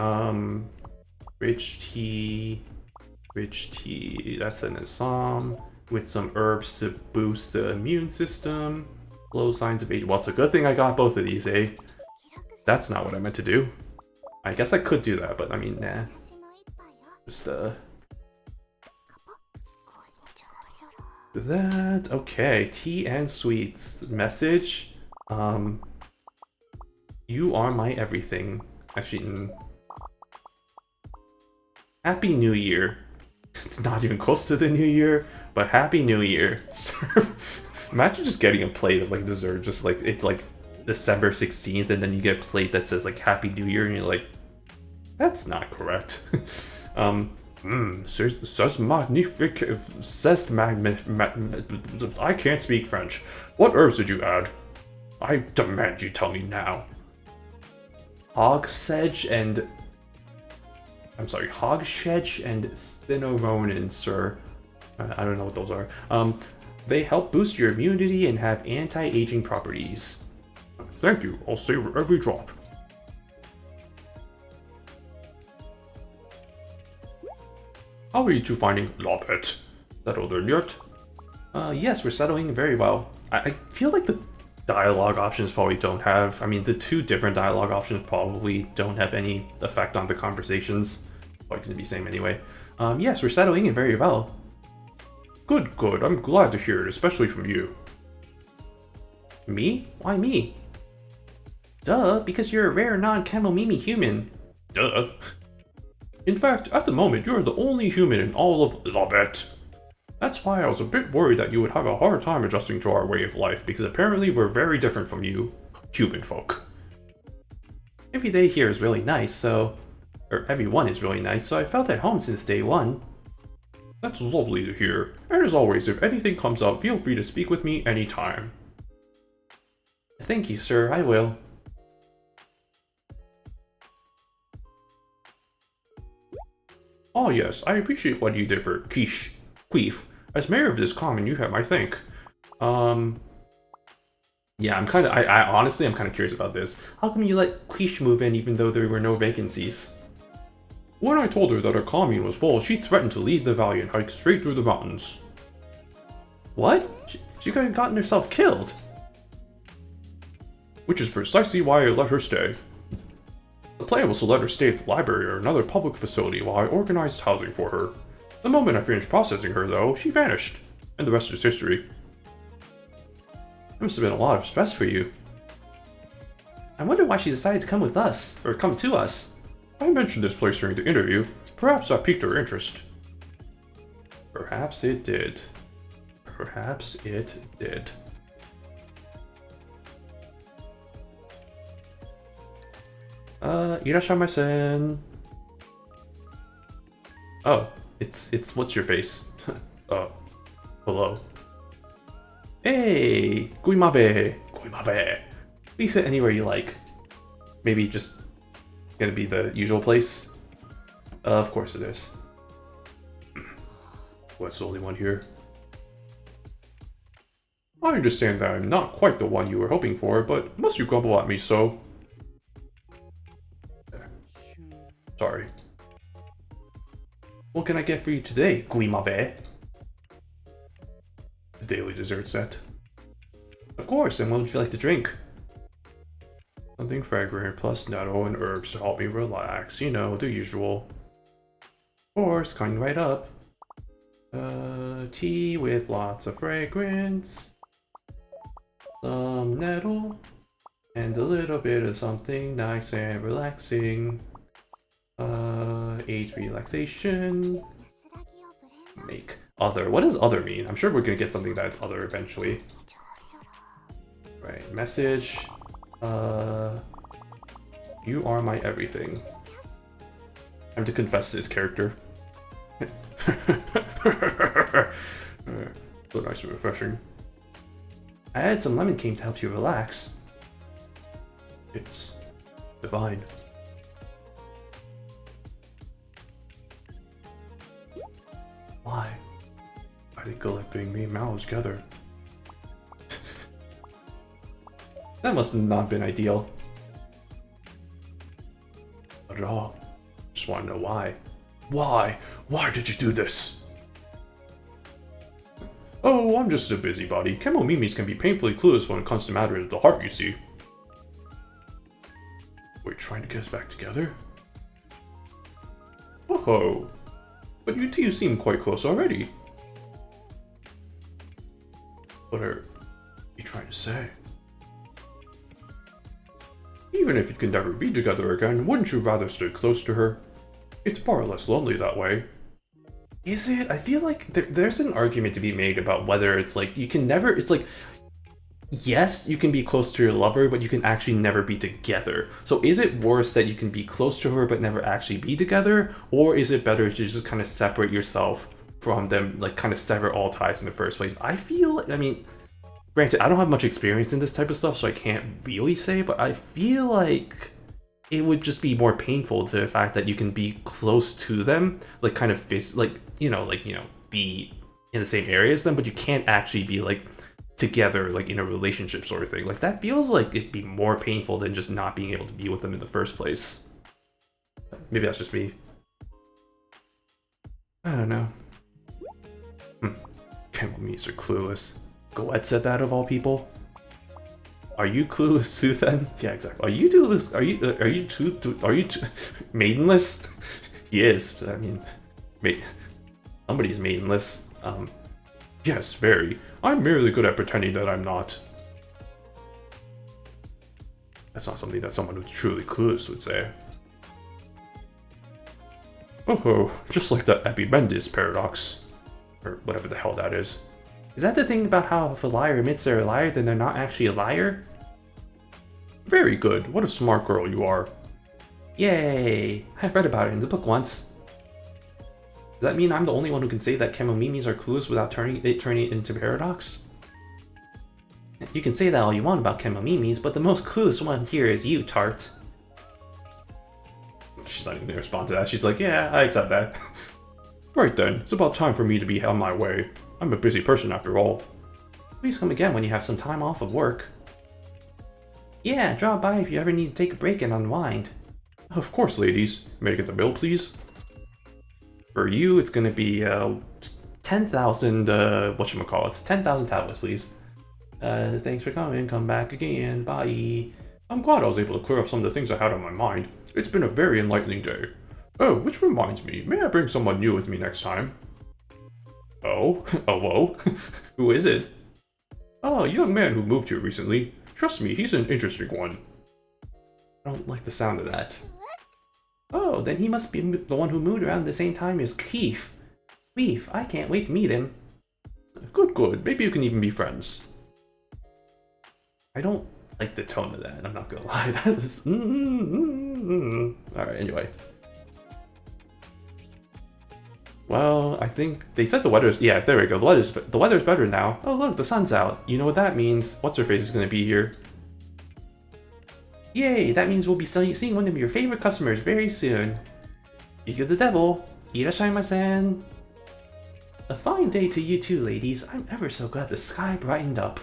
rich tea, that's an Assam, with some herbs to boost the immune system, slow signs of aging. Well, it's a good thing I got both of these, eh? That's not what I meant to do. I guess I could do that, but I mean, nah. Just, that, okay, tea and sweets. Message, you are my everything. Actually, Happy New Year. It's not even close to the New Year, but Happy New Year. Imagine just getting a plate of like dessert, just like it's like December 16th, and then you get a plate that says like Happy New Year, and you're like, that's not correct. C'est magnifique. I can't speak French. What herbs did you add? I demand you tell me now. Hogssedge and Cinnaronin, sir. I don't know what those are. They help boost your immunity and have anti-aging properties. Thank you. I'll savor every drop. How are you two finding Labet? Settled in yet? Yes, we're settling very well. I feel like the dialogue options probably don't have... I mean, the two different dialogue options probably don't have any effect on the conversations. Probably gonna be same anyway. Yes, we're settling in very well. Good. I'm glad to hear it, especially from you. Me? Why me? Duh, because you're a rare non-kemomimi human. Duh. In fact, at the moment, you're the only human in all of Labet. That's why I was a bit worried that you would have a hard time adjusting to our way of life, because apparently we're very different from you, human folk. Every day here is really nice, or everyone is really nice, so I felt at home since day one. That's lovely to hear, and as always, if anything comes up, feel free to speak with me anytime. Thank you, sir, I will. Oh yes, I appreciate what you did for Queef. As mayor of this common, you have my thank. Yeah, honestly, I'm kind of curious about this. How come you let Queef move in even though there were no vacancies? When I told her that our commune was full, she threatened to leave the valley and hike straight through the mountains. What? She could have gotten herself killed. Which is precisely why I let her stay. The plan was to let her stay at the library or another public facility while I organized housing for her. The moment I finished processing her, though, she vanished, and the rest is history. It must have been a lot of stress for you. I wonder why she decided to come with us, or come to us. I mentioned this place during the interview. Perhaps that piqued her interest. Perhaps it did. Perhaps it did. Irashamai-sen. Oh, it's what's your face? Hello. Hey, Guimabe. Please sit anywhere you like. Maybe just gonna be the usual place? Of course it is. What's the only one here? I understand that I'm not quite the one you were hoping for, but must you grumble at me so? Sorry. What can I get for you today, Glimave? The daily dessert set. Of course, and what would you like to drink? Something fragrant plus nettle and herbs to help me relax. You know, the usual. Of course, coming right up. Tea with lots of fragrance. Some nettle. And a little bit of something nice and relaxing. Age relaxation. Make other. What does other mean? I'm sure we're gonna get something that's other eventually. Right, message. You are my everything. Time to confess to his character. So nice and refreshing. I added some lemon cane to help you relax. It's divine. Why? I think collecting me and Mao together. That must have not been ideal. Not at all. Just want to know why. Why? Why did you do this? Oh, I'm just a busybody. Kemomimis can be painfully clueless when it comes to matters of the heart, you see. We're trying to get us back together? Oh, but you two seem quite close already. What are you trying to say? Even if you can never be together again, wouldn't you rather stay close to her? It's far less lonely that way. Is it? I feel like there's an argument to be made about whether it's like you can never, it's like, yes, you can be close to your lover, but you can actually never be together. So is it worse that you can be close to her but never actually be together? Or is it better to just kind of separate yourself from them, like kind of sever all ties in the first place? I feel, I mean, granted, I don't have much experience in this type of stuff, so I can't really say, but I feel like it would just be more painful to the fact that you can be close to them, like kind of be in the same area as them, but you can't actually be like together, like in a relationship sort of thing. Like that feels like it'd be more painful than just not being able to be with them in the first place. Maybe that's just me. I don't know. Kemomimis are clueless. Goet said that of all people. Are you clueless too then? Yeah, exactly. Are you clueless? Are you maidenless? He is. I mean, somebody's maidenless. Yes, very. I'm merely good at pretending that I'm not. That's not something that someone who's truly clueless would say. Oh, just like the Epimendis paradox. Or whatever the hell that is. Is that the thing about how if a liar admits they're a liar, then they're not actually a liar? Very good. What a smart girl you are. Yay! I've read about it in the book once. Does that mean I'm the only one who can say that Kemomimis are clueless without turning it into paradox? You can say that all you want about Kemomimis, but the most clueless one here is you, Tart. She's not even gonna respond to that. She's like, yeah, I accept that. Right then, it's about time for me to be on my way. I'm a busy person after all. Please come again when you have some time off of work. Yeah, drop by if you ever need to take a break and unwind. Of course, ladies. May I get the bill, please? For you, it's gonna be 10,000, whatchamacallit, 10,000 tablets, please. Thanks for coming, come back again, bye. I'm glad I was able to clear up some of the things I had on my mind. It's been a very enlightening day. Oh, which reminds me, may I bring someone new with me next time? Oh, hello? Who is it? Oh, a young man who moved here recently. Trust me, he's an interesting one. I don't like the sound of that. Oh, then he must be the one who moved around the same time as Keith. Keith, I can't wait to meet him. Good. Maybe you can even be friends. I don't like the tone of that, I'm not gonna lie. That is... Alright, anyway. Well, I think they said the weather's... Yeah, there we go. The weather's better now. Oh, look, the sun's out. You know what that means. What's-her-face is going to be here. Yay, that means we'll be seeing one of your favorite customers very soon. Speak of the devil. Irashimasen. A fine day to you too, ladies. I'm ever so glad the sky brightened up.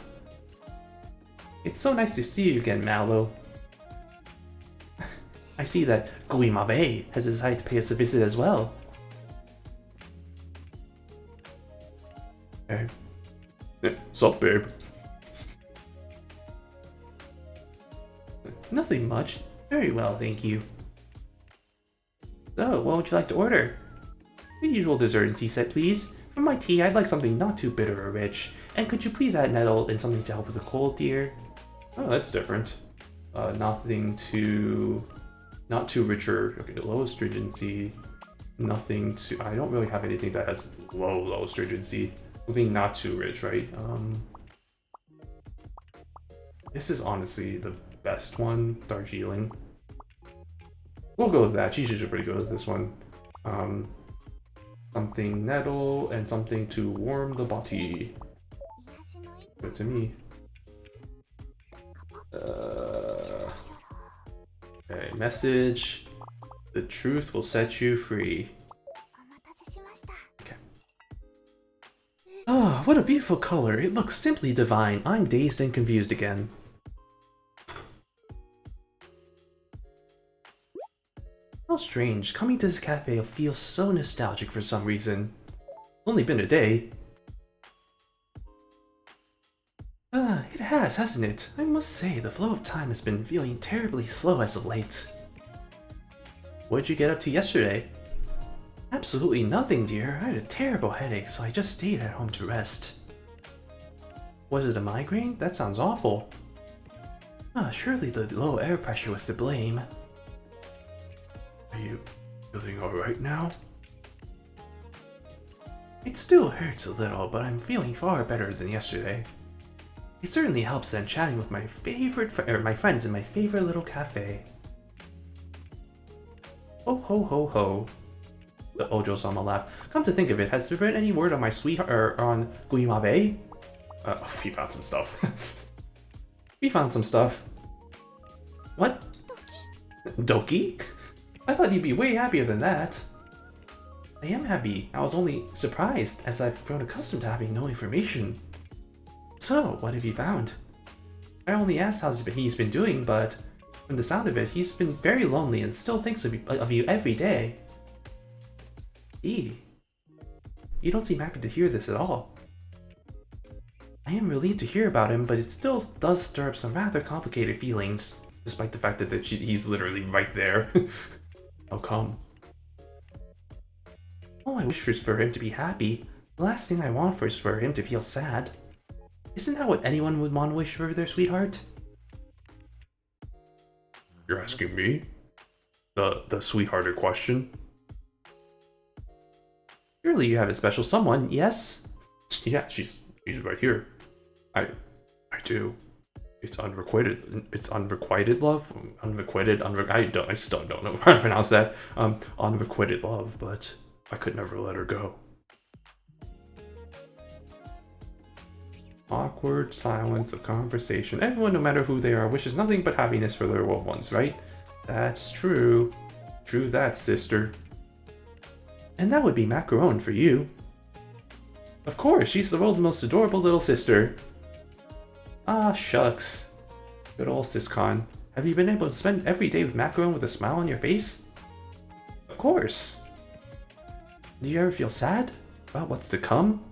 It's so nice to see you again, Mallow. I see that Guimabe has decided to pay us a visit as well. Hey. Sup, babe? Nothing much. Very well, thank you. So, what would you like to order? The usual dessert and tea set, please. For my tea, I'd like something not too bitter or rich. And could you please add nettle and something to help with the cold, dear? Oh, that's different. Nothing too... Not too rich or... Okay, low astringency. Nothing too... I don't really have anything that has low astringency. Something not too rich, right? This is honestly the best one, Darjeeling. We'll go with that. She's usually pretty good with this one. Something nettle and something to warm the body. Good to me. Okay, message. The truth will set you free. Okay. Ah, what a beautiful color. It looks simply divine. I'm dazed and confused again. How strange. Coming to this cafe feels so nostalgic for some reason. It's only been a day. Ah, it has, hasn't it? I must say, the flow of time has been feeling terribly slow as of late. What did you get up to yesterday? Absolutely nothing, dear. I had a terrible headache, so I just stayed at home to rest. Was it a migraine? That sounds awful. Ah, surely the low air pressure was to blame. Are you feeling alright now? It still hurts a little, but I'm feeling far better than yesterday. It certainly helps then chatting with my my friends in my favorite little cafe. Ho ho ho ho. The Ojo-sama laughed. Come to think of it, has there been any word on my sweetheart or on Guimabe? We found some stuff. We found some stuff. What? Doki? I thought you'd be way happier than that. I am happy. I was only surprised as I've grown accustomed to having no information. So, what have you found? I only asked how he's been doing, but from the sound of it, he's been very lonely and still thinks of you every day. You don't seem happy to hear this at all. I am relieved to hear about him, but it still does stir up some rather complicated feelings, despite the fact that he's literally right there. How come? All I wish is for him to be happy. The last thing I want is for him to feel sad. Isn't that what anyone would want to wish for their sweetheart? You're asking me? The sweethearted question? Surely you have a special someone, yes? Yeah, she's right here. I do. It's unrequited love? I still don't know how to pronounce that. Unrequited love, but I could never let her go. Awkward silence of conversation. Everyone, no matter who they are, wishes nothing but happiness for their loved ones, right? That's true. True that, sister. And that would be Macaron for you. Of course, she's the world's most adorable little sister. Ah, shucks. Good old Siscon. Have you been able to spend every day with Macaron with a smile on your face? Of course. Do you ever feel sad about what's to come?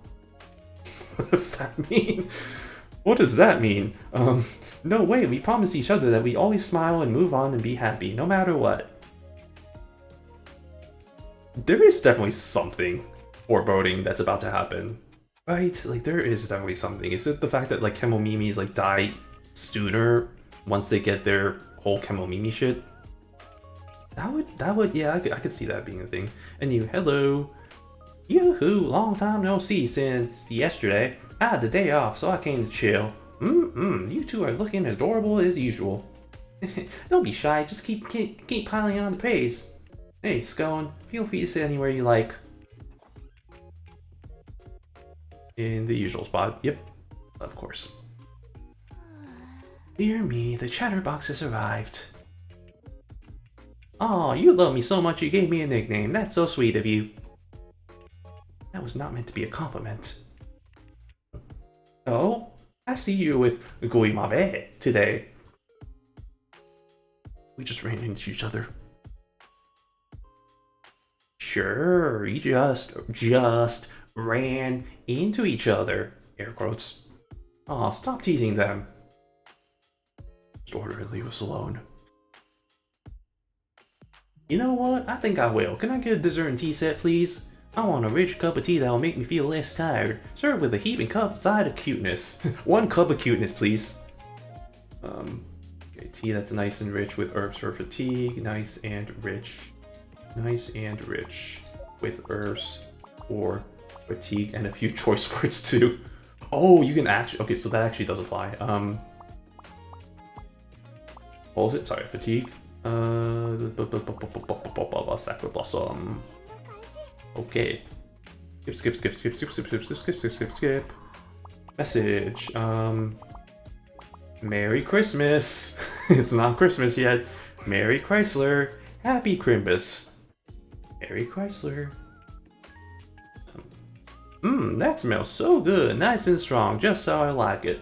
What does that mean? What does that mean? No way, we promise each other that we always smile and move on and be happy, no matter what. There is definitely something foreboding that's about to happen. Right? Like, there is definitely something. Is it the fact that, like, Kemomimis, like, die sooner once they get their whole Kemomimi shit? That would, yeah, I could see that being a thing. And you, hello. Yoo-hoo, long time no see since yesterday. I had the day off, so I came to chill. You two are looking adorable as usual. Don't be shy, just keep piling on the praise. Hey, Scone, feel free to sit anywhere you like. In the usual spot, yep, of course. Dear me, the chatterbox has arrived. Aw, you love me so much you gave me a nickname, that's so sweet of you. That was not meant to be a compliment. Oh? I see you with Guimave today. We just ran into each other. Sure, we just ran into each other. Air quotes. Aw, stop teasing them. Just order and leave us alone. You know what? I think I will. Can I get a dessert and tea set, please? I want a rich cup of tea that will make me feel less tired. Served with a heaping cup side of cuteness. 1 cup of cuteness, please. Okay, tea that's nice and rich with herbs for fatigue. Nice and rich. Nice and rich with herbs for fatigue and a few choice words too. Oh, you can actually. Okay, so that actually does apply. What was it? Sorry, fatigue. Sacre blossom. Okay. Skip. Message. Merry Christmas. It's not Christmas yet. Merry Chrysler. Happy Crimbus. Merry Chrysler. That smells so good. Nice and strong. Just how I like it.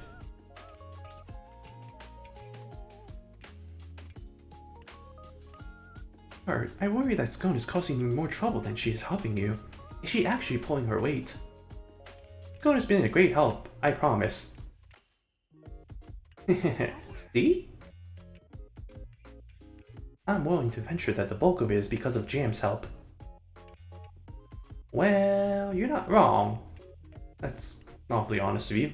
Art, I worry that Scone is causing you more trouble than she is helping you. Is she actually pulling her weight? Scone has been a great help, I promise. See? I'm willing to venture that the bulk of it is because of Jam's help. Well, you're not wrong. That's awfully honest of you.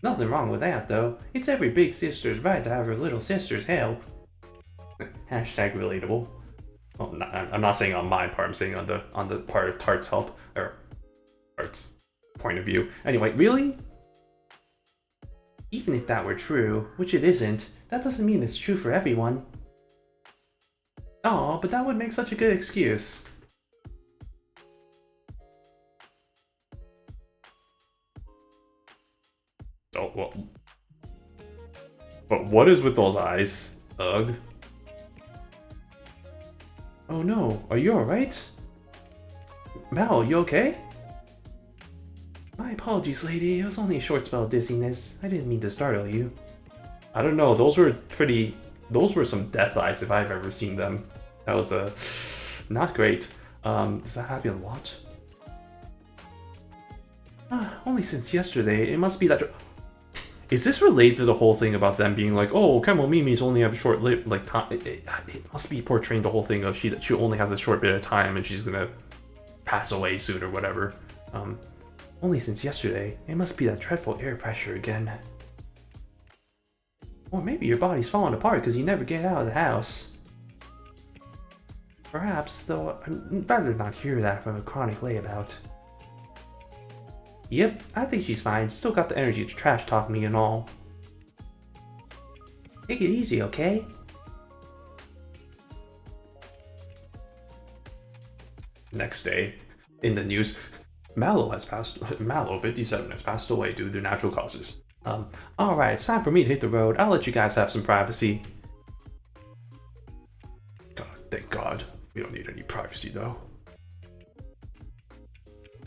Nothing wrong with that, though. It's every big sister's right to have her little sister's help. Hashtag relatable. Well, I'm not saying on my part. I'm saying on the part of Tart's help or Tart's point of view. Anyway, really? Even if that were true, which it isn't, that doesn't mean it's true for everyone. Oh, but that would make such a good excuse. Oh well. But what is with those eyes? Ugh. Oh no, are you alright? Mal, you okay? My apologies, lady. It was only a short spell of dizziness. I didn't mean to startle you. I don't know, those were some death eyes if I've ever seen them. That was not great. Does that happen a lot? Only since yesterday. It must be that... Is this related to the whole thing about them being like, oh, Kemomimi's only have a short time? It must be portraying the whole thing of she only has a short bit of time and she's gonna pass away soon or whatever. Only since yesterday. It must be that dreadful air pressure again. Or maybe your body's falling apart because you never get out of the house. Perhaps, though I'd rather not hear that from a chronic layabout. Yep, I think she's fine. Still got the energy to trash talk me and all. Take it easy, okay? Next day, in the news, Mallow 57 has passed away due to natural causes. Alright, it's time for me to hit the road. I'll let you guys have some privacy. God, thank God. We don't need any privacy though.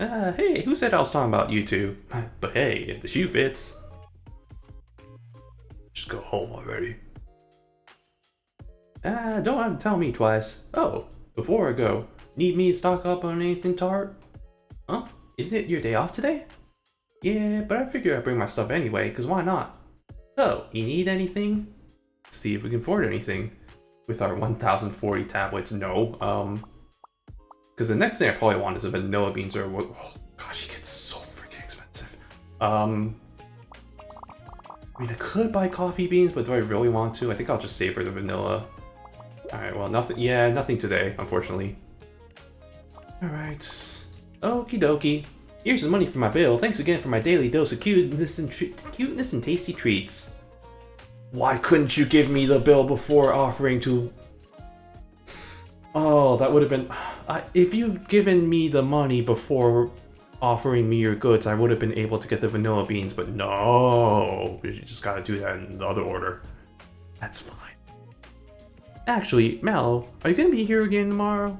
Hey, who said I was talking about you two? But hey, if the shoe fits... Just go home already. Don't have to tell me twice. Oh, before I go, need me to stock up on anything, Tart? Huh? Isn't it your day off today? Yeah, but I figure I'd bring my stuff anyway, cause why not? So, you need anything? See if we can afford anything. With our 1040 tablets, no. Because the next thing I probably want is a vanilla beans or what? Oh gosh, it gets so freaking expensive. I mean, I could buy coffee beans, but do I really want to? I think I'll just save for the vanilla. Alright, well, nothing. Yeah, nothing today, unfortunately. Alright. Okie dokie. Here's the money for my bill. Thanks again for my daily dose of cuteness and tasty treats. Why couldn't you give me the bill before offering to... Oh, that would have been... if you'd given me the money before offering me your goods, I would have been able to get the vanilla beans, but no! You just gotta do that in the other order. That's fine. Actually, Mallow, are you gonna be here again tomorrow?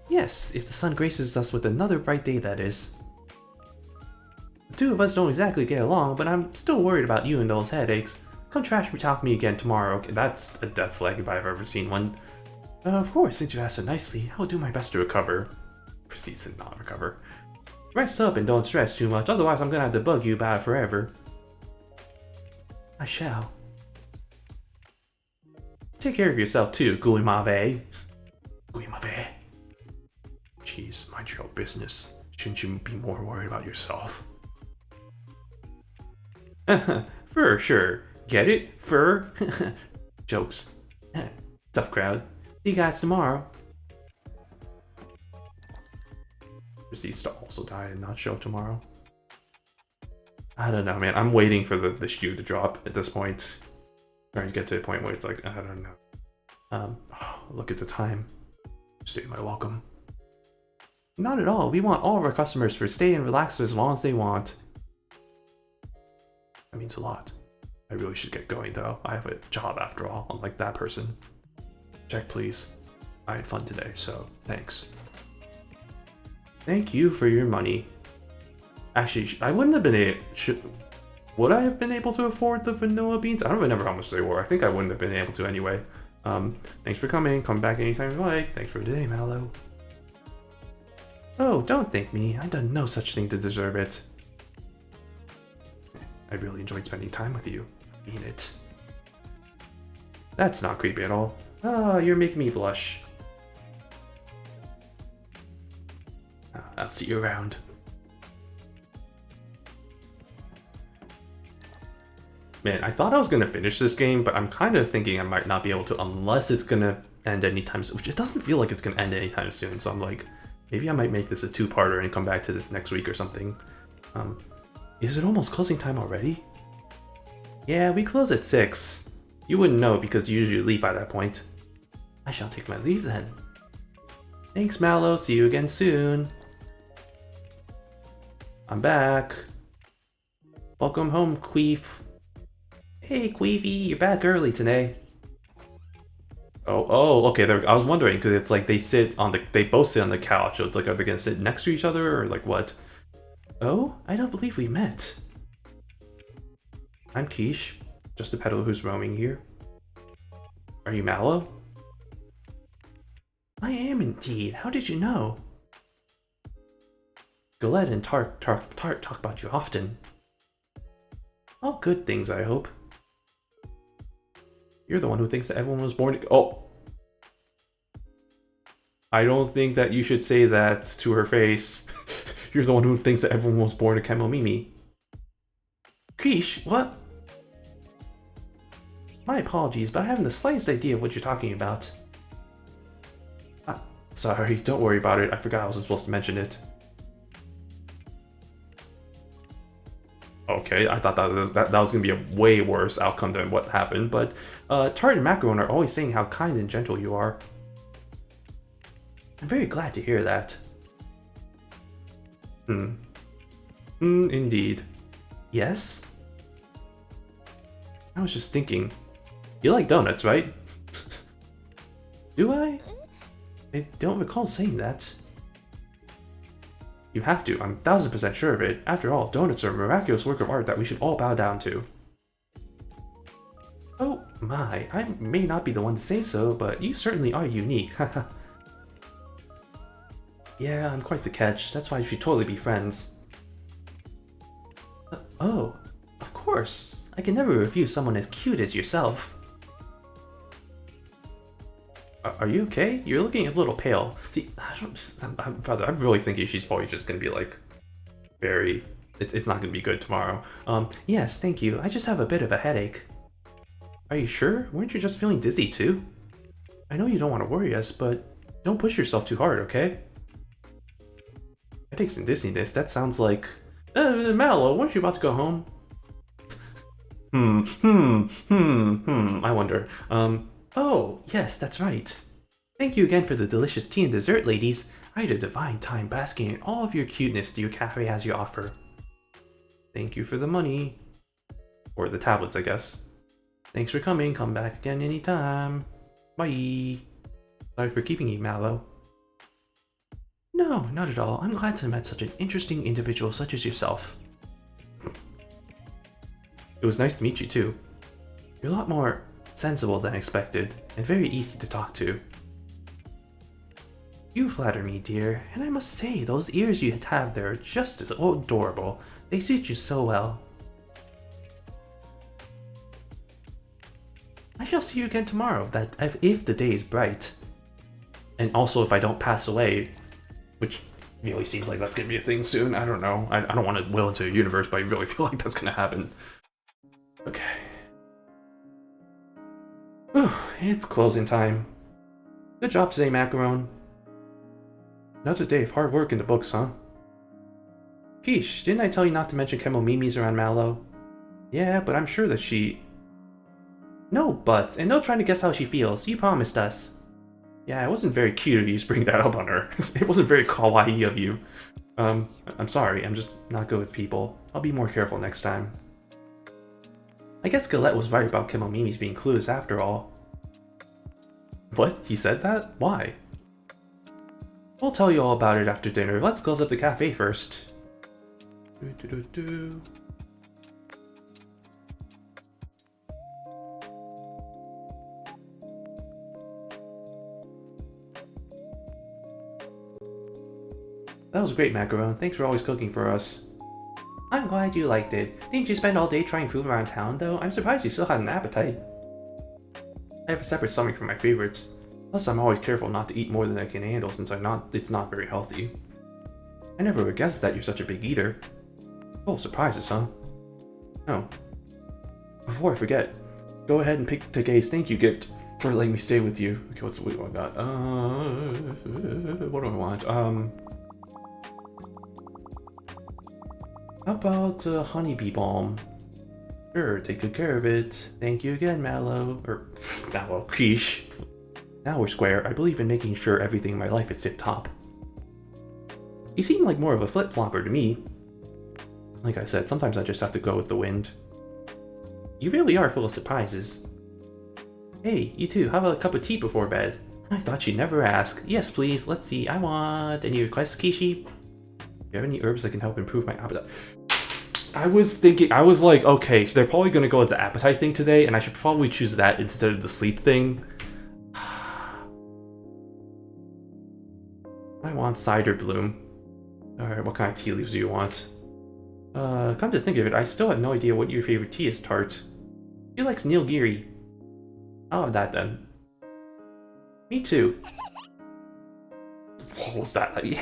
Yes, if the sun graces us with another bright day, that is. The two of us don't exactly get along, but I'm still worried about you and those headaches. Come trash talk me again tomorrow. Okay, that's a death flag if I've ever seen one. Of course, since you asked so nicely, I'll do my best to recover. Proceeds to not recover. Rest up and don't stress too much, otherwise I'm gonna have to bug you about it forever. I shall. Take care of yourself too, Guimave. Guimave. Jeez, mind your own business. Shouldn't you be more worried about yourself? For sure. Get it? Fur? Jokes. Tough crowd. See you guys tomorrow. Proceeds to also die and not show tomorrow. I don't know, man. I'm waiting for the shoe to drop at this point. Trying to get to a point where it's like, I don't know. Look at the time. Stay my welcome. Not at all. We want all of our customers to stay and relax as long as they want. That means a lot. I really should get going though. I have a job after all, unlike that person. Check please. I had fun today, so thanks. Thank you for your money. Actually, I wouldn't have been able... Would I have been able to afford the vanilla beans? I don't remember how much they were. I think I wouldn't have been able to anyway. Thanks for coming. Come back anytime you like. Thanks for today, Mallow. Oh, don't thank me. I've done no such thing to deserve it. I really enjoyed spending time with you. I mean it. That's not creepy at all. Ah, you're making me blush. I'll see you around. Man, I thought I was gonna finish this game, but I'm kind of thinking I might not be able to unless it's gonna end anytime soon, which it doesn't feel like it's gonna end anytime soon, so I'm like, maybe I might make this a two-parter and come back to this next week or something. Is it almost closing time already? Yeah, we close at 6. You wouldn't know because you usually leave by that point. I shall take my leave then. Thanks, Mallow. See you again soon. I'm back. Welcome home, Queef. Hey, Queefy, you're back early today. Oh, okay. I was wondering because it's like they both sit on the couch. So it's like, are they gonna sit next to each other or like what? Oh, I don't believe we met. I'm Quiche, just a peddler who's roaming here. Are you Mallow? I am indeed. How did you know? Galette and Tart talk about you often. All good things, I hope. You're the one who thinks that everyone was born... Oh! I don't think that you should say that to her face. You're the one who thinks that everyone was born a kemomimi. Quiche, what? My apologies, but I haven't the slightest idea of what you're talking about. Sorry, don't worry about it. I forgot I wasn't supposed to mention it. Okay, I thought that was going to be a way worse outcome than what happened, but Tart and Macaron are always saying how kind and gentle you are. I'm very glad to hear that. Indeed. Yes? I was just thinking, you like donuts, right? Do I? I don't recall saying that. You have to, I'm 1000% sure of it. After all, donuts are a miraculous work of art that we should all bow down to. Oh my, I may not be the one to say so, but you certainly are unique, haha. Yeah, I'm quite the catch, that's why we should totally be friends. Oh, of course. I can never refuse someone as cute as yourself. Are you okay? You're looking a little pale. See, I'm really thinking she's probably just gonna be like, very... It's not gonna be good tomorrow. Yes, thank you. I just have a bit of a headache. Are you sure? Weren't you just feeling dizzy too? I know you don't want to worry us, but don't push yourself too hard, okay? Headaches and dizziness, that sounds like... Mallow, weren't you about to go home? I wonder. Oh, yes, that's right. Thank you again for the delicious tea and dessert, ladies. I had a divine time basking in all of your cuteness your cafe has to offer. Thank you for the money. Or the tablets, I guess. Thanks for coming. Come back again anytime. Bye. Sorry for keeping you, Mallow. No, not at all. I'm glad to have met such an interesting individual such as yourself. It was nice to meet you too. You're a lot more sensible than expected, and very easy to talk to. You flatter me, dear, and I must say, those ears you have there are just as adorable. They suit you so well. I shall see you again tomorrow, if the day is bright. And also if I don't pass away, which really seems like that's gonna be a thing soon. I don't know. I don't want to will into a universe, but I really feel like that's gonna happen. Okay. Whew, it's closing time. Good job today, Macaron. Another day of hard work in the books, huh? Quiche, didn't I tell you not to mention kemomimi's around Mallow? Yeah, but I'm sure that she... No buts, and no trying to guess how she feels. You promised us. Yeah, it wasn't very cute of you to bring that up on her. It wasn't very kawaii of you. I'm sorry, I'm just not good with people. I'll be more careful next time. I guess Galette was right about kemomimi's being clueless after all. What? He said that? Why? We'll tell you all about it after dinner. Let's close up the cafe first. That was great, Macaron. Thanks for always cooking for us. I'm glad you liked it. Didn't you spend all day trying food around town, though? I'm surprised you still had an appetite. I have a separate stomach for my favorites. Plus, I'm always careful not to eat more than I can handle since it's not very healthy. I never would guess that you're such a big eater. Full of surprises, huh? Oh. Before I forget, go ahead and pick Takei's thank you gift for letting me stay with you. Okay, what do I got? What do I want? How about honeybee balm? Sure, take good care of it. Thank you again, Mallow. Mallow, quiche. Now we're square. I believe in making sure everything in my life is tip-top. You seem like more of a flip-flopper to me. Like I said, sometimes I just have to go with the wind. You really are full of surprises. Hey, you too, how about a cup of tea before bed? I thought you'd never ask. Yes, please, let's see. I want... Any requests, Kishi? Do you have any herbs that can help improve my appetite? I was like, okay, they're probably gonna go with the appetite thing today, and I should probably choose that instead of the sleep thing. I want cider bloom. Alright, what kind of tea leaves do you want? Come to think of it, I still have no idea what your favorite tea is, Tart. She likes Nilgiri. I'll have that then. Me too. What was that? Like,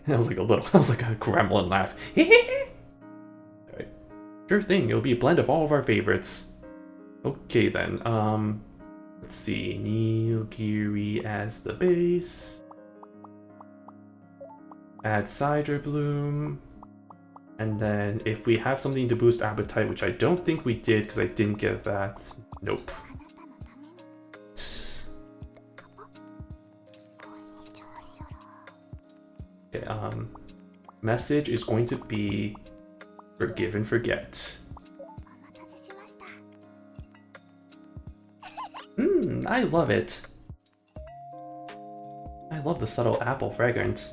that was like a gremlin laugh. Alright. Sure thing, it'll be a blend of all of our favorites. Okay then, let's see, Nilgiri as the base. Add cider bloom. And then if we have something to boost appetite, which I don't think we did because I didn't get that. Nope. Okay, message is going to be forgive and forget. I love it. I love the subtle apple fragrance.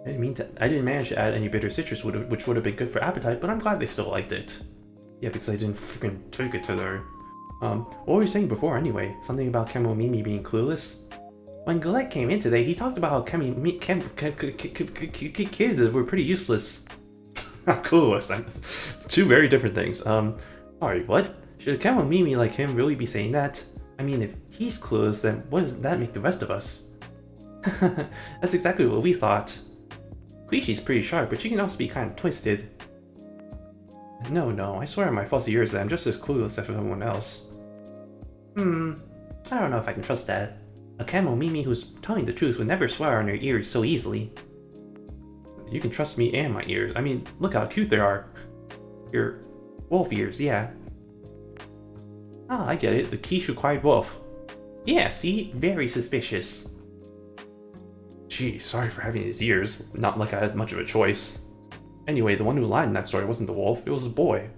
I didn't manage to add any bitter citrus, which would have been good for appetite, but I'm glad they still liked it. Yeah, because I didn't freaking take it to their... what were you saying before anyway? Something about Kemomimi being clueless? When Galette came in today, he talked about how kids were pretty useless. Clueless. Two very different things. Sorry, what? Should Kemomimi like him really be saying that? I mean, if he's clueless, then what does that make the rest of us? That's exactly what we thought. Quishi's pretty sharp, but she can also be kind of twisted. No, I swear on my fuzzy ears that I'm just as clueless as everyone else. I don't know if I can trust that. A Kemomimi who's telling the truth would never swear on her ears so easily. You can trust me and my ears. I mean, look how cute they are. Your wolf ears, yeah. Ah, I get it. The quiche-required wolf. Yeah, see? Very suspicious. Gee, sorry for having his ears. Not like I had much of a choice. Anyway, the one who lied in that story wasn't the wolf, it was a boy.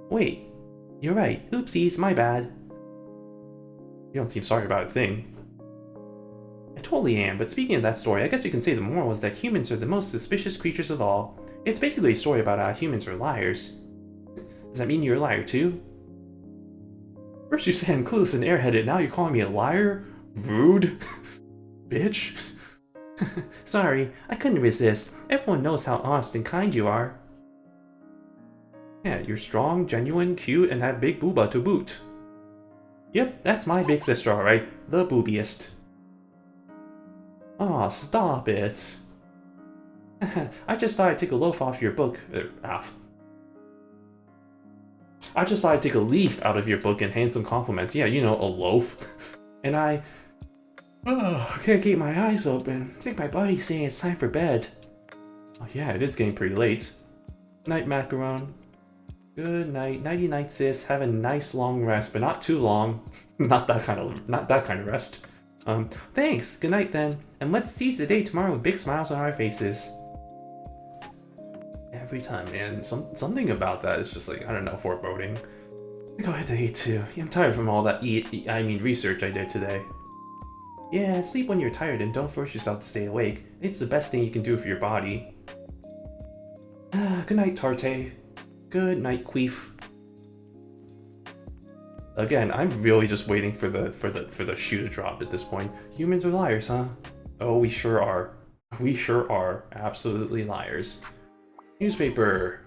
Wait, you're right. Oopsies, my bad. You don't seem sorry about a thing. I totally am, but speaking of that story, I guess you can say the moral is that humans are the most suspicious creatures of all. It's basically a story about how humans are liars. Does that mean you're a liar too? First you say I'm clueless and airheaded, now you're calling me a liar? Rude. Bitch. Sorry, I couldn't resist. Everyone knows how honest and kind you are. Yeah, you're strong, genuine, cute, and have big booba to boot. Yep, that's my big sister, alright. The boobiest. Aw, stop it. I just thought I'd take a loaf off your book. I just thought I'd take a leaf out of your book and hand some compliments. Yeah, you know, a loaf. And I can't keep my eyes open. I think my body's saying it's time for bed. Oh yeah, it is getting pretty late. Night, macaron. Good night. Nighty night, sis. Have a nice long rest, but not too long. not that kind of rest. Thanks. Good night then. And let's seize the day tomorrow with big smiles on our faces. Every time, man. Something about that is just like, I don't know, foreboding. I go ahead to eat too. Yeah, I'm tired from all that research I did today. Yeah, sleep when you're tired and don't force yourself to stay awake. It's the best thing you can do for your body. Good night, Tarte. Good night, Queef. Again, I'm really just waiting for the shoe to drop at this point. Humans are liars, huh? Oh, we sure are. We sure are. Absolutely liars. Newspaper.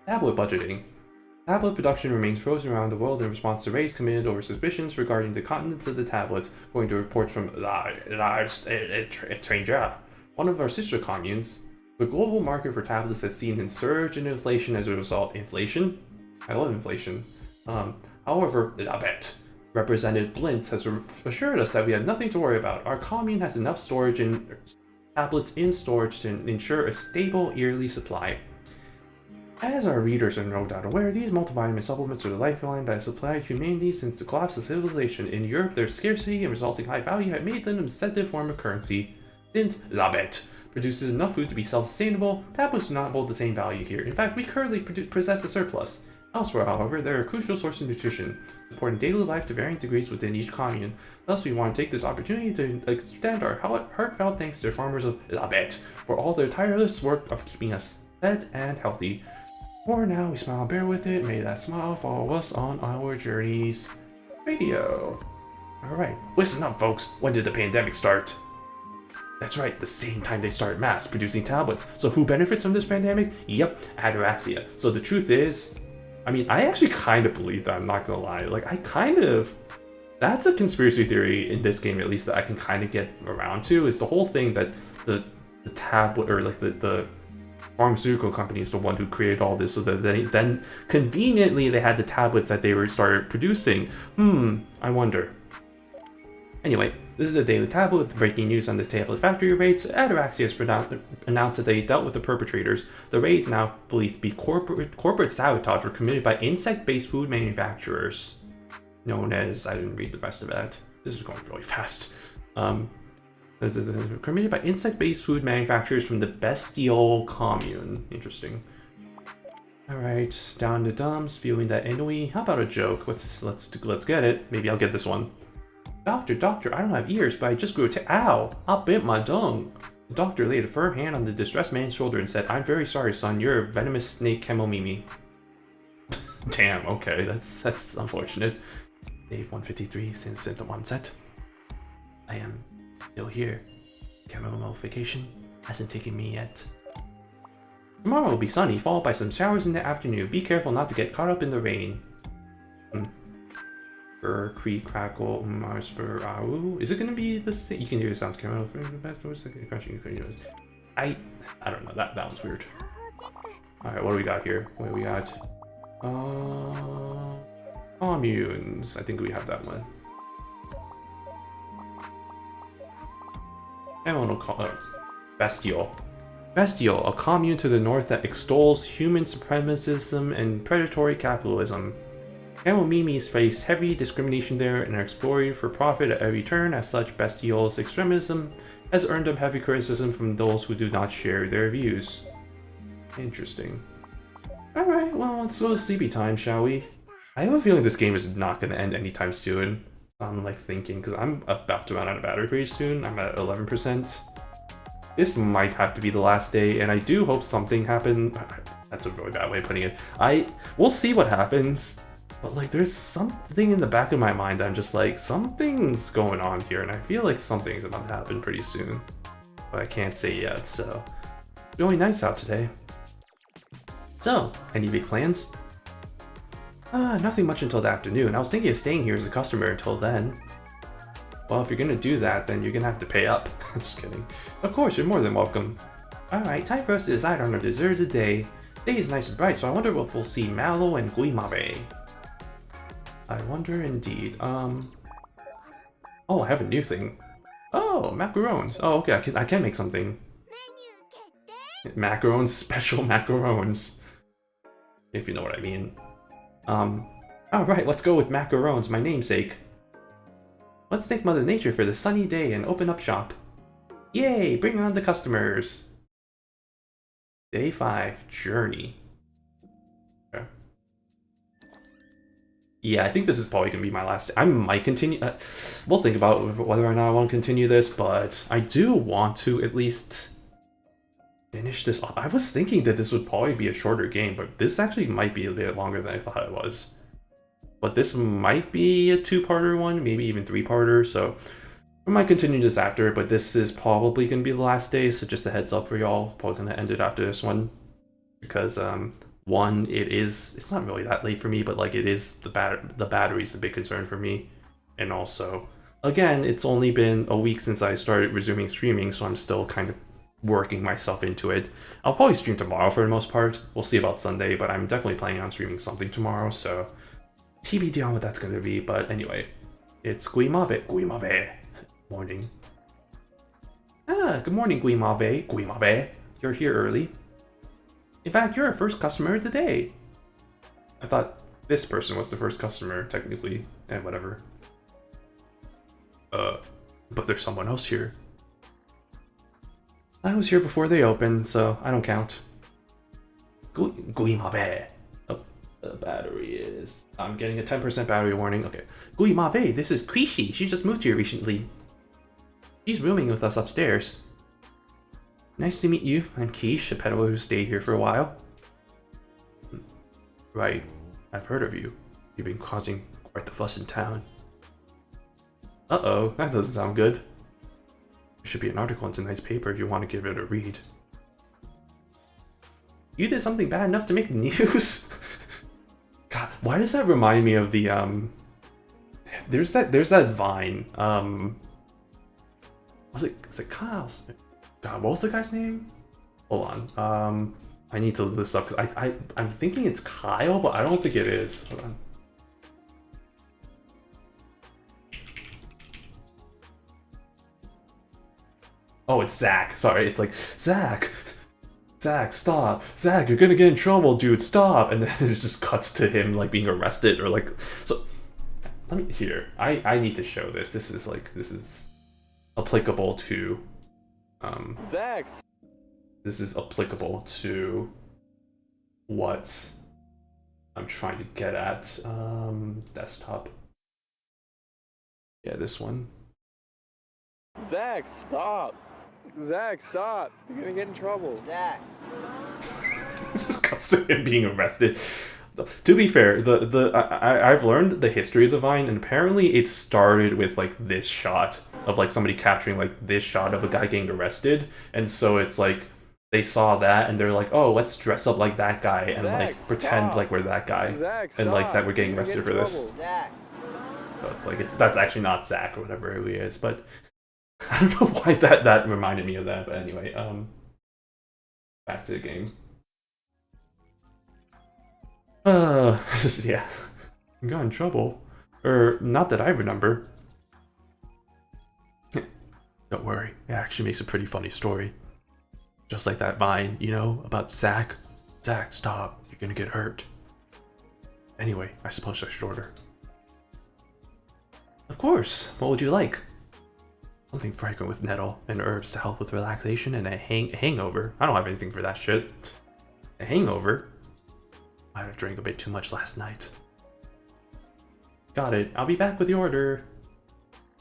Tablet budgeting. Tablet production remains frozen around the world in response to raids committed over suspicions regarding the contents of the tablets, according to reports from Stranger, one of our sister communes. The global market for tablets has seen a surge in inflation as a result. Inflation? I love inflation. However, Labet, Representative Blintz, has assured us that we have nothing to worry about. Our commune has enough storage and tablets in storage to ensure a stable yearly supply. As our readers are no doubt aware, these multivitamin supplements are the lifeline that has supplied humanity since the collapse of civilization. In Europe, their scarcity and resulting high value have made them an incentive form of currency. Since Labet produces enough food to be self-sustainable, tablets do not hold the same value here. In fact, we currently possess a surplus. Elsewhere, however, they are a crucial source of nutrition, supporting daily life to varying degrees within each commune. Thus, we want to take this opportunity to extend our heartfelt thanks to the farmers of Labet for all their tireless work of keeping us fed and healthy. For now, we smile and bear with it. May that smile follow us on our journeys. Radio. Alright, listen up folks. When did the pandemic start? That's right, the same time they started mass producing tablets. So who benefits from this pandemic? Yep, ataraxia. So the truth is, I mean, I actually kind of believe that, I'm not gonna lie. Like, that's a conspiracy theory in this game, at least, that I can kind of get around to, is the whole thing that the tablet, or like the pharmaceutical company is the one who created all this, so that then conveniently they had the tablets that they started producing. I wonder. Anyway, this is the Daily Tablet with breaking news on the tablet factory raids. Ataraxia has announced that they dealt with the perpetrators. The raids now believed to be corporate sabotage were committed by insect-based food manufacturers, known as, I didn't read the rest of that. This is going really fast. Committed by insect-based food manufacturers from the Bestiole commune. Interesting. Alright, down the dumps, feeling that ennui. How about a joke? Let's get it. Maybe I'll get this one. Doctor, I don't have ears, but I just grew a ow! I bit my tongue! The doctor laid a firm hand on the distressed man's shoulder and said, I'm very sorry, son. You're a venomous snake kemomimi. Damn, okay, that's unfortunate. Dave 153, since symptom onset. I am still here. Chemoemulsification hasn't taken me yet. Tomorrow will be sunny, followed by some showers in the afternoon. Be careful not to get caught up in the rain. Creak, crackle, marspur, ow. Is it gonna be the same? You can hear the sounds coming out. I don't know. That one's weird. Alright, what do we got here? What do we got? Communes. I think we have that one. Bestiole. Bestiole, a commune to the north that extols human supremacism and predatory capitalism. Kemomimis face heavy discrimination there and are exploited for profit at every turn. As such, Bestiole's extremism has earned them heavy criticism from those who do not share their views. Interesting. Alright, well, let's go to sleepy time, shall we? I have a feeling this game is not going to end anytime soon. I'm like thinking, because I'm about to run out of battery pretty soon. I'm at 11%. This might have to be the last day, and I do hope something happens. That's a really bad way of putting it. We'll see what happens. But like, there's something in the back of my mind that I'm just like, something's going on here, and I feel like something's about to happen pretty soon. But I can't say yet, so. It's really nice out today. So, any big plans? Nothing much until the afternoon. I was thinking of staying here as a customer until then. Well, if you're gonna do that, then you're gonna have to pay up. I'm just kidding. Of course, you're more than welcome. Alright, time for us to decide on our dessert of the day. Day is nice and bright, so I wonder if we'll see mallow and guimave. I wonder indeed. Oh, I have a new thing. Oh, macarons. Oh, okay, I can make something. Macarons, special macarons. If you know what I mean. Alright, let's go with macarons, my namesake. Let's thank Mother Nature for the sunny day and open up shop. Yay, bring on the customers. Day 5, journey. Okay. Yeah, I think this is probably going to be my last day. I might continue. We'll think about whether or not I want to continue this, but I do want to at least finish this off. I was thinking that this would probably be a shorter game, but this actually might be a bit longer than I thought it was. But this might be a 2-parter one, maybe even 3-parter, so I might continue this after, but this is probably going to be the last day, so just a heads up for y'all, probably going to end it after this one. Because, one, it's not really that late for me, but like it is, the battery's a big concern for me. And also, again, it's only been a week since I started resuming streaming, so I'm still kind of working myself into it. I'll probably stream tomorrow for the most part. We'll see about Sunday, but I'm definitely planning on streaming something tomorrow, so TBD on what that's going to be. But anyway, it's Guimave. Morning. Good morning, Guimave. You're here early. In fact, you're our first customer of the day. I thought this person was the first customer, technically, and whatever. But there's someone else here. I was here before they opened, so I don't count. Guimave. Oh, the battery is... I'm getting a 10% battery warning. Okay. Guimave, this is Quishi. She just moved here recently. She's rooming with us upstairs. Nice to meet you. I'm Quiche, a peddler who stayed here for a while. Right. I've heard of you. You've been causing quite the fuss in town. Uh-oh, that doesn't sound good. There should be an article in tonight's paper if you want to give it a read. You did something bad enough to make news? God, why does that remind me of the, There's that Vine, was it Kyle's? God, what was the guy's name? Hold on. I need to look this up because I'm thinking it's Kyle, but I don't think it is. Hold on. Oh, it's Zach. Sorry, it's like Zach, stop. Zach, you're gonna get in trouble, dude. Stop. And then it just cuts to him like being arrested or like. So let me here. I need to show this. This is applicable to. Zach. This is applicable to what I'm trying to get at. Desktop. Yeah, this one. Zach, stop. Zach, stop. You're gonna get in trouble. Zach. Just cuts to him being arrested. To be fair, I've learned the history of the Vine, and apparently it started with like this shot of like somebody capturing like this shot of a guy getting arrested, and so it's like they saw that and they're like, oh, let's dress up like that guy and Zach, like pretend like we're that guy, Zach, and like stop. that we're getting arrested for this. Zach. So it's like that's actually not Zach or whatever who he is, but I don't know why that reminded me of that. But anyway, back to the game. Yeah, I got in trouble, or not that I remember. Don't worry, it actually makes a pretty funny story. Just like that Vine, you know, about Zach. Zach, stop, you're gonna get hurt. Anyway, I suppose I should order. Of course, what would you like? Something fragrant with nettle and herbs to help with relaxation and a hangover. I don't have anything for that shit. A hangover? I might have drank a bit too much last night. Got it. I'll be back with the order.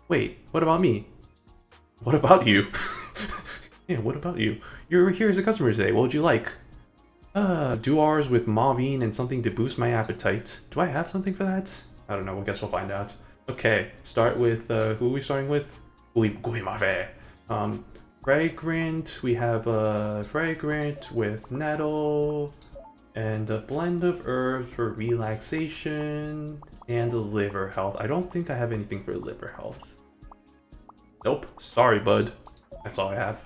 Wait, what about me? What about you? Yeah, what about you? You're here as a customer today. What would you like? Duars with Mavine and something to boost my appetite. Do I have something for that? I don't know, I guess we'll find out. Okay, start with, who are we starting with? Guimave. Fragrant, we have fragrant with nettle, and a blend of herbs for relaxation, and liver health. I don't think I have anything for liver health. Nope, sorry bud. That's all I have.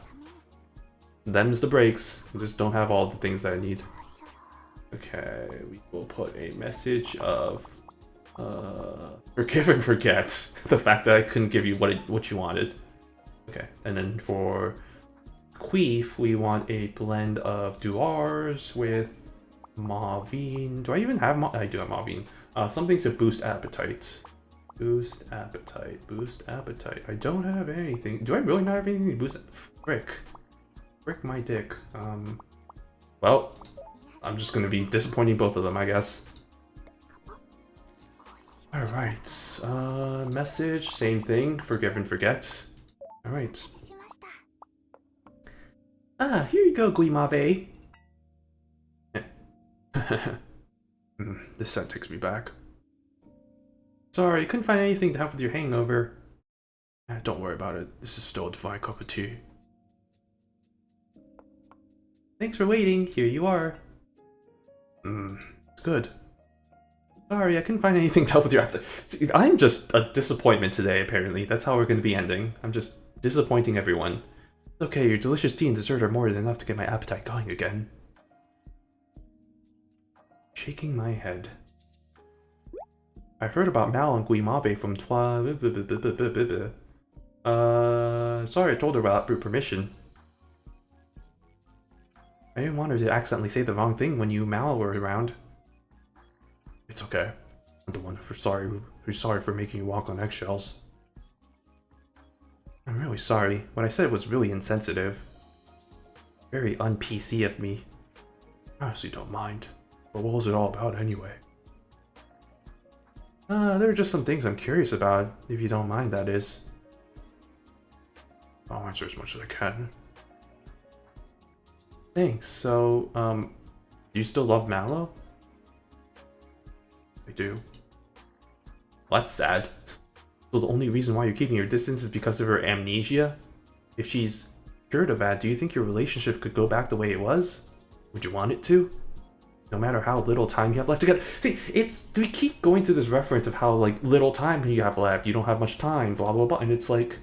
Them's the breaks. I just don't have all the things that I need. Okay, we will put a message of forgive and forget the fact that I couldn't give you what you wanted. Okay, and then for Queef, we want a blend of Duars with Mavine. Do I even have I do have Mavine. Something to boost appetite. Boost appetite. Boost appetite. I don't have anything. Do I really not have anything to boost? Frick. Frick my dick. Well, I'm just gonna be disappointing both of them, I guess. Alright, message, same thing, forgive and forget. Alright. Ah, here you go, Guimave. This scent takes me back. Sorry, couldn't find anything to help with your hangover. Don't worry about it, this is still a divine cup of tea. Thanks for waiting, here you are. It's good. Sorry, I couldn't find anything to help with your appetite. See, I'm just a disappointment today, apparently. That's how we're going to be ending. I'm just disappointing everyone. It's okay, your delicious tea and dessert are more than enough to get my appetite going again. Shaking my head. I've heard about Mal and Guimave from sorry I told her about through permission. I didn't want her to accidentally say the wrong thing when you Mal were around. It's okay. I'm the one who's sorry for making you walk on eggshells. I'm really sorry. What I said was really insensitive. Very un-PC of me. I honestly don't mind. But what was it all about anyway? There are just some things I'm curious about, if you don't mind, that is. I'll answer as much as I can. Thanks. So, do you still love Mallow? I do. Well, that's sad. So the only reason why you're keeping your distance is because of her amnesia? If she's cured of that, do you think your relationship could go back the way it was? Would you want it to? No matter how little time you have left together. See, we keep going to this reference of how, like, little time you have left, you don't have much time, blah blah blah, and it's like...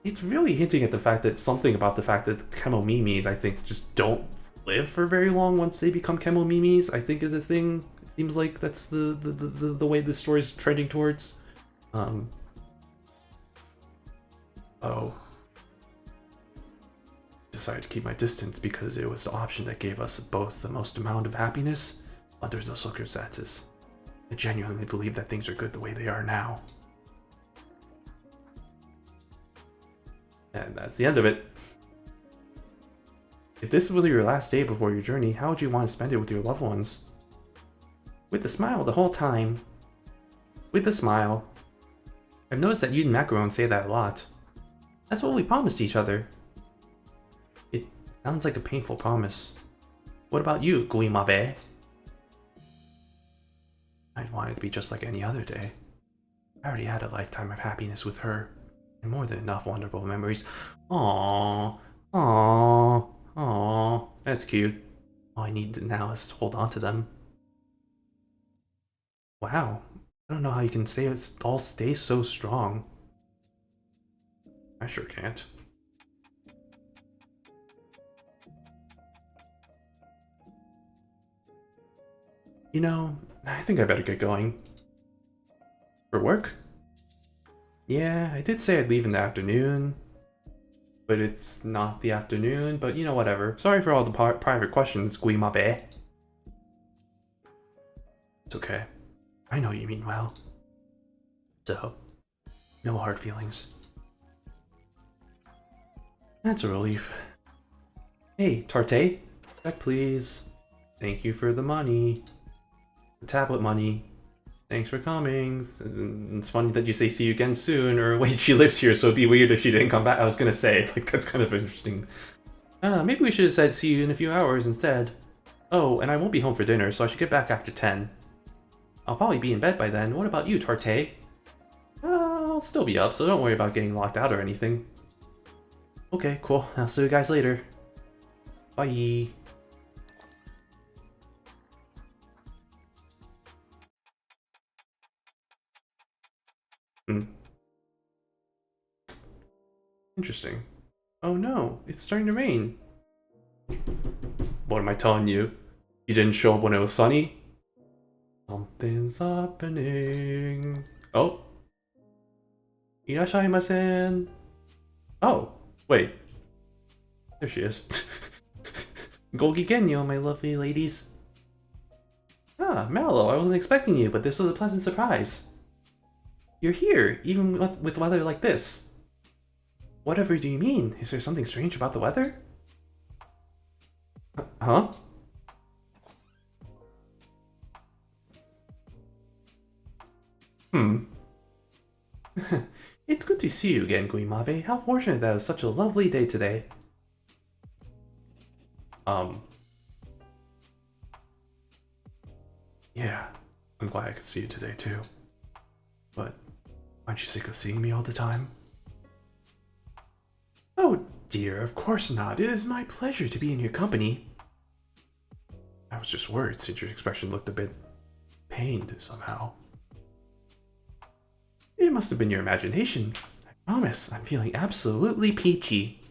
It's really hinting at the fact that something about the fact that kemomimis, I think, just don't live for very long once they become kemomimis, I think is a thing. It seems like that's the way the story's trending towards. Oh. Decided to keep my distance because it was the option that gave us both the most amount of happiness under those circumstances. I genuinely believe that things are good the way they are now. And that's the end of it. If this was your last day before your journey, how would you want to spend it with your loved ones? With a smile the whole time. With a smile. I've noticed that you and Macaron say that a lot. That's what we promised each other. It sounds like a painful promise. What about you, Guimabe? I'd want it to be just like any other day. I already had a lifetime of happiness with her. And more than enough wonderful memories. Aww. Aww. Aww. That's cute. All I need now is to hold on to them. Wow. I don't know how you can say it all stays so strong. I sure can't. You know, I think I better get going. For work? Yeah, I did say I'd leave in the afternoon. But it's not the afternoon, but you know, whatever. Sorry for all the private questions, Guimabe. It's okay. I know you mean well. So, no hard feelings. That's a relief. Hey, Tarte, check please. Thank you for the money. The tablet money. Thanks for coming. It's funny that you say see you again soon, or wait, she lives here, so it'd be weird if she didn't come back. I was gonna say, like, that's kind of interesting. Maybe we should have said see you in a few hours instead. Oh, and I won't be home for dinner, so I should get back after 10. I'll probably be in bed by then. What about you, Tarte? I'll still be up, so don't worry about getting locked out or anything. Okay, cool. I'll see you guys later. Bye. Interesting. Oh no, it's starting to rain. What am I telling you? You didn't show up when it was sunny? Something's happening. Oh. Irashaima-sen. Oh, wait. There she is. Golgi Genyo, my lovely ladies. Ah, Mallow, I wasn't expecting you, but this was a pleasant surprise. You're here, even with weather like this. Whatever do you mean? Is there something strange about the weather? Huh? It's good to see you again, Guimave. How fortunate that it was such a lovely day today. Yeah, I'm glad I could see you today too. But aren't you sick of seeing me all the time? Oh dear, of course not. It is my pleasure to be in your company. I was just worried since your expression looked a bit pained somehow. It must have been your imagination. I promise, I'm feeling absolutely peachy.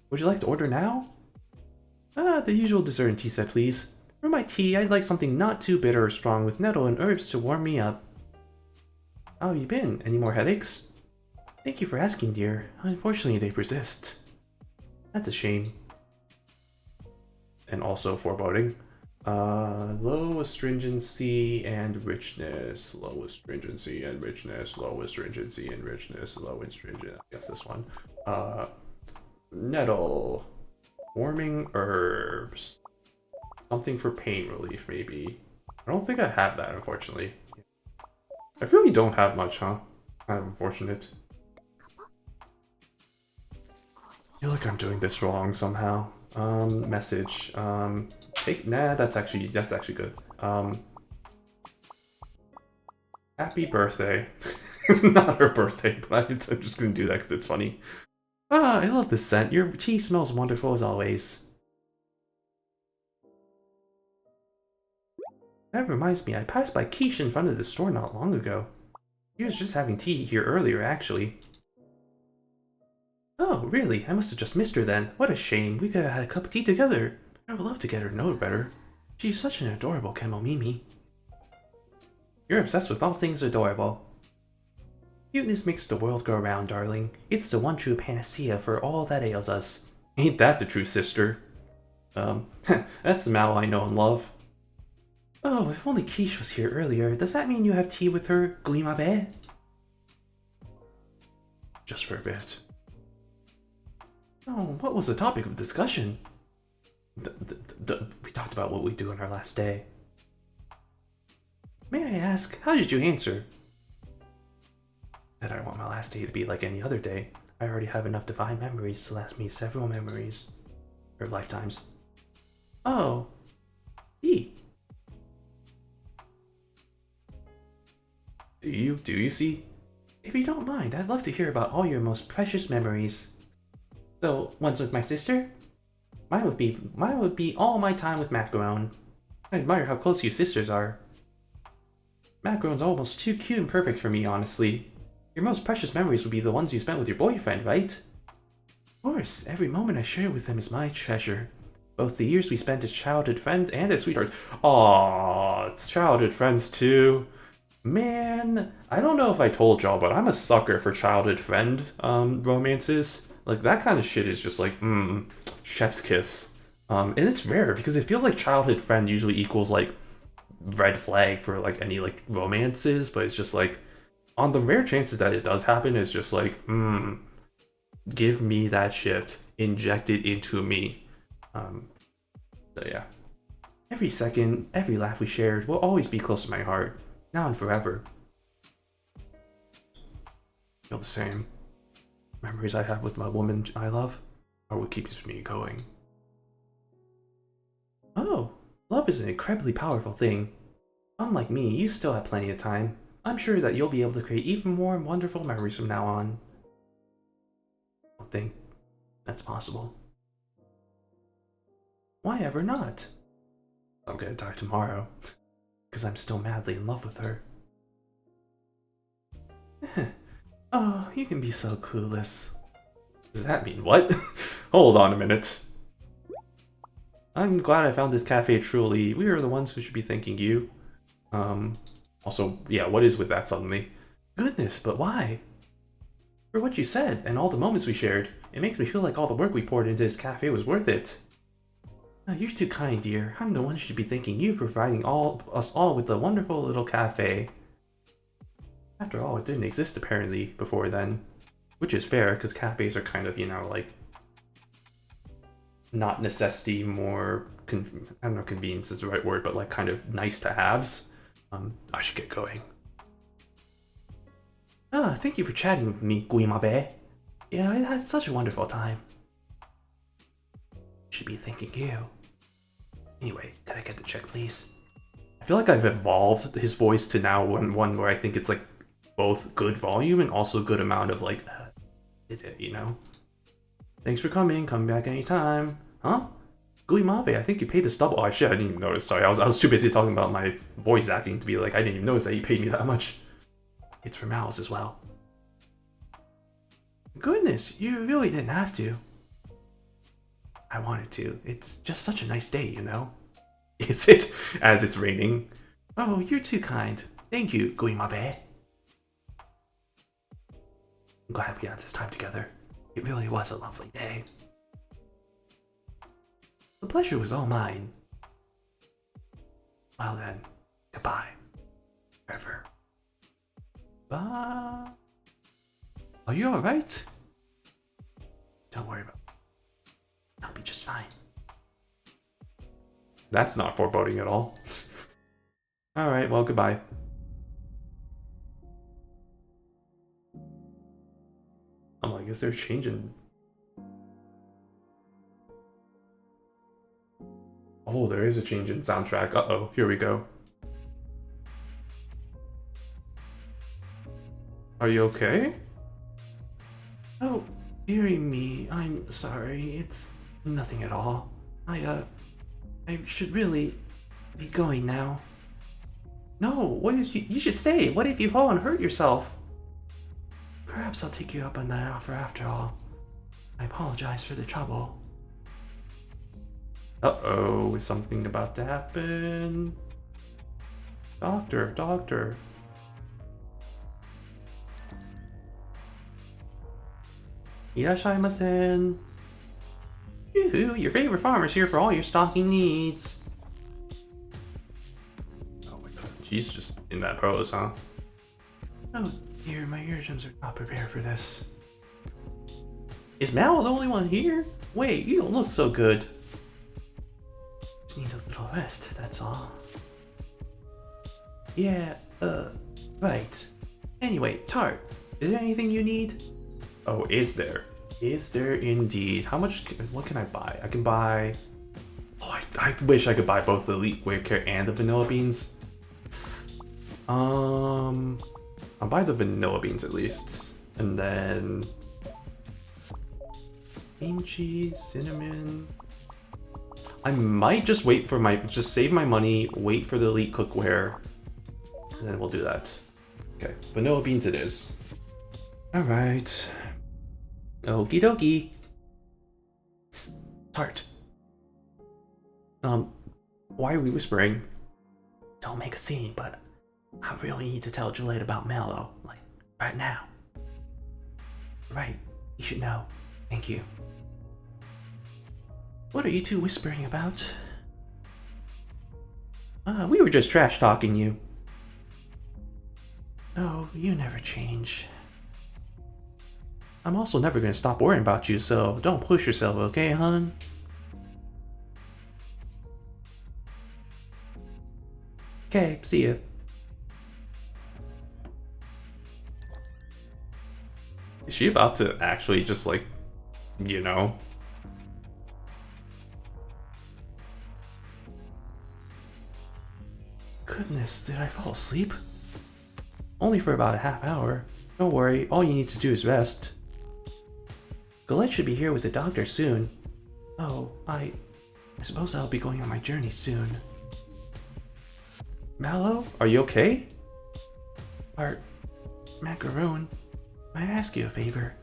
Would you like to order now? The usual dessert and tea set, please. For my tea, I'd like something not too bitter or strong with nettle and herbs to warm me up. How have you been? Any more headaches? Thank you for asking, dear. Unfortunately, they persist. That's a shame. And also foreboding. Low astringency and richness. Low astringency and richness. Low astringency and richness. Low astringent. I guess this one. Nettle. Warming herbs. Something for pain relief, maybe. I don't think I have that, unfortunately. I really don't have much, huh? Kind of unfortunate. I feel like I'm doing this wrong somehow. Message. Nah, that's actually good. Happy birthday. It's not her birthday, but I'm just gonna do that because it's funny. Ah, I love this scent. Your tea smells wonderful as always. That reminds me, I passed by Quiche in front of the store not long ago. He was just having tea here earlier, actually. Oh, really? I must have just missed her then. What a shame. We could have had a cup of tea together. I would love to get her to know her better. She's such an adorable kemomimi. You're obsessed with all things adorable. Cuteness makes the world go round, darling. It's the one true panacea for all that ails us. Ain't that the true sister? That's the Mao I know and love. Oh, if only Quiche was here earlier. Does that mean you have tea with her, Glimabe? Just for a bit. Oh, what was the topic of discussion? We talked about what we do on our last day. May I ask, how did you answer? That I want my last day to be like any other day. I already have enough divine memories to last me several memories. Or lifetimes. Oh. See. Do you see? If you don't mind, I'd love to hear about all your most precious memories. So, one's with my sister? Mine would be all my time with Macaron. I admire how close you sisters are. Macaron's almost too cute and perfect for me, honestly. Your most precious memories would be the ones you spent with your boyfriend, right? Of course, every moment I share with him is my treasure. Both the years we spent as childhood friends and as sweethearts. Aww, it's childhood friends too. Man, I don't know if I told y'all, but I'm a sucker for childhood friend romances. Like, that kind of shit is just like, chef's kiss. And it's rare because it feels like childhood friend usually equals like red flag for like any like romances, but it's just like on the rare chances that it does happen, it's just like, give me that shit, inject it into me. So yeah, every second, every laugh we shared will always be close to my heart, now and forever. Feel the same. Memories I have with my woman I love are what keeps me going. Oh, love is an incredibly powerful thing. Unlike me, you still have plenty of time. I'm sure that you'll be able to create even more wonderful memories from now on. I don't think that's possible. Why ever not? I'm gonna die tomorrow, because I'm still madly in love with her. Oh, you can be so clueless. Does that mean what? Hold on a minute. I'm glad I found this cafe truly. We are the ones who should be thanking you. Also, yeah, what is with that suddenly? Goodness, but why? For what you said, and all the moments we shared, it makes me feel like all the work we poured into this cafe was worth it. Oh, you're too kind, dear. I'm the one who should be thanking you for providing us all with a wonderful little cafe. After all, it didn't exist apparently before then. Which is fair, because cafes are kind of, you know, like, not necessity, more, I don't know if convenience is the right word, but like kind of nice to haves. I should get going. Ah, thank you for chatting with me, Guimabe. Yeah, I had such a wonderful time. Should be thanking you. Anyway, could I get the check, please? I feel like I've evolved his voice to now one where I think it's like both good volume and also good amount of like, you know? Thanks for coming. Come back anytime. Huh? Guimabe, I think you paid us double. Oh shit, I didn't even notice. Sorry, I was too busy talking about my voice acting to be like, I didn't even notice that you paid me that much. It's for Mouse as well. Goodness, you really didn't have to. I wanted to. It's just such a nice day, you know? Is it? As it's raining. Oh, you're too kind. Thank you, Guimabe. I'm glad we had this time together. It really was a lovely day. The pleasure was all mine. Well then, goodbye. Forever. Bye. Are you alright? Don't worry about it. I'll be just fine. That's not foreboding at all. Alright, well, goodbye. I'm like, is there changing? Oh, there is a change in soundtrack. Uh-oh, here we go. Are you okay? Oh, dearie me, I'm sorry. It's nothing at all. I should really be going now. No, what if you should stay? What if you fall and hurt yourself? Perhaps I'll take you up on that offer after all. I apologize for the trouble. Uh-oh, is something about to happen? Doctor, doctor. Irashimasen. Yoo-hoo, your favorite farmer's here for all your stocking needs. Oh my god, she's just in that pose, huh? Oh dear, my eardrums are not prepared for this. Is Mal the only one here? Wait, you don't look so good. Just needs a little rest, that's all. Yeah, right. Anyway, Tart, is there anything you need? Oh, is there? Is there indeed? How much, what can I buy? I can buy, oh, I wish I could buy both the Elite Wear Care and the Vanilla Beans. I'll buy the Vanilla Beans at least. And then cream cheese, cinnamon. I might just wait for just save my money, wait for the Elite Cookware, and then we'll do that. Okay, Vanilla Beans it is. Alright. Okie dokie. Tart. Why are we whispering? Don't make a scene, but I really need to tell Juliet about Mallow, like, right now. Right, you should know. Thank you. What are you two whispering about? We were just trash talking you. Oh, you never change. I'm also never gonna stop worrying about you, so don't push yourself, okay, hon? Okay, see ya. Is she about to actually just like, you know? Goodness, did I fall asleep? Only for about a half hour. Don't worry, all you need to do is rest. Galette should be here with the doctor soon. Oh, I suppose I'll be going on my journey soon. Mallow, are you okay? Macaroon, may I ask you a favor?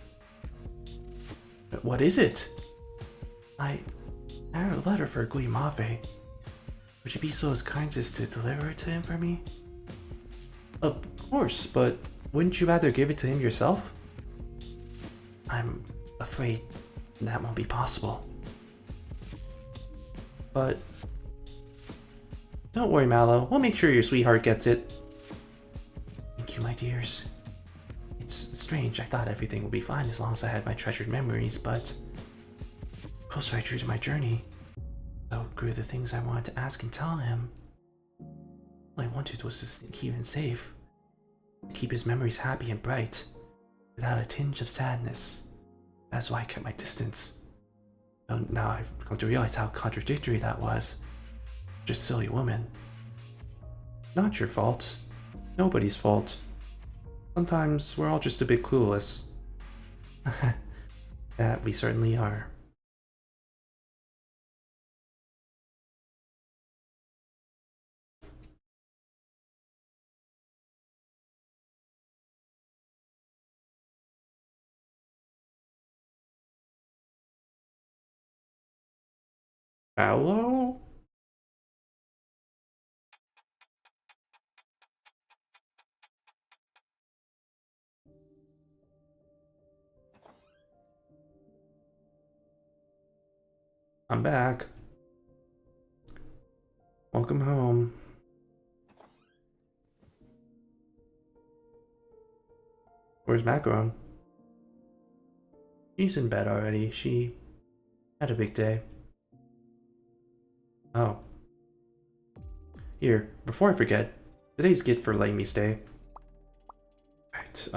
What is it? I have a letter for Guimave. Would you be so kind as to deliver it to him for me? Of course, but wouldn't you rather give it to him yourself? I'm afraid that won't be possible. But don't worry, Mallow. We'll make sure your sweetheart gets it. Thank you, my dears. It's strange. I thought everything would be fine as long as I had my treasured memories, but the closer I drew to my journey, so grew the things I wanted to ask and tell him. All I wanted was to stay here and safe, to keep his memories happy and bright, without a tinge of sadness. That's why I kept my distance. Now I've come to realize how contradictory that was. Just a silly woman. Not your fault. Nobody's fault. Sometimes we're all just a bit clueless. That we certainly are. Hello? I'm back. Welcome home. Where's Macaron? She's in bed already. She had a big day. Oh. Here, before I forget, today's gift for letting me stay. Right,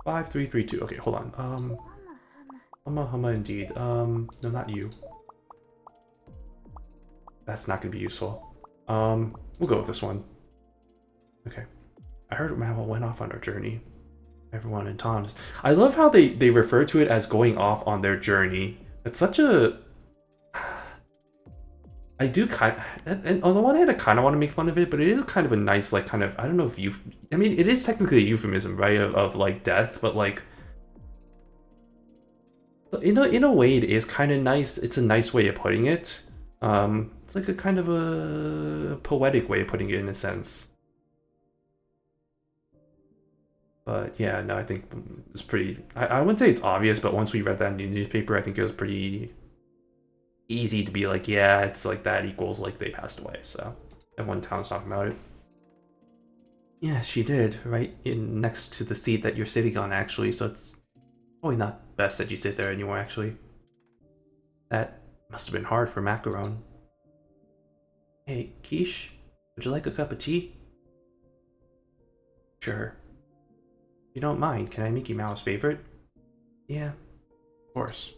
5332. Okay, hold on. Humma indeed. No, not you. That's not gonna be useful. We'll go with this one. Okay. I heard Mao went off on her journey. Everyone in Tom's. I love how they refer to it as going off on their journey. It's such a... I do and on the one hand, I kind of want to make fun of it, but it is kind of a nice, like, kind of, I don't know if I mean, it is technically a euphemism, right, of like, death, but, like, in a way, it is kind of nice. It's a nice way of putting it. It's like a kind of a poetic way of putting it, in a sense. But, yeah, no, I think it's pretty... I wouldn't say it's obvious, but once we read that in the newspaper, I think it was pretty... easy to be like, yeah, it's like that equals like they passed away, so everyone in town's talking about it. Yeah, she did, right in next to the seat that you're sitting on, actually, so it's probably not best that you sit there anymore, actually. That must have been hard for Macaron. Hey, Quiche, would you like a cup of tea? Sure. If you don't mind, can I make you Mao's favorite? Yeah, of course.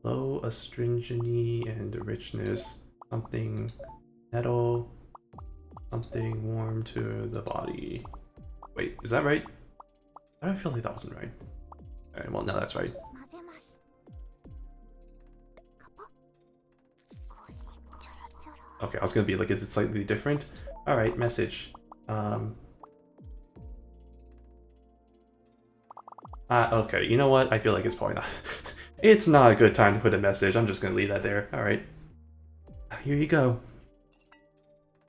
Low astringency and richness, something nettle, something warm to the body. Wait, is that right? I don't feel like that wasn't right. Alright, well, no, that's right. Okay, I was gonna be like, is it slightly different? Alright, message. Okay, you know what? I feel like it's probably not. It's not a good time to put a message. I'm just gonna leave that there. Alright. Here you go.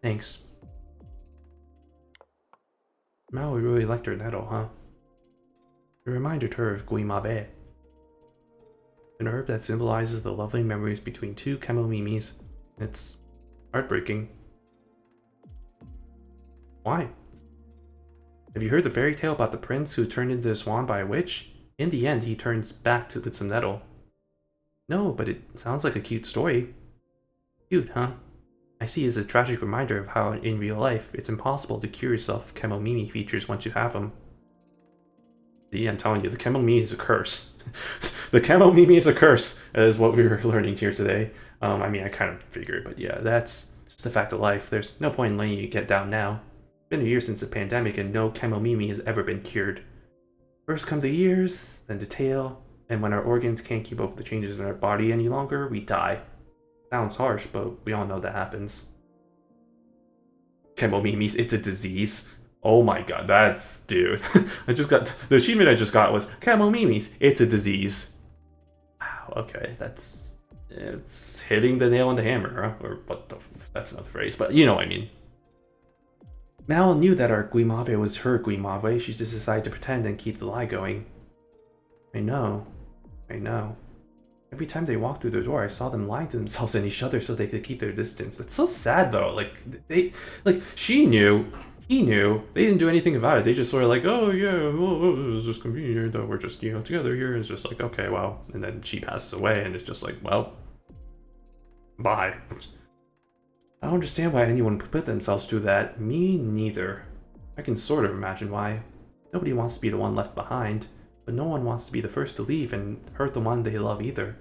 Thanks. Maui really liked her nettle, huh? It reminded her of Guimabe, an herb that symbolizes the lovely memories between two kemomimis. It's heartbreaking. Why? Have you heard the fairy tale about the prince who turned into a swan by a witch? In the end, he turns back with some nettle. No, but it sounds like a cute story. Cute, huh? I see it's a tragic reminder of how, in real life, it's impossible to cure yourself of kemomimi features once you have them. See, I'm telling you, the kemomimi is a curse. The kemomimi is a curse, is what we were learning here today. I mean, I kind of figured, but yeah, that's just a fact of life. There's no point in letting you get down now. It's been a year since the pandemic, and no kemomimi has ever been cured. First come the years, then the tail, and when our organs can't keep up with the changes in our body any longer, we die. Sounds harsh, but we all know that happens. Kemomimis, it's a disease. Oh my god, that's... dude. I just got... the achievement I just got was, Kemomimis, it's a disease. Wow, okay, that's... it's hitting the nail on the hammer, huh? Or what the... that's not the phrase, but you know what I mean. Mal knew that our Guimave was her Guimave. She just decided to pretend and keep the lie going. I know. Every time they walked through the door, I saw them lying to themselves and each other so they could keep their distance. That's so sad, though. She knew, he knew. They didn't do anything about it. They just sort of like, oh yeah, well, it was just convenient that we're just, together here. It's just like, okay, well. And then she passes away, and it's just like, well, bye. I don't understand why anyone would put themselves through that. Me neither. I can sort of imagine why. Nobody wants to be the one left behind, but no one wants to be the first to leave and hurt the one they love either.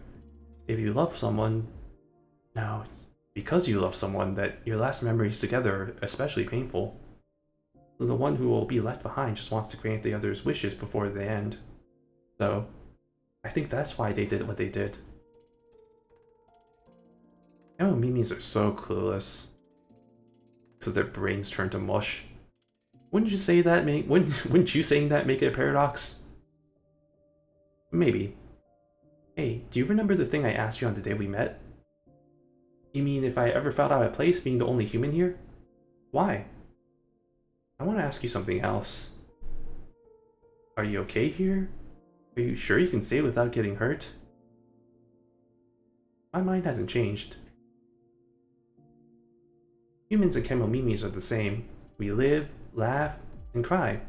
If you love someone... no, it's because you love someone that your last memories together are especially painful. So the one who will be left behind just wants to grant the other's wishes before they end. So, I think that's why they did what they did. Mimis are so clueless. Because their brains turn to mush. Wouldn't you say that wouldn't you saying that make it a paradox? Maybe. Hey, do you remember the thing I asked you on the day we met? You mean if I ever felt out of place being the only human here? Why? I want to ask you something else. Are you okay here? Are you sure you can stay without getting hurt? My mind hasn't changed. Humans and kemomimis are the same. We live, laugh, and cry.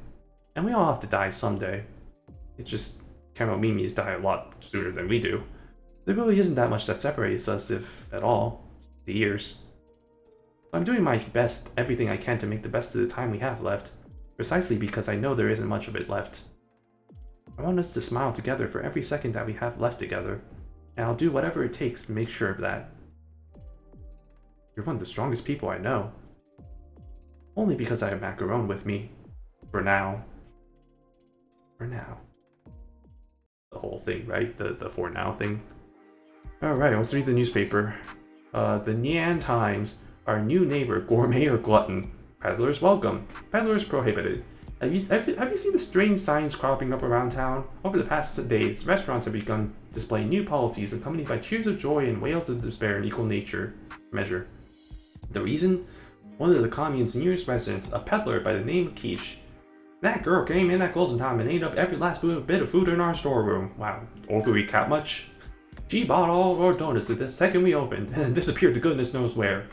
And we all have to die someday. It's just kemomimis die a lot sooner than we do. There really isn't that much that separates us, if at all. The years. I'm doing my best, everything I can to make the best of the time we have left. Precisely because I know there isn't much of it left. I want us to smile together for every second that we have left together. And I'll do whatever it takes to make sure of that. You're one of the strongest people I know. Only because I have Macaron with me. For now. For now. The whole thing, right? The for now thing. Alright, let's read the newspaper. The Nian Times. Our new neighbor, gourmet or glutton. Peddlers welcome. Peddlers prohibited. Have you seen the strange signs cropping up around town? Over the past days, restaurants have begun displaying new policies accompanied by cheers of joy and wails of despair in equal measure. The reason? One of the commune's newest residents, a peddler by the name of Quiche. That girl came in at closing time and ate up every last bit of food in our storeroom. Wow, over we cat much? She bought all our donuts the second we opened, and disappeared to goodness knows where.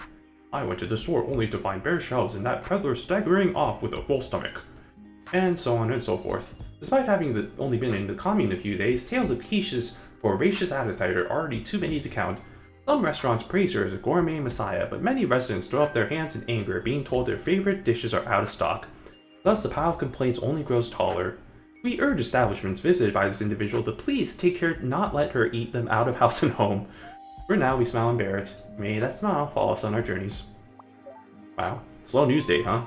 I went to the store only to find bare shelves and that peddler staggering off with a full stomach. And so on and so forth. Despite having only been in the commune a few days, tales of Quiche's voracious appetite are already too many to count. Some restaurants praise her as a gourmet messiah, but many residents throw up their hands in anger, being told their favorite dishes are out of stock. Thus, the pile of complaints only grows taller. We urge establishments visited by this individual to please take care to not let her eat them out of house and home. For now, we smile and bear it. May that smile follow us on our journeys. Wow, slow news day, huh?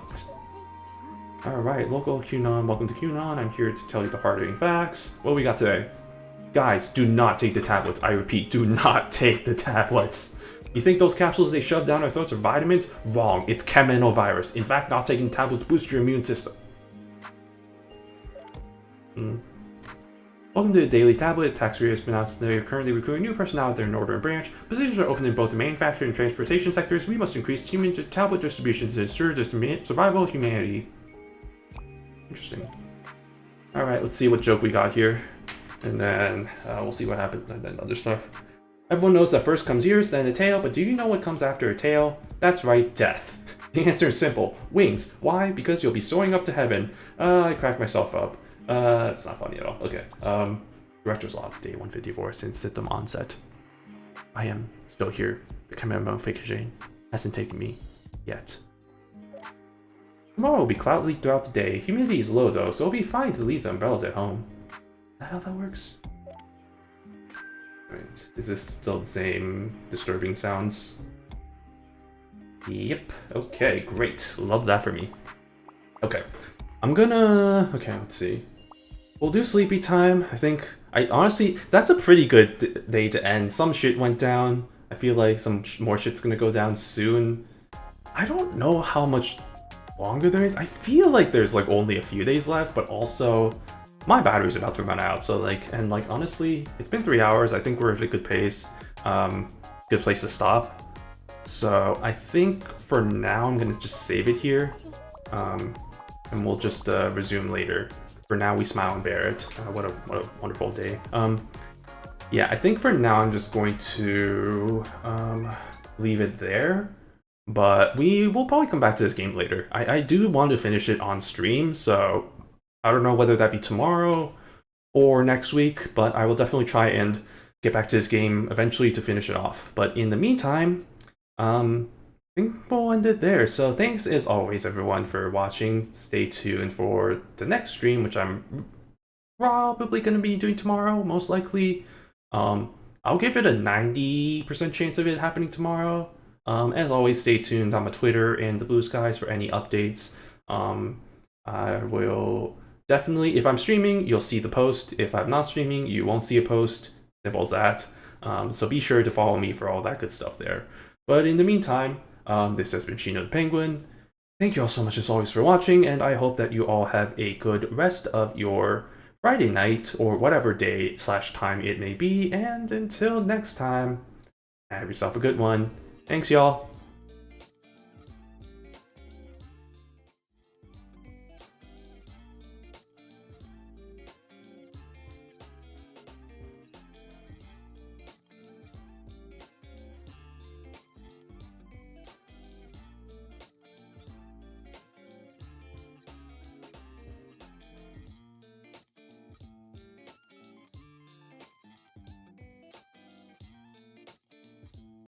Alright, local QAnon, welcome to QAnon. I'm here to tell you the hard-hitting facts. What we got today? Guys, do not take the tablets. I repeat, do not take the tablets. You think those capsules they shove down our throats are vitamins? Wrong. It's Kemono virus. In fact, not taking tablets boosts your immune system. Welcome to the Daily Tablet. Taxi has been announced they are currently recruiting new personnel at their northern branch. Positions are open in both the manufacturing and transportation sectors. We must increase human tablet distribution to ensure the survival of humanity. Interesting. Alright, let's see what joke we got here. And then we'll see what happens and then other stuff. Everyone knows that first comes ears, then a tail, but do you know what comes after a tail? That's right, death. The answer is simple. Wings. Why? Because you'll be soaring up to heaven. I cracked myself up. It's not funny at all. Okay. Director's log, day 154, since system onset. I am still here. The commemoration hasn't taken me yet. Tomorrow will be cloudy throughout the day. Humidity is low though, so it'll be fine to leave the umbrellas at home. Is that how that works? Right. Is this still the same disturbing sounds? Yep. Okay, great. Love that for me. Okay. Okay, let's see. We'll do sleepy time. I think, honestly, that's a pretty good day to end. Some shit went down. I feel like some more shit's gonna go down soon. I don't know how much longer there is. I feel like there's like only a few days left, but also my battery's about to run out. So like, and like honestly, it's been 3 hours. I think we're at a good pace. Good place to stop. So I think for now I'm gonna just save it here, and we'll just resume later. For now, we smile and bear it. What a wonderful day. Yeah, I think for now I'm just going to leave it there. But we will probably come back to this game later. I do want to finish it on stream, so I don't know whether that be tomorrow or next week, but I will definitely try and get back to this game eventually to finish it off. But in the meantime, I think we'll end it there. So thanks as always, everyone, for watching. Stay tuned for the next stream, which I'm probably going to be doing tomorrow, most likely. I'll give it a 90% chance of it happening tomorrow. As always, stay tuned on my Twitter and the Blue Skies for any updates. I will definitely, if I'm streaming, you'll see the post. If I'm not streaming, you won't see a post. Simple as that. So be sure to follow me for all that good stuff there. But in the meantime, this has been Chino the Penguin. Thank you all so much as always for watching, and I hope that you all have a good rest of your Friday night or whatever day/time it may be. And until next time, have yourself a good one. Thanks, y'all.